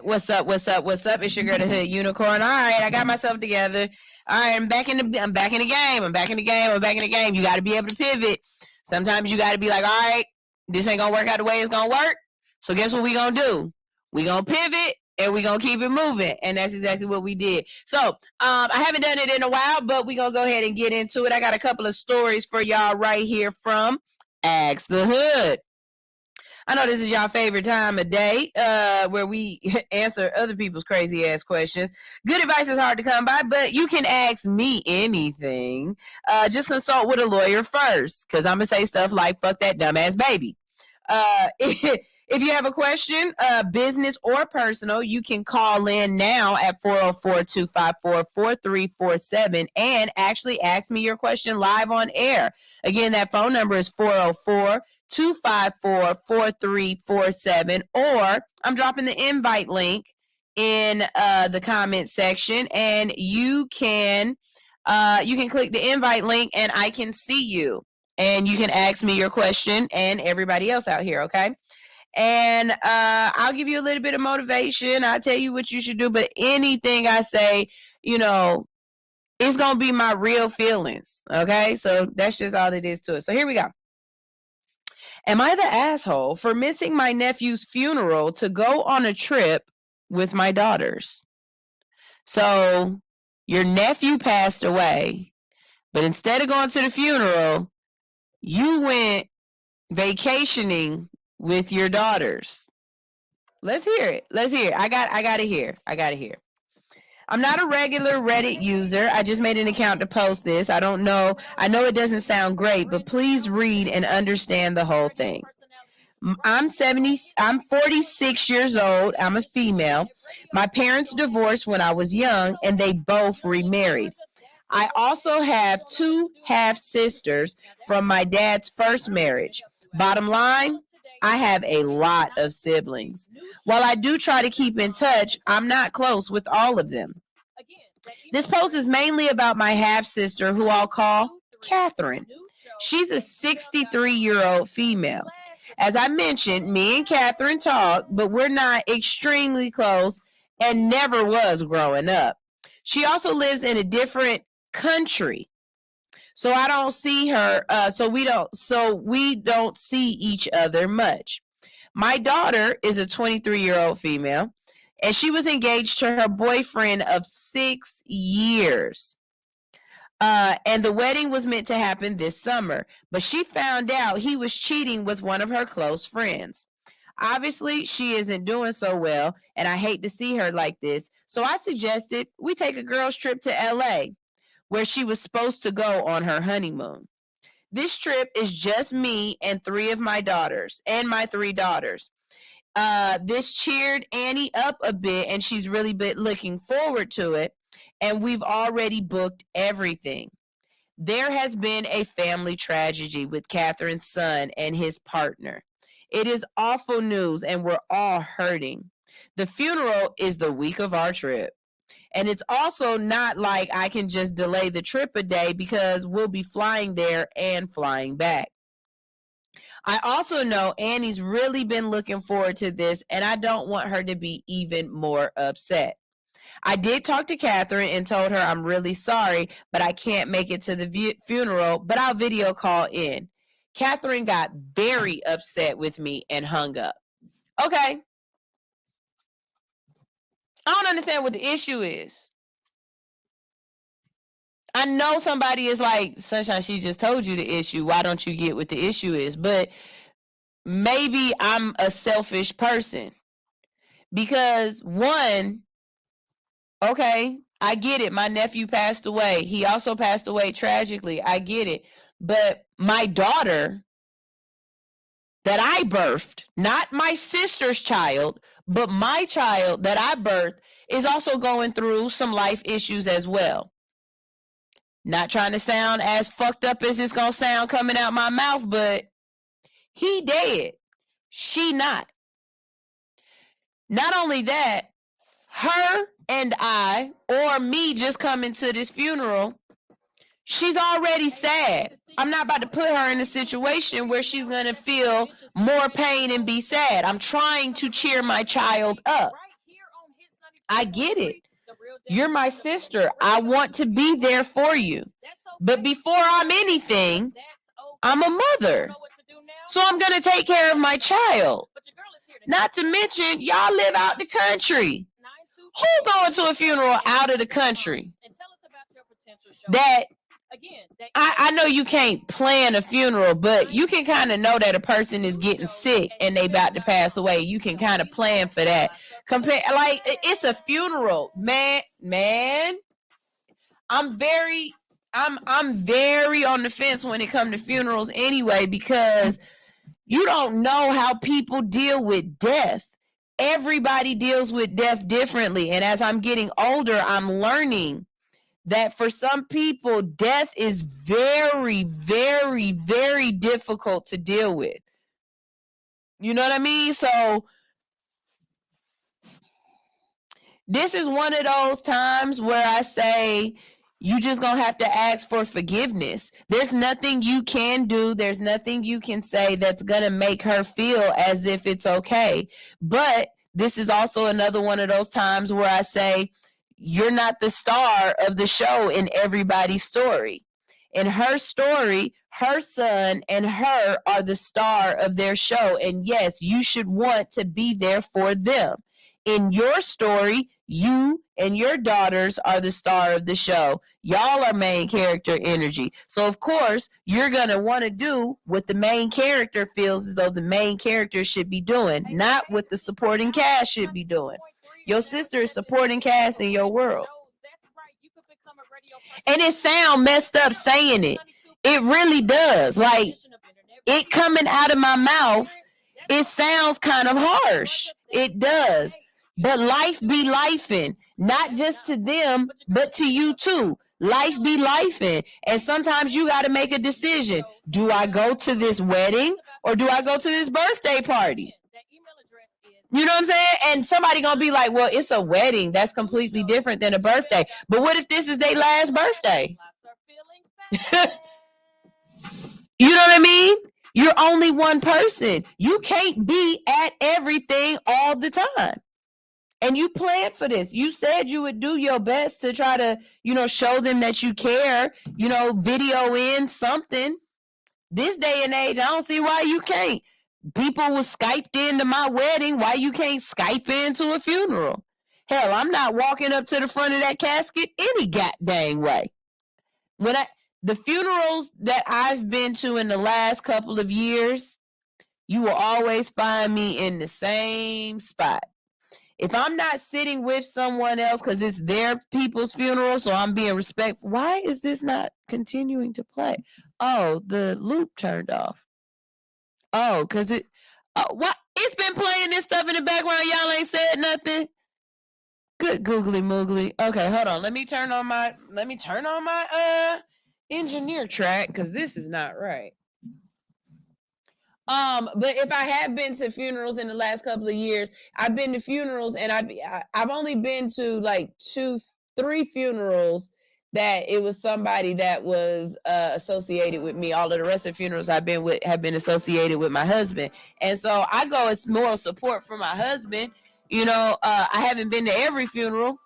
What's up? It's your girl, the Hood Unicorn. All right, I got myself together. All right, I'm back in the game. You got to be able to pivot. Sometimes you got to be like, all right, this ain't going to work out the way it's going to work. So guess what we going to do? We going to pivot. And we're going to keep it moving. And that's exactly what we did. So I haven't done it in a while, but we're going to go ahead and get into it. I got a couple of stories for y'all right here from Ask the Hood. I know this is y'all favorite time of day where we answer other people's crazy ass questions. Good advice is hard to come by, but you can ask me anything. Just consult with a lawyer first, because I'm going to say stuff like, fuck that dumbass baby. If you have a question, business or personal, you can call in now at 404-254-4347 and actually ask me your question live on air. Again, that phone number is 404-254-4347, or I'm dropping the invite link in the comment section, and you can click the invite link and I can see you. And you can ask me your question and everybody else out here, okay? And I'll give you a little bit of motivation. I'll tell you what you should do. But anything I say, it's going to be my real feelings, okay? So that's just all it is to it. So here we go. Am I the asshole for missing my nephew's funeral to go on a trip with my daughters? So your nephew passed away, but instead of going to the funeral, you went vacationing with your daughters. Let's hear it. I got to hear. I'm not a regular Reddit user. I just made an account to post this. I don't know. I know it doesn't sound great, but please read and understand the whole thing. I'm 46 years old. I'm a female. My parents divorced when I was young, and they both remarried. I also have 2 half sisters from my dad's first marriage. Bottom line, I have a lot of siblings. While I do try to keep in touch, I'm not close with all of them. This post is mainly about my half-sister, who I'll call Catherine. She's a 63-year-old female. As I mentioned, me and Catherine talk, but we're not extremely close and never was growing up. She also lives in a different country. So I don't see her, so we don't see each other much. My daughter is a 23-year-old female, and she was engaged to her boyfriend of 6 years. And the wedding was meant to happen this summer, but she found out he was cheating with one of her close friends. Obviously, she isn't doing so well, and I hate to see her like this. So I suggested we take a girls' trip to LA, where she was supposed to go on her honeymoon. This trip is just me and 3 of my daughters, and my 3 daughters. This cheered Annie up a bit, and she's really been looking forward to it, and we've already booked everything. There has been a family tragedy with Catherine's son and his partner. It is awful news, and we're all hurting. The funeral is the week of our trip. And it's also not like I can just delay the trip a day because we'll be flying there and flying back. I also know Annie's really been looking forward to this, and I don't want her to be even more upset. I did talk to Catherine and told her I'm really sorry, but I can't make it to the funeral, but I'll video call in. Catherine got very upset with me and hung up. Okay. I don't understand what the issue is. I know somebody is like, Sunshine, she just told you the issue. Why don't you get what the issue is? But maybe I'm a selfish person. Because one, okay, I get it. My nephew passed away. He also passed away tragically. I get it. But my daughter that I birthed, not my sister's child, but my child that I birthed, is also going through some life issues as well. Not trying to sound as fucked up as it's going to sound coming out my mouth, but he dead. She not. Not only that, her and I, or me just coming to this funeral, she's already sad. I'm not about to put her in a situation where she's going to feel more pain and be sad. I'm trying to cheer my child up. I get it. You're my sister. I want to be there for you. But before I'm anything, I'm a mother. So I'm going to take care of my child. Not to mention, y'all live out the country. Who going to a funeral out of the country? That I know you can't plan a funeral, but you can kind of know that a person is getting sick and they about to pass away. You can kind of plan for that. Like it's a funeral, man. I'm very on the fence when it comes to funerals anyway, because you don't know how people deal with death. Everybody deals with death differently. And as I'm getting older, I'm learning that for some people, death is very, very, very difficult to deal with. You know what I mean? So this is one of those times where I say, you just gonna have to ask for forgiveness. There's nothing you can do. There's nothing you can say that's gonna make her feel as if it's okay. But this is also another one of those times where I say, you're not the star of the show in everybody's story. In her story, her son and her are the star of their show. And yes, you should want to be there for them. In your story, you and your daughters are the star of the show. Y'all are main character energy. So, of course, you're going to want to do what the main character feels as though the main character should be doing, not what the supporting cast should be doing. Your sister is supporting cast in your world. And it sounds messed up saying it. It really does. Like, it coming out of my mouth, it sounds kind of harsh. It does. But life be lifing, not just to them, but to you too. Life be lifing. And sometimes you got to make a decision. Do I go to this wedding or do I go to this birthday party? You know what I'm saying? And somebody gonna be like, well, it's a wedding. That's completely different than a birthday. But what if this is their last birthday? You know what I mean? You're only one person. You can't be at everything all the time. And you planned for this. You said you would do your best to try to, show them that you care, video in something. This day and age, I don't see why you can't. People was Skyped into my wedding. Why you can't Skype into a funeral? Hell, I'm not walking up to the front of that casket any goddamn way. The funerals that I've been to in the last couple of years, you will always find me in the same spot. If I'm not sitting with someone else because it's their people's funeral, so I'm being respectful, why is this not continuing to play? Oh, the loop turned off. Oh, because what? It's been playing this stuff in the background. Y'all ain't said nothing. Good googly moogly. Okay, hold on. Let me turn on my engineer track because this is not right. But if I have been to funerals in the last couple of years, I've been to funerals and I've only been to like 2-3 funerals that it was somebody that was associated with me. All of the rest of the funerals I've been with have been associated with my husband. And so I go as moral support for my husband. I haven't been to every funeral.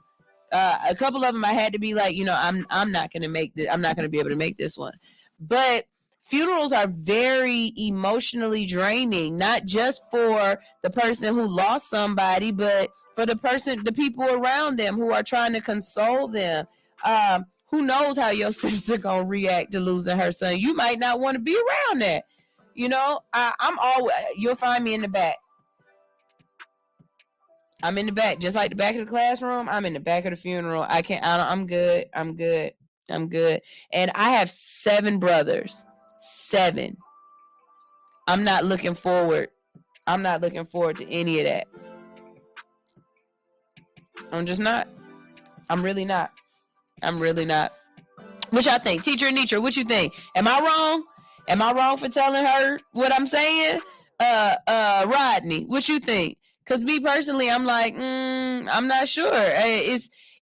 A couple of them I had to be like, I'm not going to make this. I'm not going to be able to make this one. But funerals are very emotionally draining, not just for the person who lost somebody, but for the people around them who are trying to console them. Who knows how your sister gonna react to losing her son? You might not want to be around that. You'll find me in the back. I'm in the back, just like the back of the classroom. I'm in the back of the funeral. I'm good. And I have 7 brothers. 7. I'm not looking forward to any of that. I'm just not. I'm really not. What y'all think? Teacher Anitra, what you think? Am I wrong? Am I wrong for telling her what I'm saying? Rodney, what you think? Because me personally, I'm like, I'm not sure.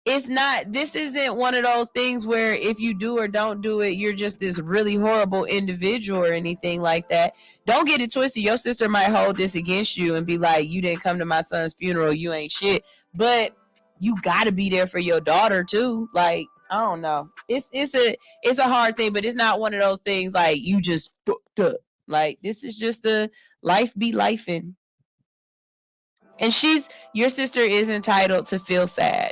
It's not, this isn't one of those things where if you do or don't do it, you're just this really horrible individual or anything like that. Don't get it twisted. Your sister might hold this against you and be like, you didn't come to my son's funeral, you ain't shit. But you got to be there for your daughter too. Like, I don't know. It's a hard thing, but it's not one of those things like you just fucked up. Like, this is just a life be lifing. And your sister is entitled to feel sad.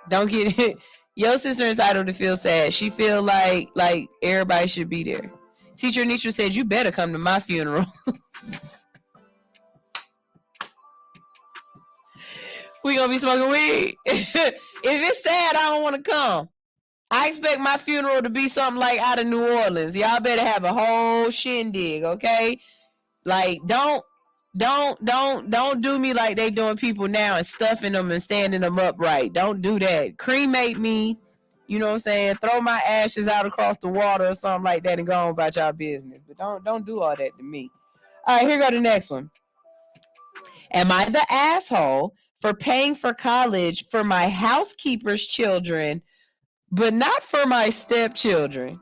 Don't get it. Your sister entitled to feel sad. She feel like everybody should be there. Teacher Anitra said, you better come to my funeral. We gonna be smoking weed. If it's sad, I don't want to come. I expect my funeral to be something like out of New Orleans. Y'all better have a whole shindig, okay? Like, don't do me like they doing people now and stuffing them and standing them upright. Don't do that. Cremate me, you know what I'm saying? Throw my ashes out across the water or something like that and go on about y'all business. But don't do all that to me. All right, here go the next one. Am I the asshole for paying for college for my housekeeper's children, but not for my stepchildren?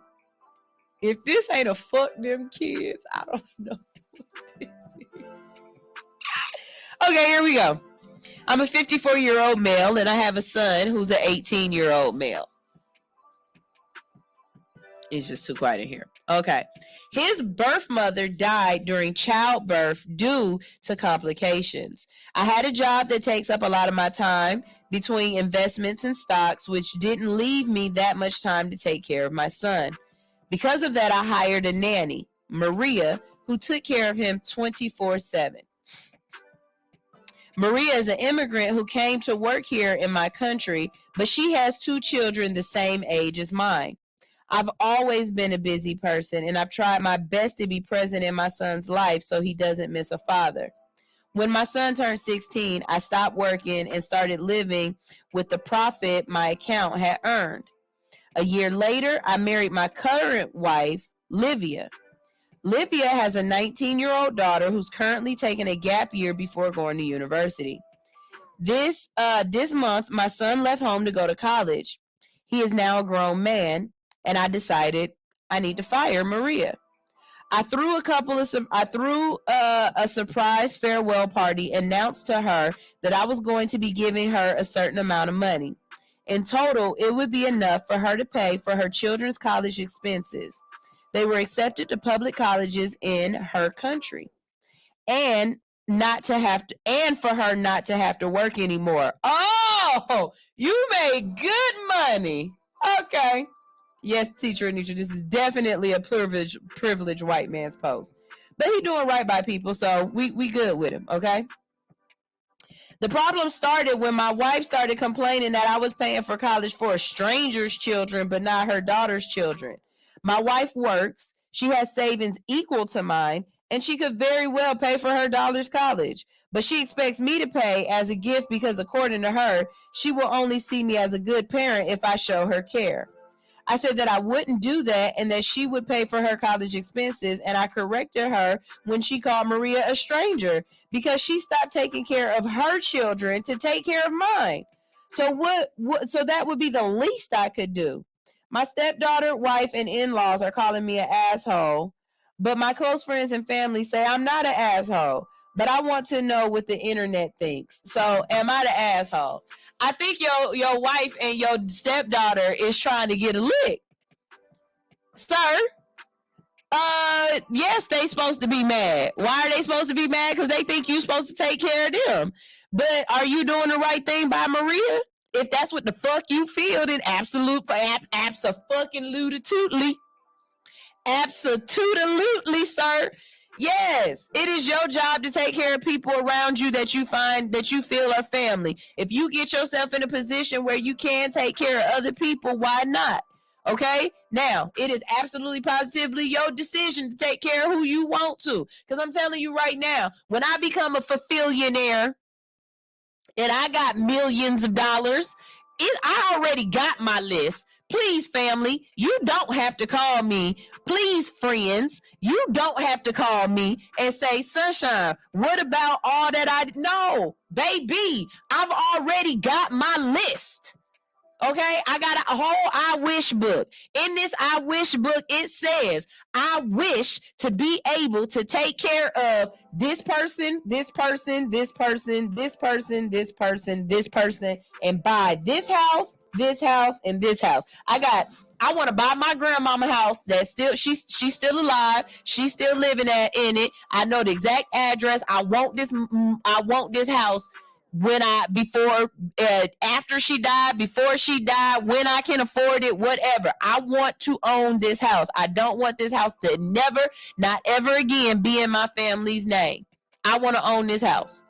If this ain't a fuck them kids, I don't know what this is. Okay, here we go. I'm a 54-year-old male, and I have a son who's an 18-year-old male. It's just too quiet in here. Okay. His birth mother died during childbirth due to complications. I had a job that takes up a lot of my time between investments and stocks, which didn't leave me that much time to take care of my son. Because of that, I hired a nanny, Maria, who took care of him 24/7. Maria is an immigrant who came to work here in my country, but she has 2 children the same age as mine. I've always been a busy person, and I've tried my best to be present in my son's life so he doesn't miss a father. When my son turned 16, I stopped working and started living with the profit my account had earned. A year later, I married my current wife, Livia. Livia has a 19-year-old daughter who's currently taking a gap year before going to university. This month, my son left home to go to college. He is now a grown man, and I decided I need to fire Maria. I threw a surprise farewell party, announced to her that I was going to be giving her a certain amount of money. In total, it would be enough for her to pay for her children's college expenses. They were accepted to public colleges in her country, and for her not to have to work anymore. Oh, you made good money. Okay. Yes, teacher Anitra, this is definitely a privileged white man's post. But he doing right by people, so we good with him, okay? The problem started when my wife started complaining that I was paying for college for a stranger's children, but not her daughter's children. My wife works, she has savings equal to mine, and she could very well pay for her daughter's college. But she expects me to pay as a gift because, according to her, she will only see me as a good parent if I show her care. I said that I wouldn't do that and that she would pay for her college expenses, and I corrected her when she called Maria a stranger because she stopped taking care of her children to take care of mine. So so that would be the least I could do. My stepdaughter, wife, and in-laws are calling me an asshole, but my close friends and family say I'm not an asshole. But I want to know what the internet thinks. So am I the asshole? I think your wife and your stepdaughter is trying to get a lick. Sir, yes, they supposed to be mad. Why are they supposed to be mad? Because they think you're supposed to take care of them. But are you doing the right thing by Maria? If that's what the fuck you feel, then absolutely, sir. Yes, it is your job to take care of people around you that you feel are family. If you get yourself in a position where you can take care of other people, why not? Okay? Now, it is absolutely positively your decision to take care of who you want to. Because I'm telling you right now, when I become a fulfillionaire and I got millions of dollars, I already got my list. Please, family, you don't have to call me. Please, friends, you don't have to call me and say, Sunshine, what about all that no, baby, I've already got my list. Okay, I got a whole I wish book. In this I wish book, it says, I wish to be able to take care of this person, this person, this person, this person, this person, this person, and buy this house, and this house. I want to buy my grandmama house that's still, she's still alive. She's still living in it. I know the exact address. I want this house after she died, before she died, when I can afford it, whatever. I want to own this house. I don't want this house to never, not ever again, be in my family's name. I want to own this house.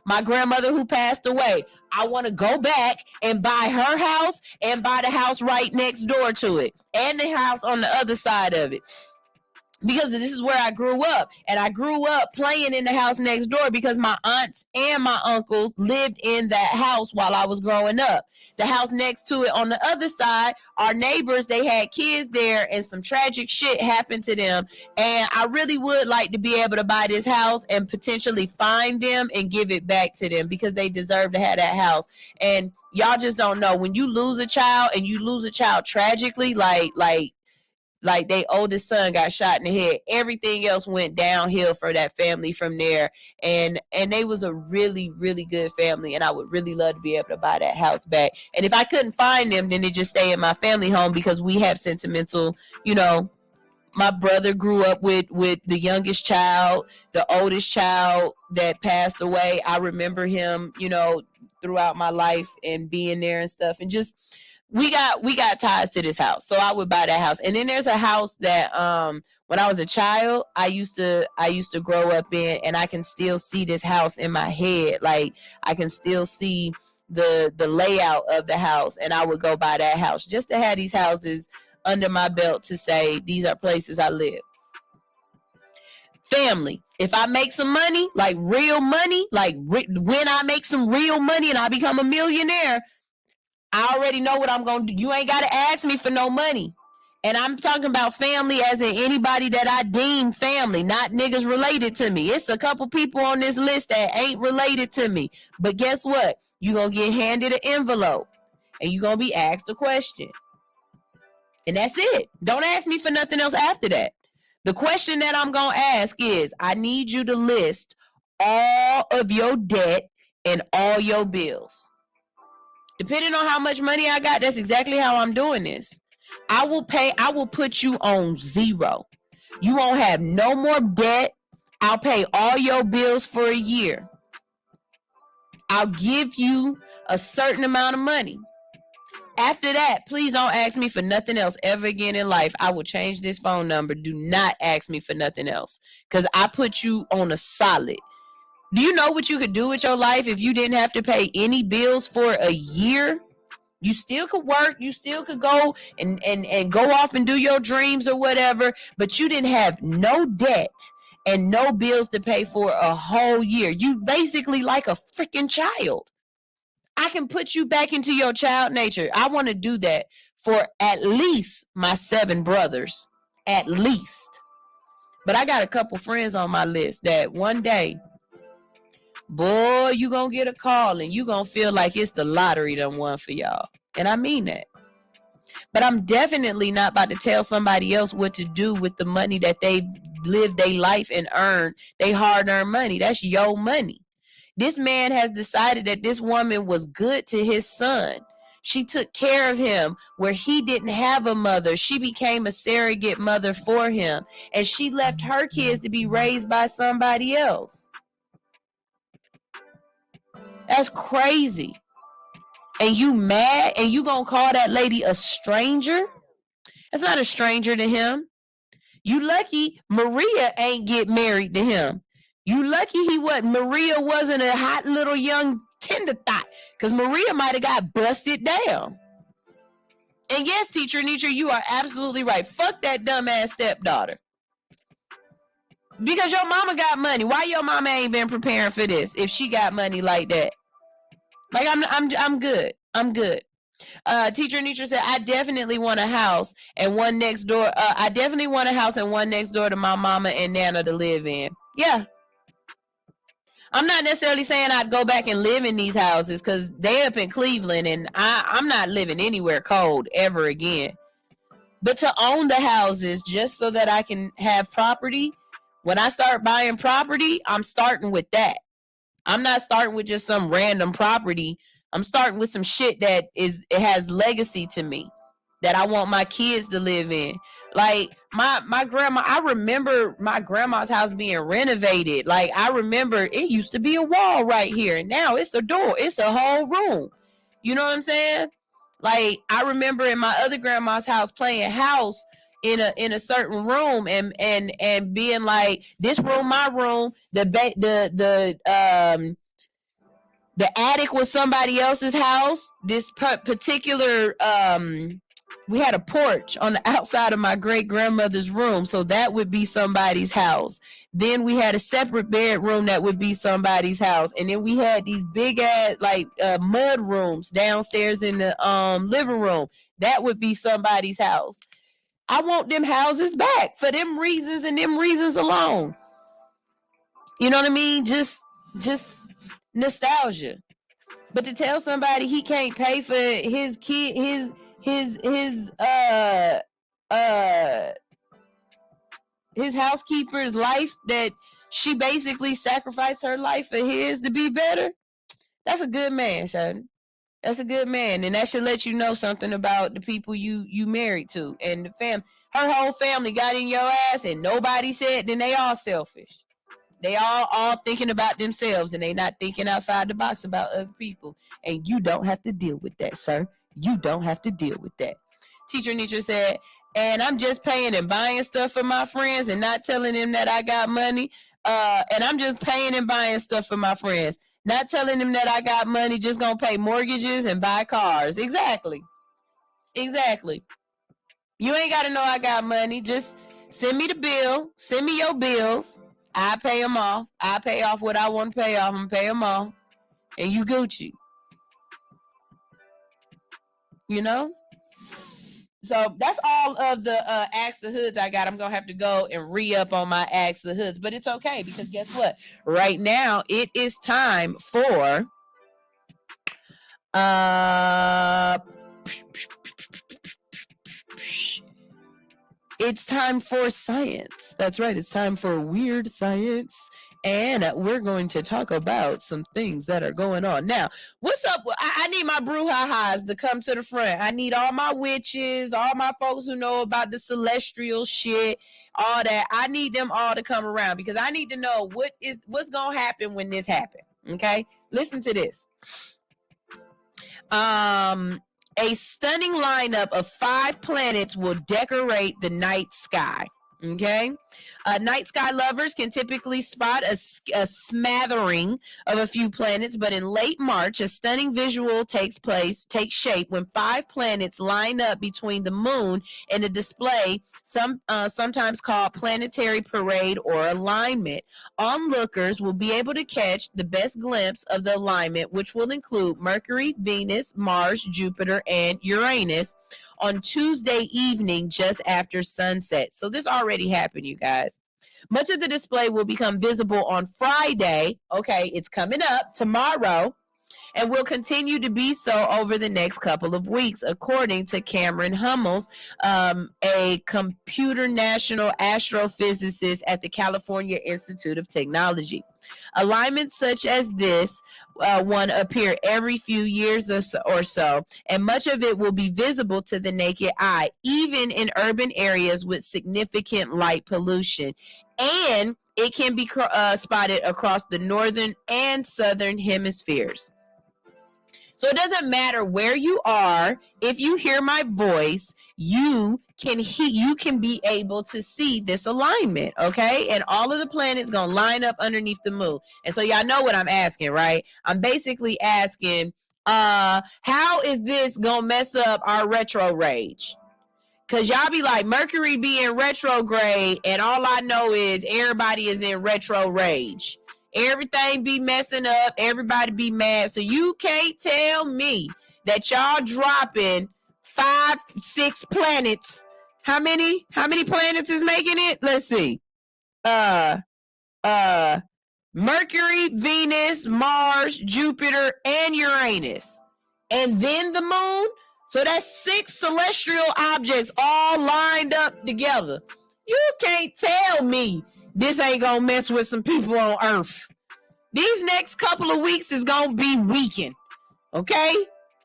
My grandmother who passed away, I want to go back and buy her house and buy the house right next door to it and the house on the other side of it. Because this is where I grew up, and I grew up playing in the house next door because my aunts and my uncles lived in that house while I was growing up. The house next to it on the other side, our neighbors, they had kids there, and some tragic shit happened to them. And I really would like to be able to buy this house and potentially find them and give it back to them because they deserve to have that house. And y'all just don't know, when you lose a child and you lose a child tragically, like their oldest son got shot in the head, everything else went downhill for that family from there. And they was a really, really good family, and I would really love to be able to buy that house back. And if I couldn't find them, then it just stay in my family home because we have sentimental, my brother grew up with the youngest child, the oldest child that passed away. I remember him, throughout my life and being there and stuff, and just we got ties to this house. So I would buy that house. And then there's a house that when I was a child, I used to grow up in, and I can still see this house in my head. Like I can still see the layout of the house, and I would go buy that house just to have these houses under my belt to say these are places I live. Family, if I make some money, like real money, when I make some real money and I become a millionaire, I already know what I'm going to do. You ain't got to ask me for no money. And I'm talking about family as in anybody that I deem family, not niggas related to me. It's a couple people on this list that ain't related to me. But guess what? You're going to get handed an envelope and you're going to be asked a question. And that's it. Don't ask me for nothing else after that. The question that I'm going to ask is, I need you to list all of your debt and all your bills. Depending on how much money I got, that's exactly how I'm doing this. I will put you on 0. You won't have no more debt. I'll pay all your bills for a year. I'll give you a certain amount of money. After that, please don't ask me for nothing else ever again in life. I will change this phone number. Do not ask me for nothing else because I put you on a solid. Do you know what you could do with your life if you didn't have to pay any bills for a year? You still could work, you still could go and go off and do your dreams or whatever, but you didn't have no debt and no bills to pay for a whole year. You basically like a freaking child. I can put you back into your child nature. I want to do that for at least my 7 brothers, at least. But I got a couple friends on my list that one day, boy, you gonna get a call and you gonna feel like it's the lottery done won for y'all. And I mean that. But I'm definitely not about to tell somebody else what to do with the money that they've lived their life and earned. They hard-earned money. That's your money. This man has decided that this woman was good to his son. She took care of him where he didn't have a mother. She became a surrogate mother for him. And she left her kids to be raised by somebody else. That's crazy. And you mad and you gonna call that lady a stranger? That's not a stranger to him. You lucky Maria ain't get married to him. You lucky Maria wasn't a hot little young tender thought, because Maria might have got busted down. And yes, teacher Anitra, you are absolutely right. Fuck that dumbass stepdaughter. Because your mama got money. Why your mama ain't been preparing for this if she got money like that? Like I'm good. I'm good. Teacher Anitra said, I definitely want a house and one next door. I definitely want a house and one next door to my mama and Nana to live in. Yeah. I'm not necessarily saying I'd go back and live in these houses because they up in Cleveland and I'm not living anywhere cold ever again. But to own the houses just so that I can have property, when I start buying property, I'm starting with that. I'm not starting with just some random property. I'm starting with some shit that it has legacy to me, that I want my kids to live in. Like my grandma, I remember my grandma's house being renovated. Like I remember it used to be a wall right here, and now it's a door. It's a whole room. You know what I'm saying? Like I remember in my other grandma's house playing house in a certain room and being like, this room, my room, the attic was somebody else's house. This particular we had a porch on the outside of my great grandmother's room, so that would be somebody's house. Then we had a separate bedroom that would be somebody's house, and then we had these big ass mud rooms downstairs in the living room. That would be somebody's house. I want them houses back for them reasons and them reasons alone. You know what I mean? Just nostalgia. But to tell somebody he can't pay for his kid, his housekeeper's life, that she basically sacrificed her life for his to be better, that's a good man, Sheldon. That's a good man, and that should let you know something about the people you married to and the fam. Her whole family got in your ass, and nobody said. Then they all selfish. They all thinking about themselves, and they not thinking outside the box about other people. And you don't have to deal with that, sir. You don't have to deal with that. Teacher Anitra said, and I'm just paying and buying stuff for my friends and not telling them that I got money. And I'm just paying and buying stuff for my friends. Not telling them that I got money, just gonna pay mortgages and buy cars. Exactly. You ain't gotta know I got money. Just send me the bill. Send me your bills. I pay them off. I pay off what I want to pay off and pay them off. And you Gucci. You know? So that's all of the Ask the Hoods I got. I'm going to have to go and re-up on my Ask the Hoods. But it's okay because guess what? Right now, it is time for... It's time for science. That's right. It's time for weird science. And we're going to talk about some things that are going on. Now, what's up? I need my brouhahas to come to the front. I need all my witches, all my folks who know about the celestial shit, all that. I need them all to come around because I need to know what's going to happen when this happens. Okay? Listen to this. A stunning lineup of 5 planets will decorate the night sky. Okay, night sky lovers can typically spot a smattering of a few planets, but in late March, a stunning visual takes shape when 5 planets line up between the moon and a display, sometimes called planetary parade or alignment. Onlookers will be able to catch the best glimpse of the alignment, which will include Mercury, Venus, Mars, Jupiter, and Uranus on Tuesday evening just after sunset. So this already happened, you guys. Much of the display will become visible on Friday. Okay, it's coming up tomorrow and will continue to be so over the next couple of weeks, according to Cameron Hummels, a computational astrophysicist at the California Institute of Technology. Alignments such as this one appear every few years or so, and much of it will be visible to the naked eye, even in urban areas with significant light pollution. And it can be spotted across the northern and southern hemispheres. So it doesn't matter where you are. If you hear my voice, you can be able to see this alignment, okay? And all of the planets gonna line up underneath the moon. And so y'all know what I'm asking, right? I'm basically asking, how is this gonna mess up our retro rage? Because y'all be like, Mercury be in retrograde, and all I know is everybody is in retro rage. Everything be messing up. Everybody be mad. So you can't tell me that y'all dropping 5, 6 planets. How many planets is making it? Let's see. Mercury, Venus, Mars, Jupiter, and Uranus. And then the moon. So that's 6 celestial objects all lined up together. You can't tell me this ain't gonna mess with some people on Earth. These next couple of weeks is gonna be weekend. Okay?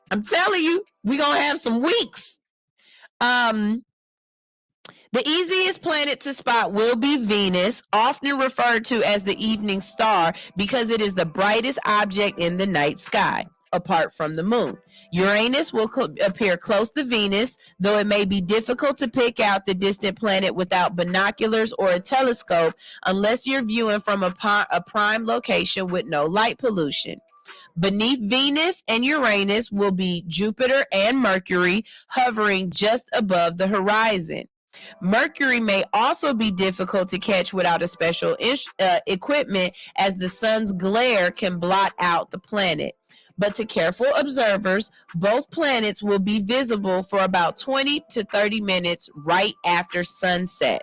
I'm telling you, we're gonna have some weeks. The easiest planet to spot will be Venus, often referred to as the evening star because it is the brightest object in the night sky, apart from the moon. Uranus will appear close to Venus, though it may be difficult to pick out the distant planet without binoculars or a telescope unless you're viewing from a prime location with no light pollution. Beneath Venus and Uranus will be Jupiter and Mercury hovering just above the horizon. Mercury may also be difficult to catch without a special equipment, as the sun's glare can blot out the planet. But to careful observers, both planets will be visible for about 20 to 30 minutes right after sunset.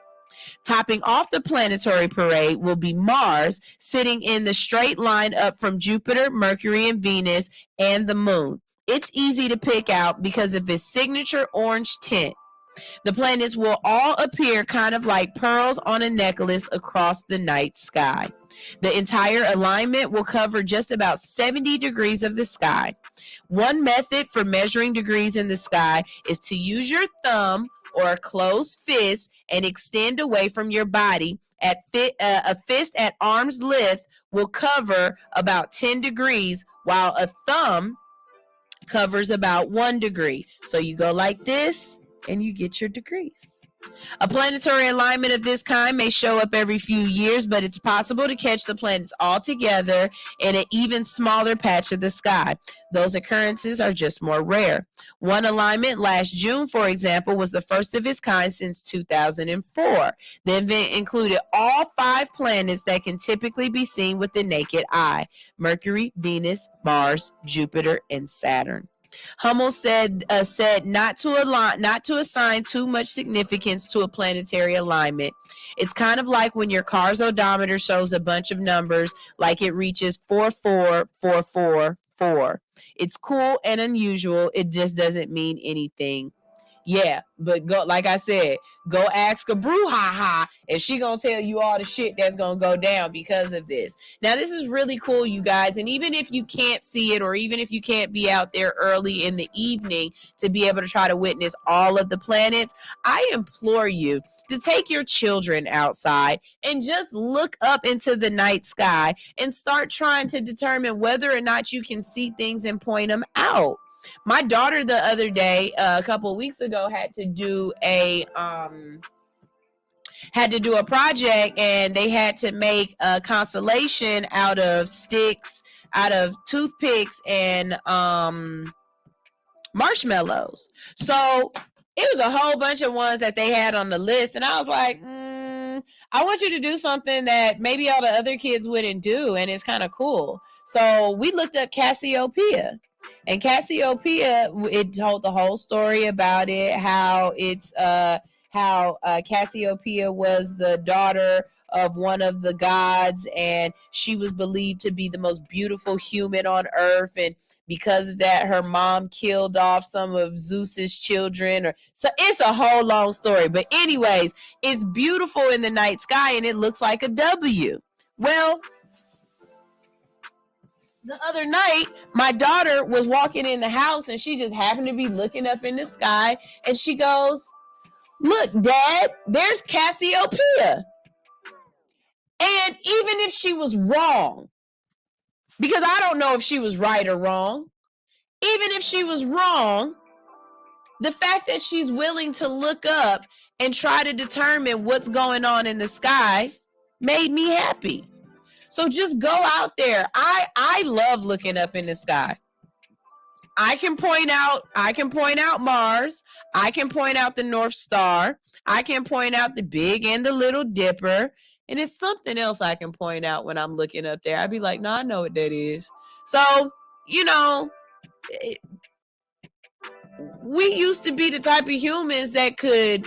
Topping off the planetary parade will be Mars, sitting in the straight line up from Jupiter, Mercury, and Venus, and the moon. It's easy to pick out because of its signature orange tint. The planets will all appear kind of like pearls on a necklace across the night sky. The entire alignment will cover just about 70 degrees of the sky. One method for measuring degrees in the sky is to use your thumb or a closed fist and extend away from your body. A fist at arm's length will cover about 10 degrees, while a thumb covers about 1 degree. So you go like this, and you get your degrees. A planetary alignment of this kind may show up every few years, but it's possible to catch the planets all together in an even smaller patch of the sky. Those occurrences are just more rare. One alignment last June, for example, was the first of its kind since 2004. The event included all 5 planets that can typically be seen with the naked eye: Mercury, Venus, Mars, Jupiter, and Saturn. Hummel said not to assign too much significance to a planetary alignment. It's kind of like when your car's odometer shows a bunch of numbers, like it reaches 44444. It's cool and unusual. It just doesn't mean anything. Yeah, but go, like I said, go ask a brouhaha, and she gonna tell you all the shit that's gonna go down because of this. Now, this is really cool, you guys, and even if you can't see it, or even if you can't be out there early in the evening to be able to try to witness all of the planets, I implore you to take your children outside and just look up into the night sky and start trying to determine whether or not you can see things and point them out. My daughter the other day, a couple of weeks ago, had to do a project, and they had to make a constellation out of sticks, out of toothpicks, and marshmallows. So it was a whole bunch of ones that they had on the list, and I was like, I want you to do something that maybe all the other kids wouldn't do, and it's kind of cool. So we looked up Cassiopeia. And Cassiopeia, it told the whole story about it, how Cassiopeia was the daughter of one of the gods, and she was believed to be the most beautiful human on earth, and because of that, her mom killed off some of Zeus's children. So it's a whole long story. But anyways, it's beautiful in the night sky, and it looks like a W. Well, the other night, my daughter was walking in the house, and she just happened to be looking up in the sky, and she goes, "Look, Dad, there's Cassiopeia." And even if she was wrong, because I don't know if she was right or wrong, even if she was wrong, the fact that she's willing to look up and try to determine what's going on in the sky made me happy. So just go out there. I love looking up in the sky. I can point out Mars. I can point out the North Star. I can point out the Big and the Little Dipper. And it's something else I can point out when I'm looking up there. I'd be like, no, I know what that is. So, we used to be the type of humans that could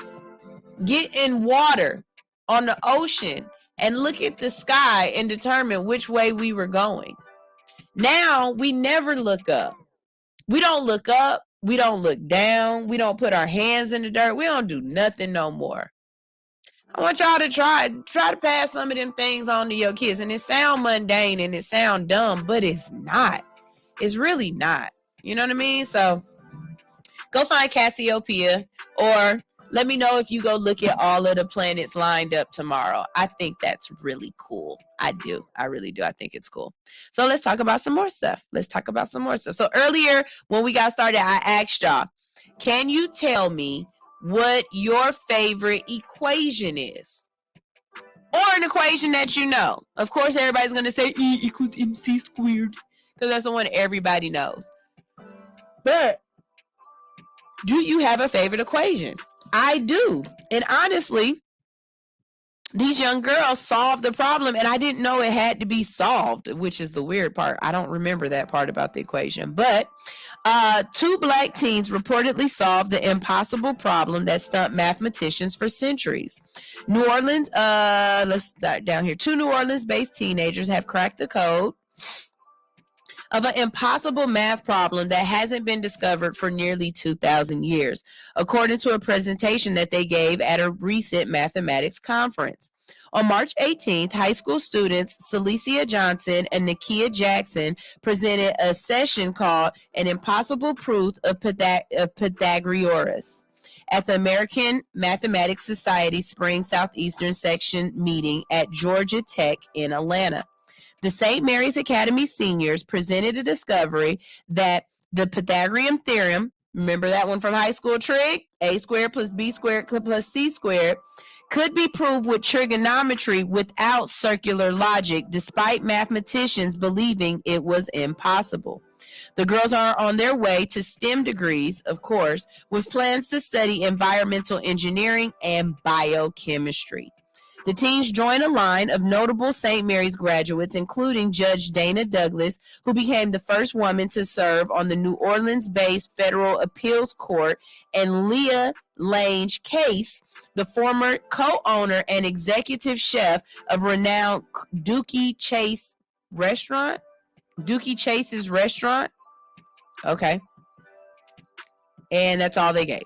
get in water on the ocean and look at the sky and determine which way we were going. Now, we never look up. We don't look up. We don't look down. We don't put our hands in the dirt. We don't do nothing no more. I want y'all to try to pass some of them things on to your kids. And it sound mundane and it sound dumb, but it's not. It's really not. You know what I mean? So go find Cassiopeia, or let me know if you go look at all of the planets lined up tomorrow. I think that's really cool. I do. I really do. I think it's cool. So let's talk about some more stuff. So earlier when we got started, I asked y'all, can you tell me what your favorite equation is? Or an equation that you know. Of course, everybody's going to say E equals MC squared, because that's the one everybody knows. But do you have a favorite equation? I do. And honestly, these young girls solved the problem, and I didn't know it had to be solved, which is the weird part. I don't remember that part about the equation. But 2 black teens reportedly solved the impossible problem that stumped mathematicians for centuries. New Orleans, let's start down here. 2 New Orleans-based teenagers have cracked the code of an impossible math problem that hasn't been discovered for nearly 2,000 years, according to a presentation that they gave at a recent mathematics conference. On March 18th, high school students Celicia Johnson and Nakia Jackson presented a session called An Impossible Proof of Pythagoras at the American Mathematics Society Spring Southeastern Section meeting at Georgia Tech in Atlanta. The St. Mary's Academy seniors presented a discovery that the Pythagorean theorem, remember that one from high school trig, a squared plus b squared plus c squared, could be proved with trigonometry without circular logic, despite mathematicians believing it was impossible. The girls are on their way to STEM degrees, of course, with plans to study environmental engineering and biochemistry. The teens join a line of notable St. Mary's graduates, including Judge Dana Douglas, who became the first woman to serve on the New Orleans-based Federal Appeals Court, and Leah Lange Case, the former co-owner and executive chef of renowned Dookie Chase's restaurant. Okay. And that's all they gave.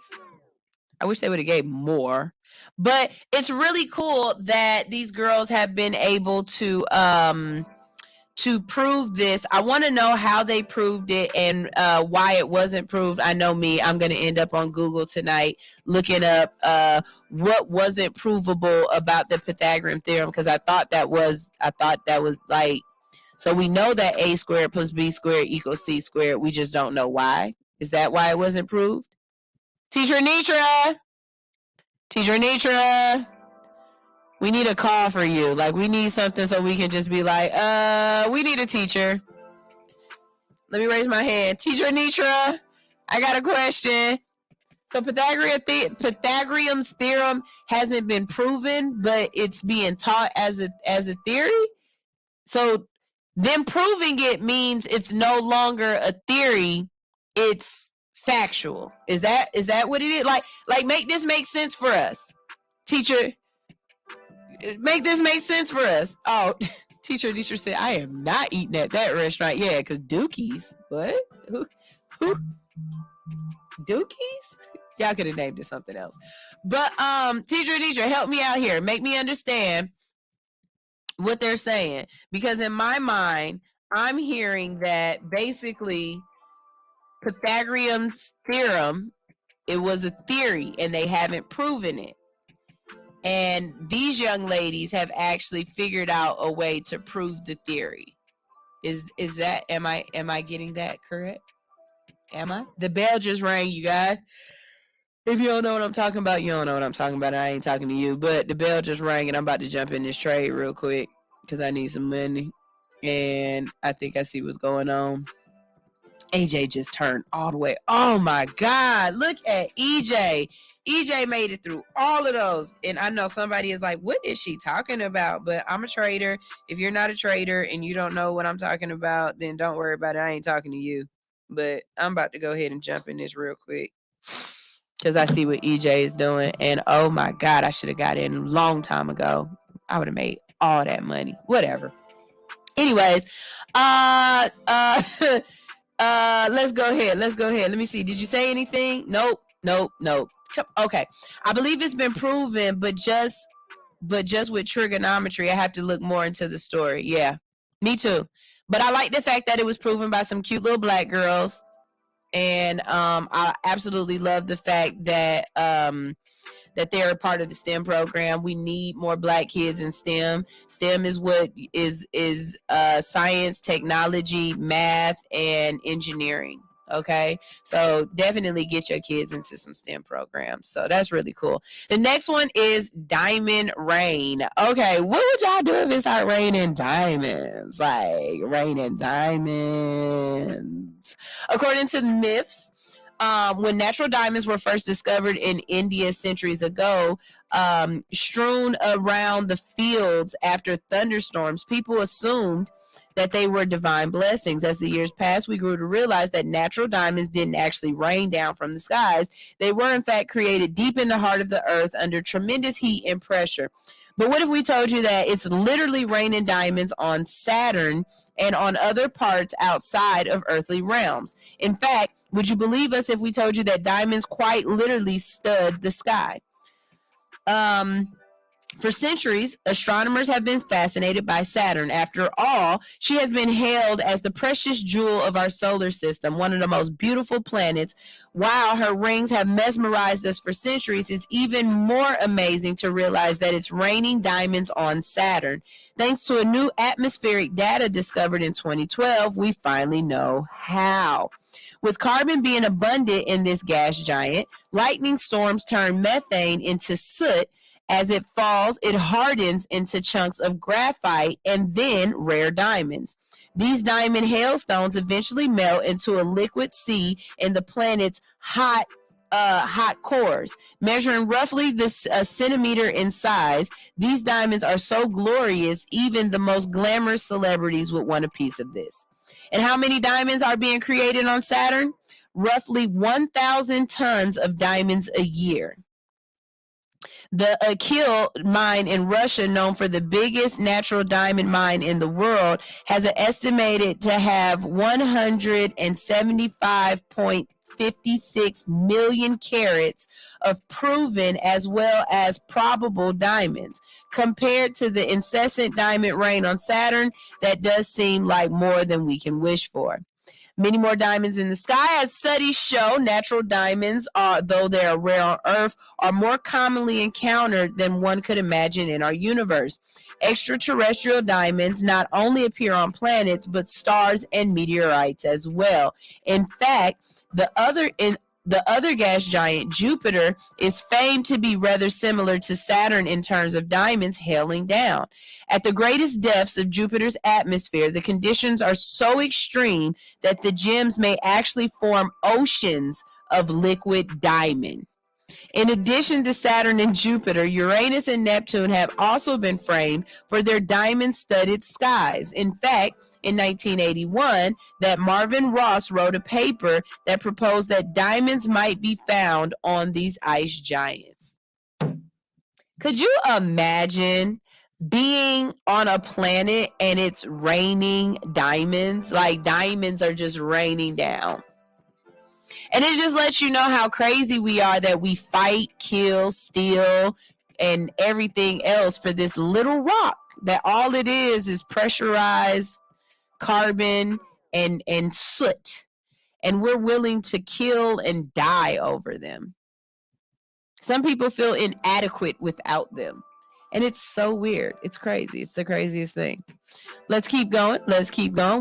I wish they would have gave more. But it's really cool that these girls have been able to prove this. I want to know how they proved it and why it wasn't proved. I know me, I'm going to end up on Google tonight looking up what wasn't provable about the Pythagorean theorem, because I thought that was like, so we know that a squared plus b squared equals c squared. We just don't know why. Is that why it wasn't proved? Teacher Nitra, we need a call for you. Like, we need something so we can just be like, we need a teacher. Let me raise my hand. Teacher Nitra, I got a question. So Pythagorean's theorem hasn't been proven, but it's being taught as a theory. So them proving it means it's no longer a theory, it's factual. Is that what it is? Like make this make sense for us. Teacher, make this make sense for us. Oh, teacher said, I am not eating at that restaurant. Yeah, because Dookie's. What? Who? Dookie's? Y'all could have named it something else. But teacher, help me out here. Make me understand what they're saying. Because in my mind, I'm hearing that basically Pythagorean's theorem, it was a theory and they haven't proven it. And these young ladies have actually figured out a way to prove the theory. Is that, am I getting that correct? Am I? The bell just rang, you guys. If you don't know what I'm talking about, you don't know what I'm talking about. I ain't talking to you, but the bell just rang and I'm about to jump in this trade real quick because I need some money. And I think I see what's going on. AJ just turned all the way. Oh my God. Look at EJ. EJ made it through all of those. And I know somebody is like, what is she talking about? But I'm a trader. If you're not a trader and you don't know what I'm talking about, then don't worry about it. I ain't talking to you. But I'm about to go ahead and jump in this real quick because I see what EJ is doing. And oh my God, I should have got in a long time ago. I would have made all that money. Whatever. Anyways, let's go ahead. Let me see. Did you say anything? Nope. Okay. I believe it's been proven, but just with trigonometry, I have to look more into the story. Yeah, me too. But I like the fact that it was proven by some cute little black girls. And I absolutely love the fact that that they're a part of the STEM program. We need more black kids in STEM. STEM is what is science, technology, math, and engineering. Okay, so definitely get your kids into some STEM programs. So that's really cool. The next one is diamond rain. Okay, what would y'all do if it started raining diamonds? Like raining diamonds. According to myths, when natural diamonds were first discovered in India centuries ago, strewn around the fields after thunderstorms, people assumed that they were divine blessings. As the years passed, we grew to realize that natural diamonds didn't actually rain down from the skies. They were, in fact, created deep in the heart of the earth under tremendous heat and pressure. But what if we told you that it's literally raining diamonds on Saturn and on other parts outside of earthly realms? In fact, would you believe us if we told you that diamonds quite literally stud the sky? For centuries, astronomers have been fascinated by Saturn. After all, she has been hailed as the precious jewel of our solar system, one of the most beautiful planets. While her rings have mesmerized us for centuries, it's even more amazing to realize that it's raining diamonds on Saturn. Thanks to a new atmospheric data discovered in 2012, we finally know how. With carbon being abundant in this gas giant, lightning storms turn methane into soot. As it falls, it hardens into chunks of graphite and then rare diamonds. These diamond hailstones eventually melt into a liquid sea in the planet's hot hot cores, measuring roughly a centimeter in size. These diamonds are so glorious, even the most glamorous celebrities would want a piece of this. And how many diamonds are being created on Saturn? Roughly 1,000 tons of diamonds a year. The Akil mine in Russia, known for the biggest natural diamond mine in the world, has an estimated to have 175.56 million carats of proven as well as probable diamonds. Compared to the incessant diamond rain on Saturn, that does seem like more than we can wish for. Many more diamonds in the sky. As studies show, natural diamonds, though they are rare on Earth, are more commonly encountered than one could imagine in our universe. Extraterrestrial diamonds not only appear on planets, but stars and meteorites as well. In fact, the other gas giant, Jupiter, is famed to be rather similar to Saturn in terms of diamonds hailing down. At the greatest depths of Jupiter's atmosphere, the conditions are so extreme that the gems may actually form oceans of liquid diamond. In addition to Saturn and Jupiter, Uranus and Neptune have also been framed for their diamond-studded skies. In fact, in 1981, that Marvin Ross wrote a paper that proposed that diamonds might be found on these ice giants. Could you imagine being on a planet and it's raining diamonds? Like diamonds are just raining down. And it just lets you know how crazy we are that we fight, kill, steal, and everything else for this little rock. That all it is pressurized carbon and soot. And we're willing to kill and die over them. Some people feel inadequate without them. And it's so weird. It's crazy. It's the craziest thing. Let's keep going.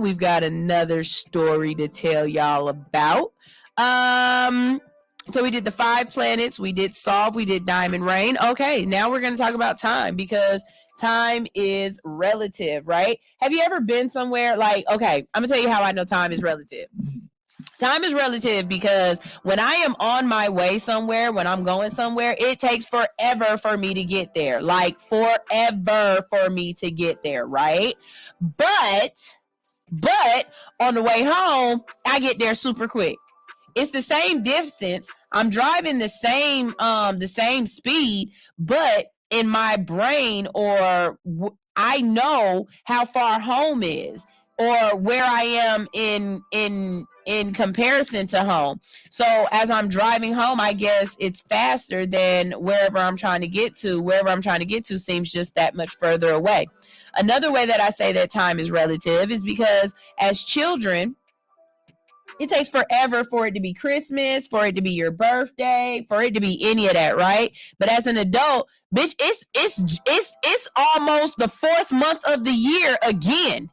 We've got another story to tell y'all about. So we did the 5 planets. We did solve. We did diamond rain. Okay, now we're going to talk about time because time is relative, right? Have you ever been somewhere like, okay, I'm going to tell you how I know time is relative. Time is relative because when I am on my way somewhere, when I'm going somewhere, it takes forever for me to get there. Like forever for me to get there, right? But on the way home, I get there super quick. It's the same distance. I'm driving the same speed, but in my brain I know how far home is or where I am in comparison to home. So as I'm driving home, I guess it's faster than wherever I'm trying to get to. Wherever I'm trying to get to seems just that much further away. Another way that I say that time is relative is because as children, it takes forever for it to be Christmas, for it to be your birthday, for it to be any of that, right? But as an adult, bitch, it's almost the 4th month of the year again.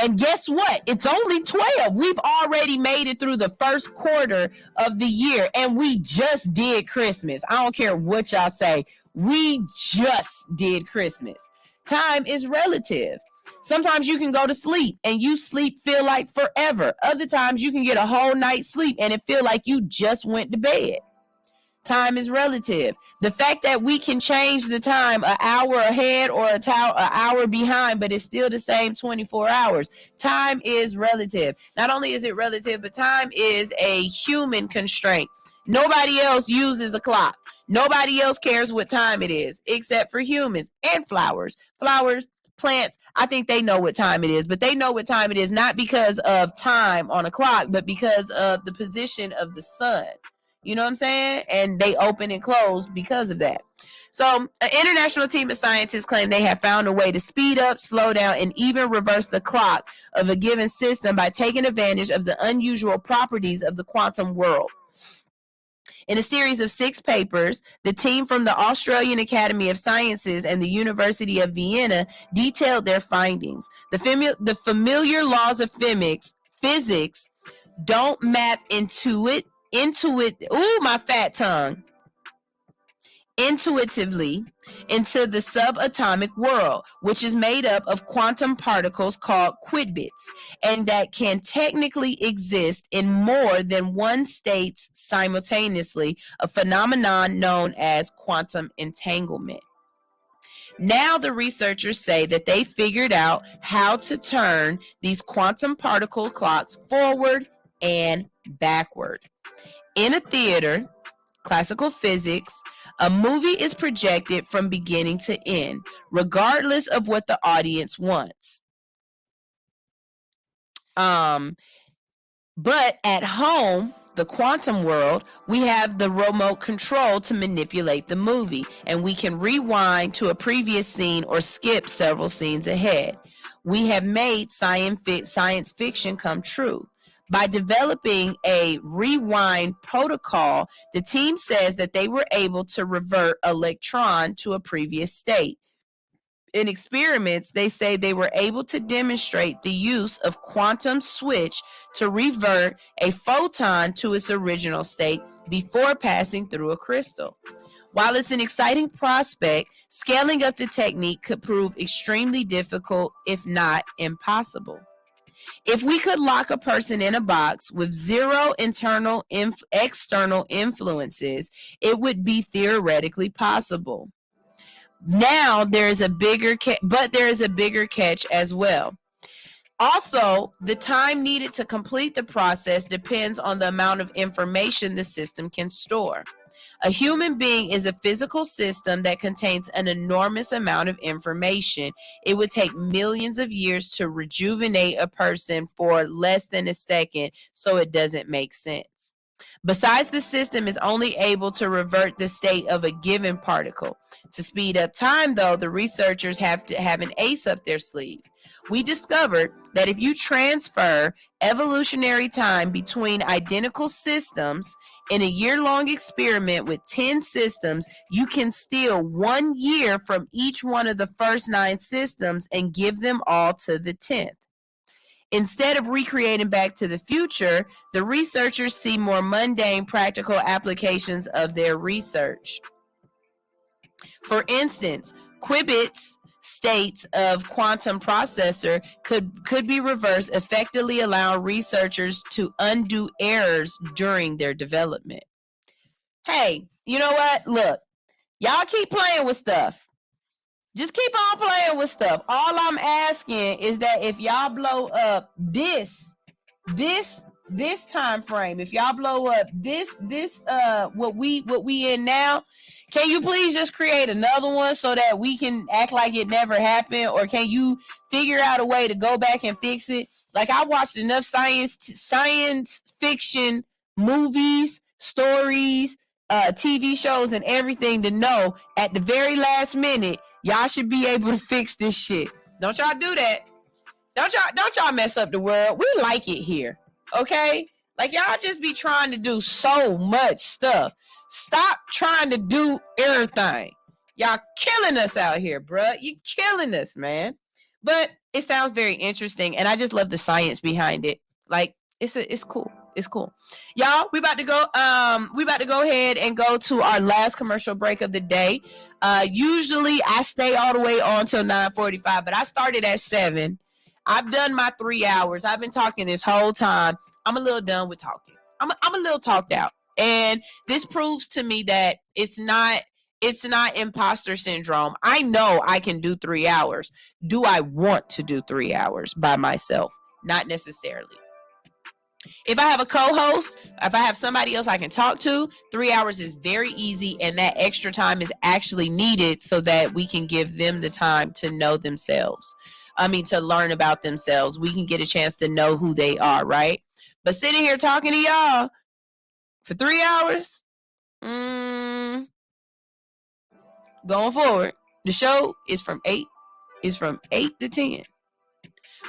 And guess what? It's only 12. We've already made it through the 1st quarter of the year, and we just did Christmas. I don't care what y'all say. We just did Christmas. Time is relative. Sometimes you can go to sleep and you feel like forever. Other times you can get a whole night's sleep and it feel like you just went to bed. Time is relative. The fact that we can change the time an hour ahead or an hour behind, but it's still the same 24 hours. Time is relative. Not only is it relative, but time is a human constraint. Nobody else uses a clock. Nobody else cares what time it is except for humans and flowers. Flowers, plants, I think they know what time it is, but they know what time it is not because of time on a clock, but because of the position of the sun. You know what I'm saying? And they open and close because of that. So an international team of scientists claim they have found a way to speed up, slow down, and even reverse the clock of a given system by taking advantage of the unusual properties of the quantum world. In a series of 6 papers, the team from the Australian Academy of Sciences and the University of Vienna detailed their findings. The familiar laws of physics don't map into it. Ooh, my fat tongue. intuitively into the subatomic world, which is made up of quantum particles called qubits, and that can technically exist in more than one state simultaneously, a phenomenon known as quantum entanglement. Now the researchers say that they figured out how to turn these quantum particle clocks forward and backward. In a theater, classical physics, a movie is projected from beginning to end, regardless of what the audience wants. But at home, the quantum world, we have the remote control to manipulate the movie, and we can rewind to a previous scene or skip several scenes ahead. We have made science fiction come true. By developing a rewind protocol, the team says that they were able to revert an electron to a previous state. In experiments, they say they were able to demonstrate the use of quantum switch to revert a photon to its original state before passing through a crystal. While it's an exciting prospect, scaling up the technique could prove extremely difficult, if not impossible. If we could lock a person in a box with zero external influences, it would be theoretically possible. Now there is a bigger catch as well. Also, the time needed to complete the process depends on the amount of information the system can store. A human being is a physical system that contains an enormous amount of information. It would take millions of years to rejuvenate a person for less than a second, so it doesn't make sense. Besides, the system is only able to revert the state of a given particle. To speed up time, though, the researchers have to have an ace up their sleeve. We discovered that if you transfer evolutionary time between identical systems in a year-long experiment with 10 systems, you can steal 1 year from each one of the first 9 systems and give them all to the 10th. Instead of recreating Back to the Future, the researchers see more mundane practical applications of their research. For instance, qubits states of quantum processor could be reversed, effectively allowing researchers to undo errors during their development. Hey, you know what? Look, y'all keep playing with stuff. Just keep on playing with stuff. All I'm asking is that if y'all blow up this time frame, if y'all blow up this what we in now, can you please just create another one so that we can act like it never happened? Or can you figure out a way to go back and fix it? Like, I watched enough science fiction movies, stories, TV shows, and everything to know at the very last minute, y'all should be able to fix this shit. Don't y'all do that. Don't y'all mess up the world. We like it here. Okay? Like, y'all just be trying to do so much stuff. Stop trying to do everything. Y'all killing us out here, bruh. You killing us, man. But it sounds very interesting, and I just love the science behind it. Like, it's cool. It's cool. Y'all, we about to go ahead and go to our last commercial break of the day. Usually I stay all the way on till 9:45, but I started at 7. I've done my 3 hours. I've been talking this whole time. I'm a little done with talking. I'm a little talked out. And this proves to me that it's not imposter syndrome. I know I can do 3 hours. Do I want to do 3 hours by myself? Not necessarily. If I have a co-host, if I have somebody else I can talk to, 3 hours is very easy, and that extra time is actually needed so that we can give them the time to know themselves. To learn about themselves. We can get a chance to know who they are, right? But sitting here talking to y'all for 3 hours, going forward, the show is from 8 to 10.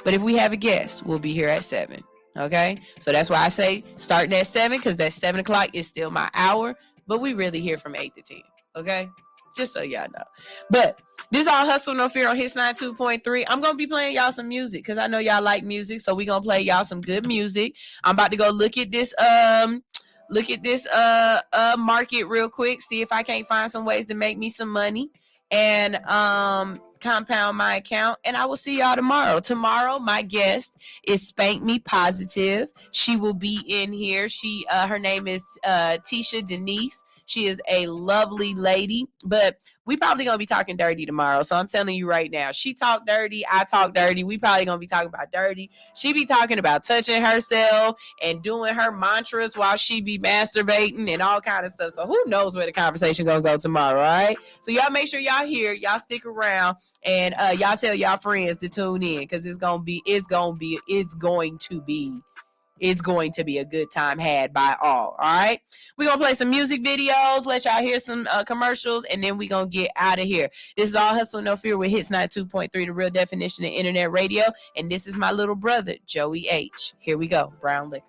But if we have a guest, we'll be here at 7. Okay, so that's why I say starting at 7, because that 7 o'clock is still my hour, but we really here from 8 to 10. Okay, just so y'all know. But this is all Hustle No Fear on Hits 92.3. I'm gonna be playing y'all some music because I know y'all like music, so we gonna play y'all some good music. I'm about to go look at this look at this market real quick, see if I can't find some ways to make me some money and compound my account, and I will see y'all tomorrow. Tomorrow, my guest is Spank Me Positive. She will be in here. She her name is Tisha Denise. She is a lovely lady, but we probably gonna be talking dirty tomorrow. So I'm telling you right now, she talk dirty, I talk dirty. We probably gonna be talking about dirty. She be talking about touching herself and doing her mantras while she be masturbating and all kind of stuff. So who knows where the conversation gonna go tomorrow, all right? So y'all make sure y'all here, y'all stick around, and y'all tell y'all friends to tune in, because it's going to be a good time had by all right? We're going to play some music videos, let y'all hear some commercials, and then we're going to get out of here. This is All Hustle No Fear with Hits 92.3, the real definition of internet radio, and this is my little brother, Joey H. Here we go, Brown Liquor.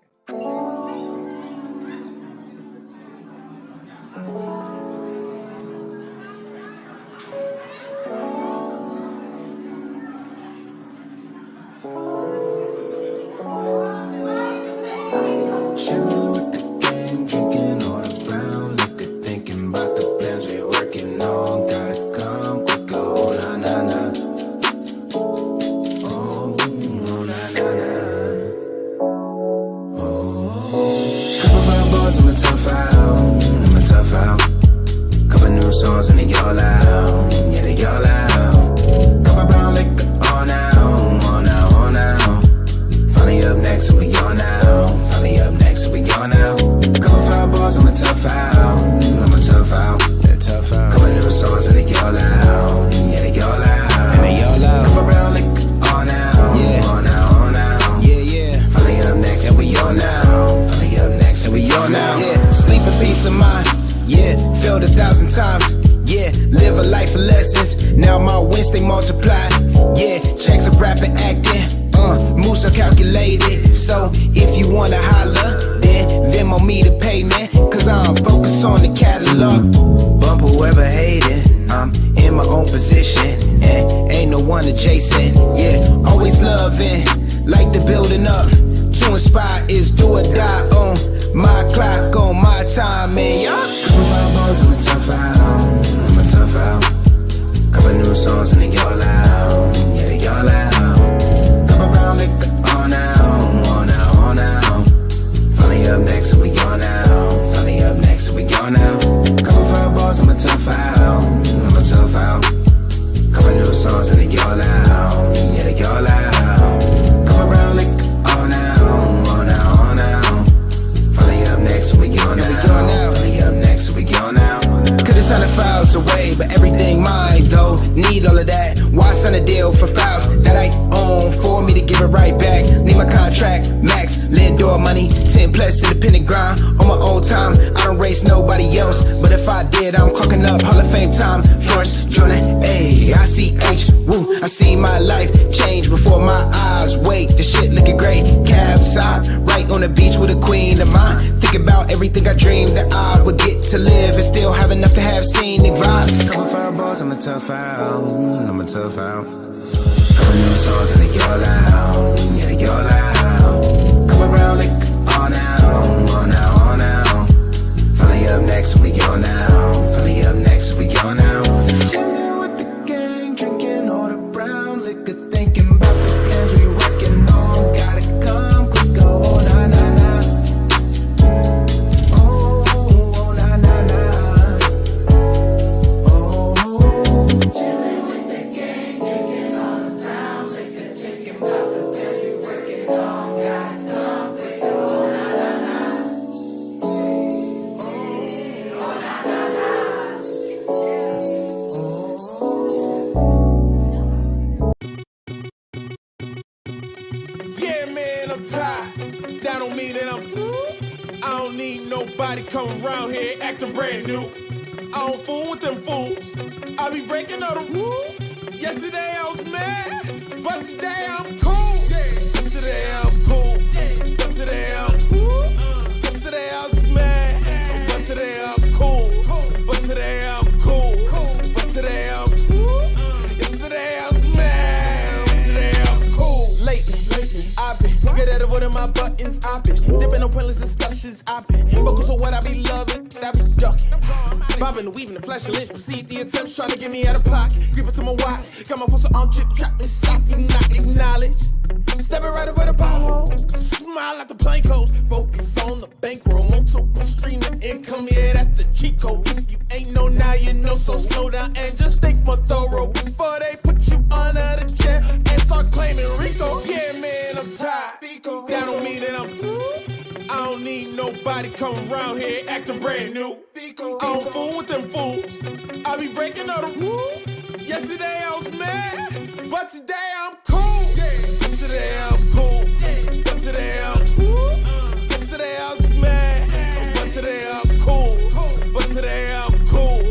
I've been get out of level than my buttons. I've been dipping on pointless discussions. I've been focused on what I be loving, I be ducking. Bobbing and weaving, the flash of lens. Proceed the attempts, trying to get me out of pocket. Creep it to my wide. Got my force on drip, trap me, stop, do not acknowledge. Stepping right over the pothole. Smile at the plain clothes. Focus on the bankroll. Multiple streaming income, yeah, that's the cheat code. If you ain't know now, you know, so slow down and just think more thorough before they put you under the chair and start claiming Rico. Yeah, man, I'm tired. That don't mean that I'm through. I don't need nobody coming around here acting brand new. I don't fool with them fools. I be breaking all the rules. Yesterday I was mad, but today I'm cool. Today I'm cool, but today I'm cool. Yesterday I was mad, but today I'm cool. But today I'm cool,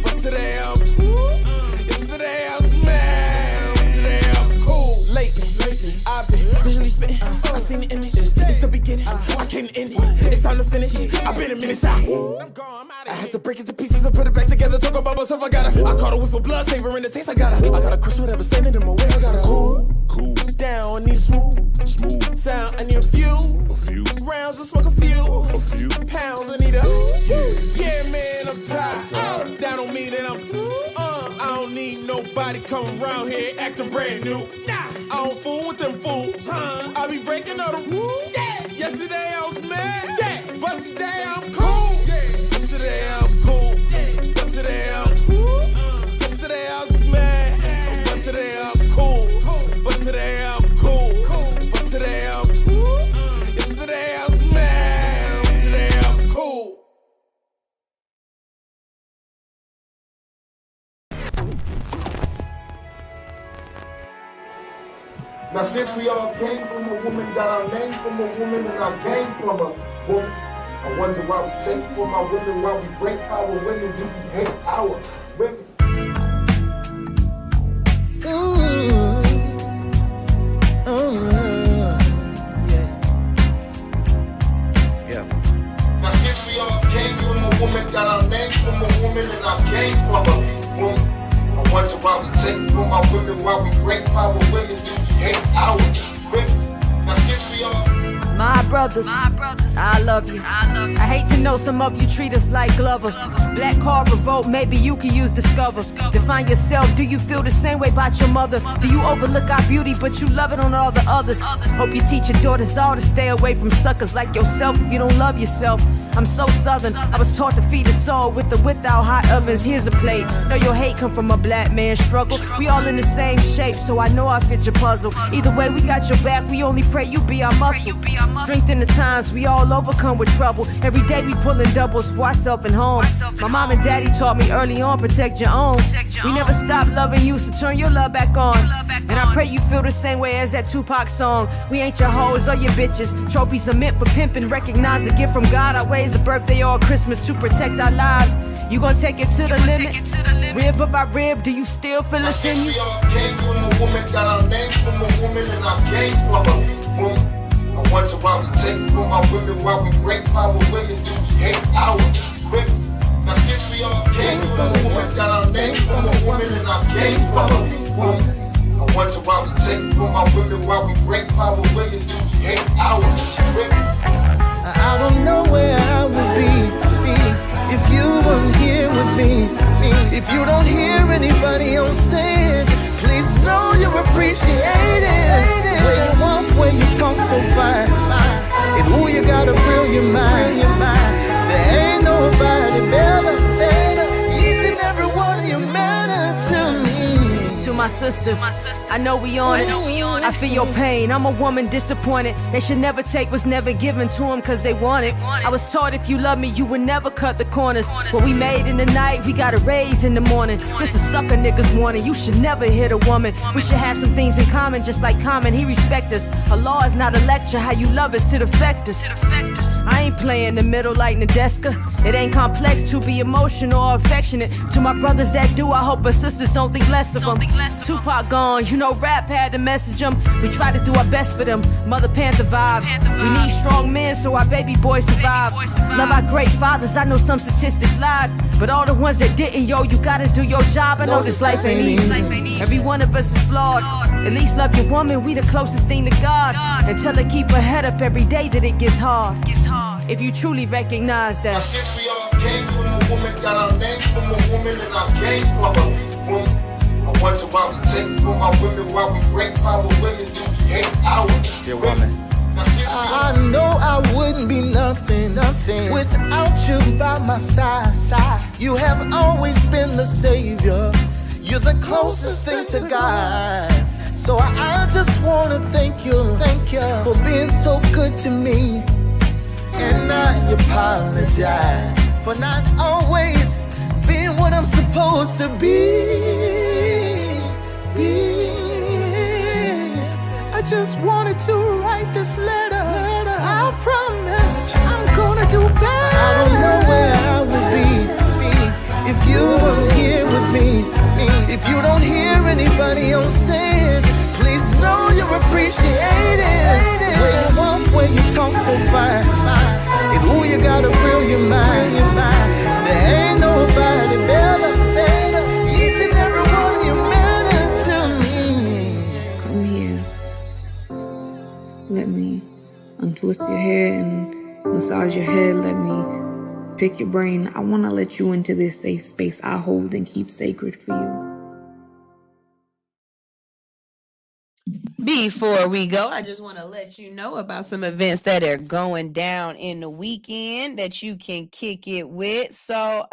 but today I'm cool. Yesterday I was mad, but today I'm cool. Lately, I've been visually spitting. I seen the image, it's the beginning. I can't end it, it's time to finish. I've been a minute out. I had to break it to pieces and put it back together. Talk about myself, I caught a whiff of blood, savoring the taste. I gotta crush whatever standing in my way. I gotta cool down, I need smooth sound. I need a few rounds to smoke a few pounds. I need a yeah, man, I'm tired. That don't mean that I'm through. I don't need nobody coming around here acting brand new. I don't fool with them fools. I be breaking all the rules. Yesterday I was mad, but today I'm cool. Today I'm cool, but today I'm cool. Yesterday I was mad, but today I'm cool. But today I'm cool, but today I'm cool. Yesterday I was mad, but today I'm cool. Now since we all came from a woman, got our name from a woman, and I came from a woman, I wonder why we take from our women, why we break our women, do we hate our women? Now since we all came from a woman, got our name from a woman, and I came from a woman, I wonder why we take from our women, why we break our women, do we hate our women? Now since we all My brothers, I love you. I hate to know some of you treat us like Glover. Black card revolt, maybe you can use Discover. Define yourself, do you feel the same way about your mother? Do you overlook our beauty, but you love it on all the others? Hope you teach your daughters all to stay away from suckers like yourself if you don't love yourself. I'm so southern, I was taught to feed a soul with or without hot ovens. Here's a plate. Know your hate come from a black man's struggle. We all in the same shape, so I know I fit your puzzle. Either way, we got your back, we only pray you be our muscle. Strength in the times we all overcome with trouble. Every day we pulling doubles for ourselves and home. My mom and daddy taught me early on, protect your own. We never stop loving you, so turn your love back on. And I pray you feel the same way as that Tupac song. We ain't your hoes or your bitches. Trophies are meant for pimping. Recognize a gift from God. Our ways a birthday or Christmas to protect our lives. You gon' take it to the limit. Rib up by rib, do you still feel us in you? We all came from a woman, got our name from a woman, and I came from a woman. I wonder why we take from our women, why we break our women, do we hate our women? Now since we all came from a woman, got our name from a woman, and I came from a woman. I wonder why we take from our women, why we break our women, do we hate our women? I don't know where I would be if you weren't here with me. If you don't hear anybody else say it, please know you're appreciated. Where you walk, where you talk so fine, and who you got a brilliant mind. There ain't nobody better. Each and every one of you matter to me. To my sisters, I know we on it. I feel your pain. I'm a woman disappointed. They should never take what's never given to them cause they want it. I was taught if you love me, you would never cut the corners. What we made in the night, we gotta raise in the morning. This is sucker niggas warning. You should never hit a woman. We should have some things in common, just like Common. He respect us. A law is not a lecture. How you love us, it affect us. I ain't playing the middle like Nadeska. It ain't complex to be emotional or affectionate. To my brothers that do, I hope our sisters don't think less of them. Tupac gone, you know rap had to message them. We try to do our best for them, Mother Panther vibe. We need strong men so our baby boys survive. Love our great fathers, I know some statistics lied, but all the ones that didn't, yo, you gotta do your job. I know this life ain't easy. Every one of us is flawed. At least love your woman, we the closest thing to God. And tell her keep her head up every day that it gets hard. If you truly recognize that. Since we all came from a woman, got our name from a woman, and I came from a woman. I wonder why we take from our women, why we break our women, do we hate our women? I know I wouldn't be nothing without you by my side. You have always been the savior. You're the closest thing to God. So I just wanna thank you for being so good to me. And I apologize for not always being what I'm supposed to be. I just wanted to write this letter. I promise I'm gonna do better. I don't know where I would be if you weren't here with me. If you don't hear anybody else saying, please know you're appreciated. Where you walk, where you talk so fine, and who you gotta fill your mind. There ain't nobody better. Each and every one of you matter to me. Come here. Let me untwist your hair and massage your head. Let me pick your brain. I want to let you into this safe space I hold and keep sacred for you. Before we go, I just want to let you know about some events that are going down in the weekend that you can kick it with. So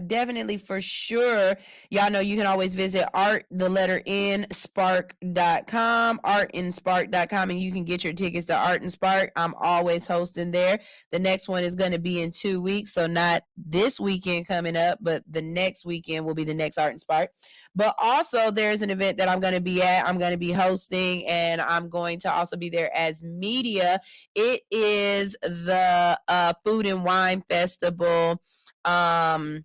definitely for sure, y'all know you can always visit artinspark.com, artinspark.com, and you can get your tickets to Art and Spark. I'm always hosting there. The next one is going to be in 2 weeks, so not this weekend coming up, but the next weekend will be the next Art and Spark. But also there's an event that I'm going to be at. I'm going to be hosting, and I'm going to also be there as media. It is the Food and Wine Festival. It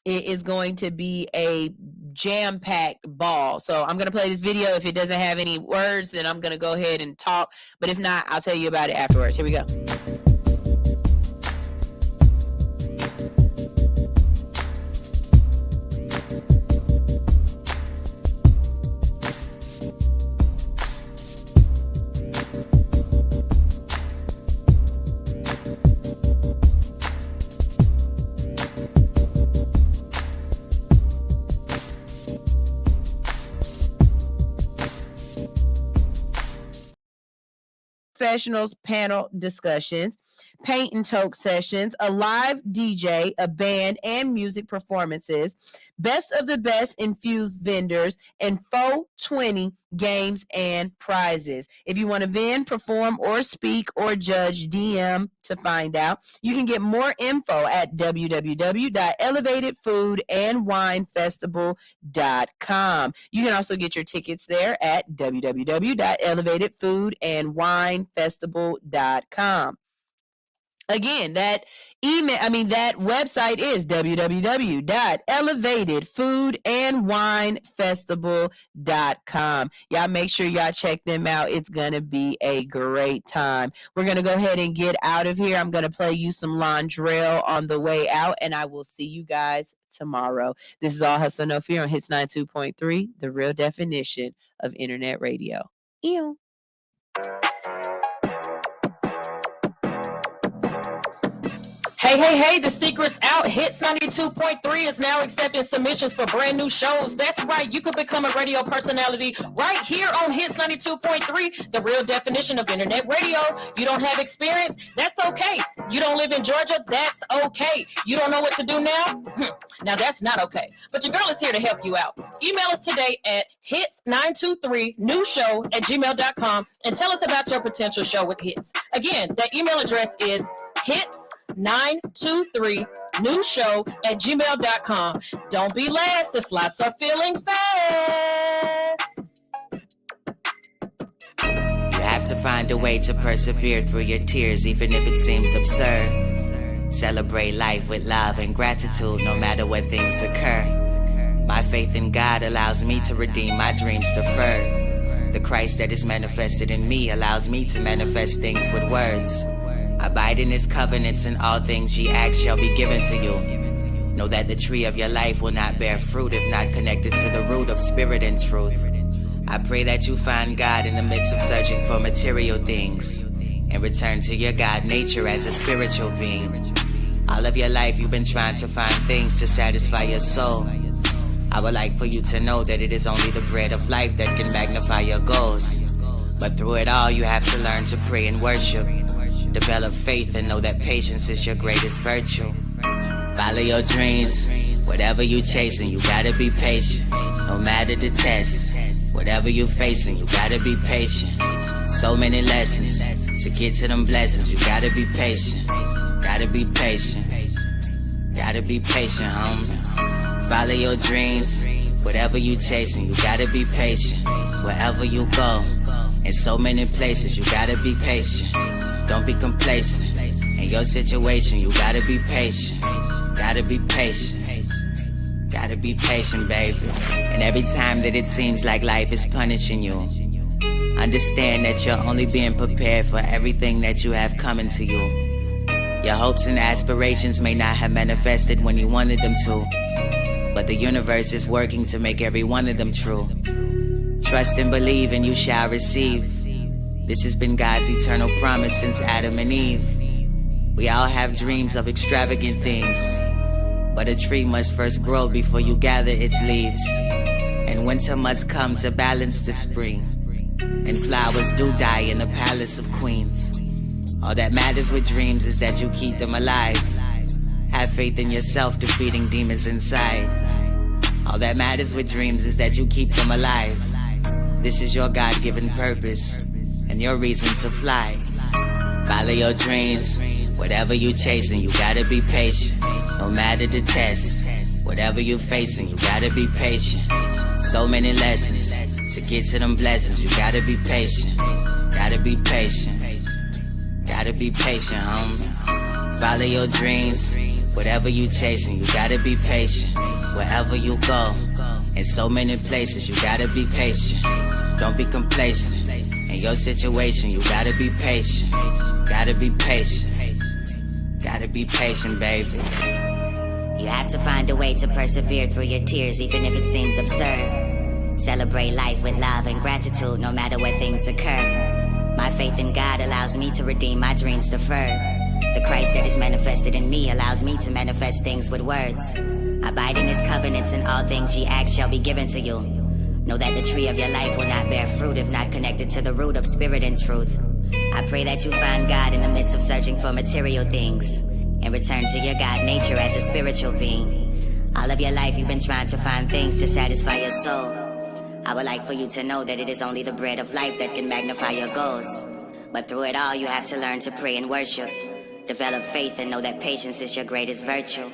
is going to be a jam-packed ball. So I'm going to play this video. If it doesn't have any words, then I'm going to go ahead and talk. But if not, I'll tell you about it afterwards. Here we go. Professionals panel discussions, paint and toke sessions, a live DJ, a band, and music performances, best of the best infused vendors, and 420 games and prizes. If you want to vend, perform, or speak, or judge, DM to find out. You can get more info at www.elevatedfoodandwinefestival.com. You can also get your tickets there at www.elevatedfoodandwinefestival.com. Again, that website is www.elevatedfoodandwinefestival.com. Y'all make sure y'all check them out. It's going to be a great time. We're going to go ahead and get out of here. I'm going to play you some Londrell on the way out, and I will see you guys tomorrow. This is All Hustle No Fear on Hits 92.3, the real definition of internet radio. Ew. Hey, the secret's out. Hits 92.3 is now accepting submissions for brand new shows. That's right. You could become a radio personality right here on Hits 92.3, the real definition of internet radio. You don't have experience? That's okay. You don't live in Georgia? That's okay. You don't know what to do now? Now that's not okay. But your girl is here to help you out. Email us today at hits923newshow@gmail.com and tell us about your potential show with Hits. Again, that email address is hits923newshow@gmail.com. Don't be last. The slots are filling fast. You have to find a way to persevere through your tears, even if it seems absurd. Celebrate life with love and gratitude, no matter what things occur. My faith in God allows me to redeem my dreams deferred. The Christ that is manifested in me allows me to manifest things with words. Abide in his covenants, and all things ye ask shall be given to you. Know that the tree of your life will not bear fruit if not connected to the root of spirit and truth. I pray that you find God in the midst of searching for material things, and return to your God nature as a spiritual being. All of your life you've been trying to find things to satisfy your soul. I would like for you to know that it is only the bread of life that can magnify your goals. But through it all you have to learn to pray and worship. Develop faith and know that patience is your greatest virtue. Follow your dreams. Whatever you chasing, you gotta be patient. No matter the test, whatever you facing, you gotta be patient. So many lessons to get to them blessings. You gotta be patient. Gotta be patient. Gotta be patient, homie. Follow your dreams. Whatever you chasing, you gotta be patient. Wherever you go, in so many places, you gotta be patient. Don't be complacent. In your situation, you gotta be patient. Gotta be patient. Gotta be patient, baby. And every time that it seems like life is punishing you, understand that you're only being prepared for everything that you have coming to you. Your hopes and aspirations may not have manifested when you wanted them to, but the universe is working to make every one of them true. Trust and believe and you shall receive. This has been God's eternal promise since Adam and Eve. We all have dreams of extravagant things, but a tree must first grow before you gather its leaves. And winter must come to balance the spring, and flowers do die in the palace of queens. All that matters with dreams is that you keep them alive. Have faith in yourself, defeating demons inside. All that matters with dreams is that you keep them alive. This is your God-given purpose and your reason to fly. Follow your dreams. Whatever you chasing, you gotta be patient. No matter the test, whatever you facing, you gotta be patient. So many lessons to get to them blessings. You gotta be patient. Gotta be patient. Gotta be patient, homie. Follow your dreams. Whatever you chasing, you gotta be patient. Wherever you go, in so many places, you gotta be patient. Don't be complacent. In your situation, you gotta be patient. Gotta be patient. Gotta be patient, baby. You have to find a way to persevere through your tears, even if it seems absurd. Celebrate life with love and gratitude, no matter where things occur. My faith in God allows me to redeem my dreams deferred. The Christ that is manifested in me allows me to manifest things with words. Abide in his covenants, and all things ye ask shall be given to you. Know that the tree of your life will not bear fruit if not connected to the root of spirit and truth. I pray that you find God in the midst of searching for material things, and return to your God nature as a spiritual being. All of your life you've been trying to find things to satisfy your soul. I would like for you to know that it is only the bread of life that can magnify your goals. But through it all you have to learn to pray and worship. Develop faith and know that patience is your greatest virtue.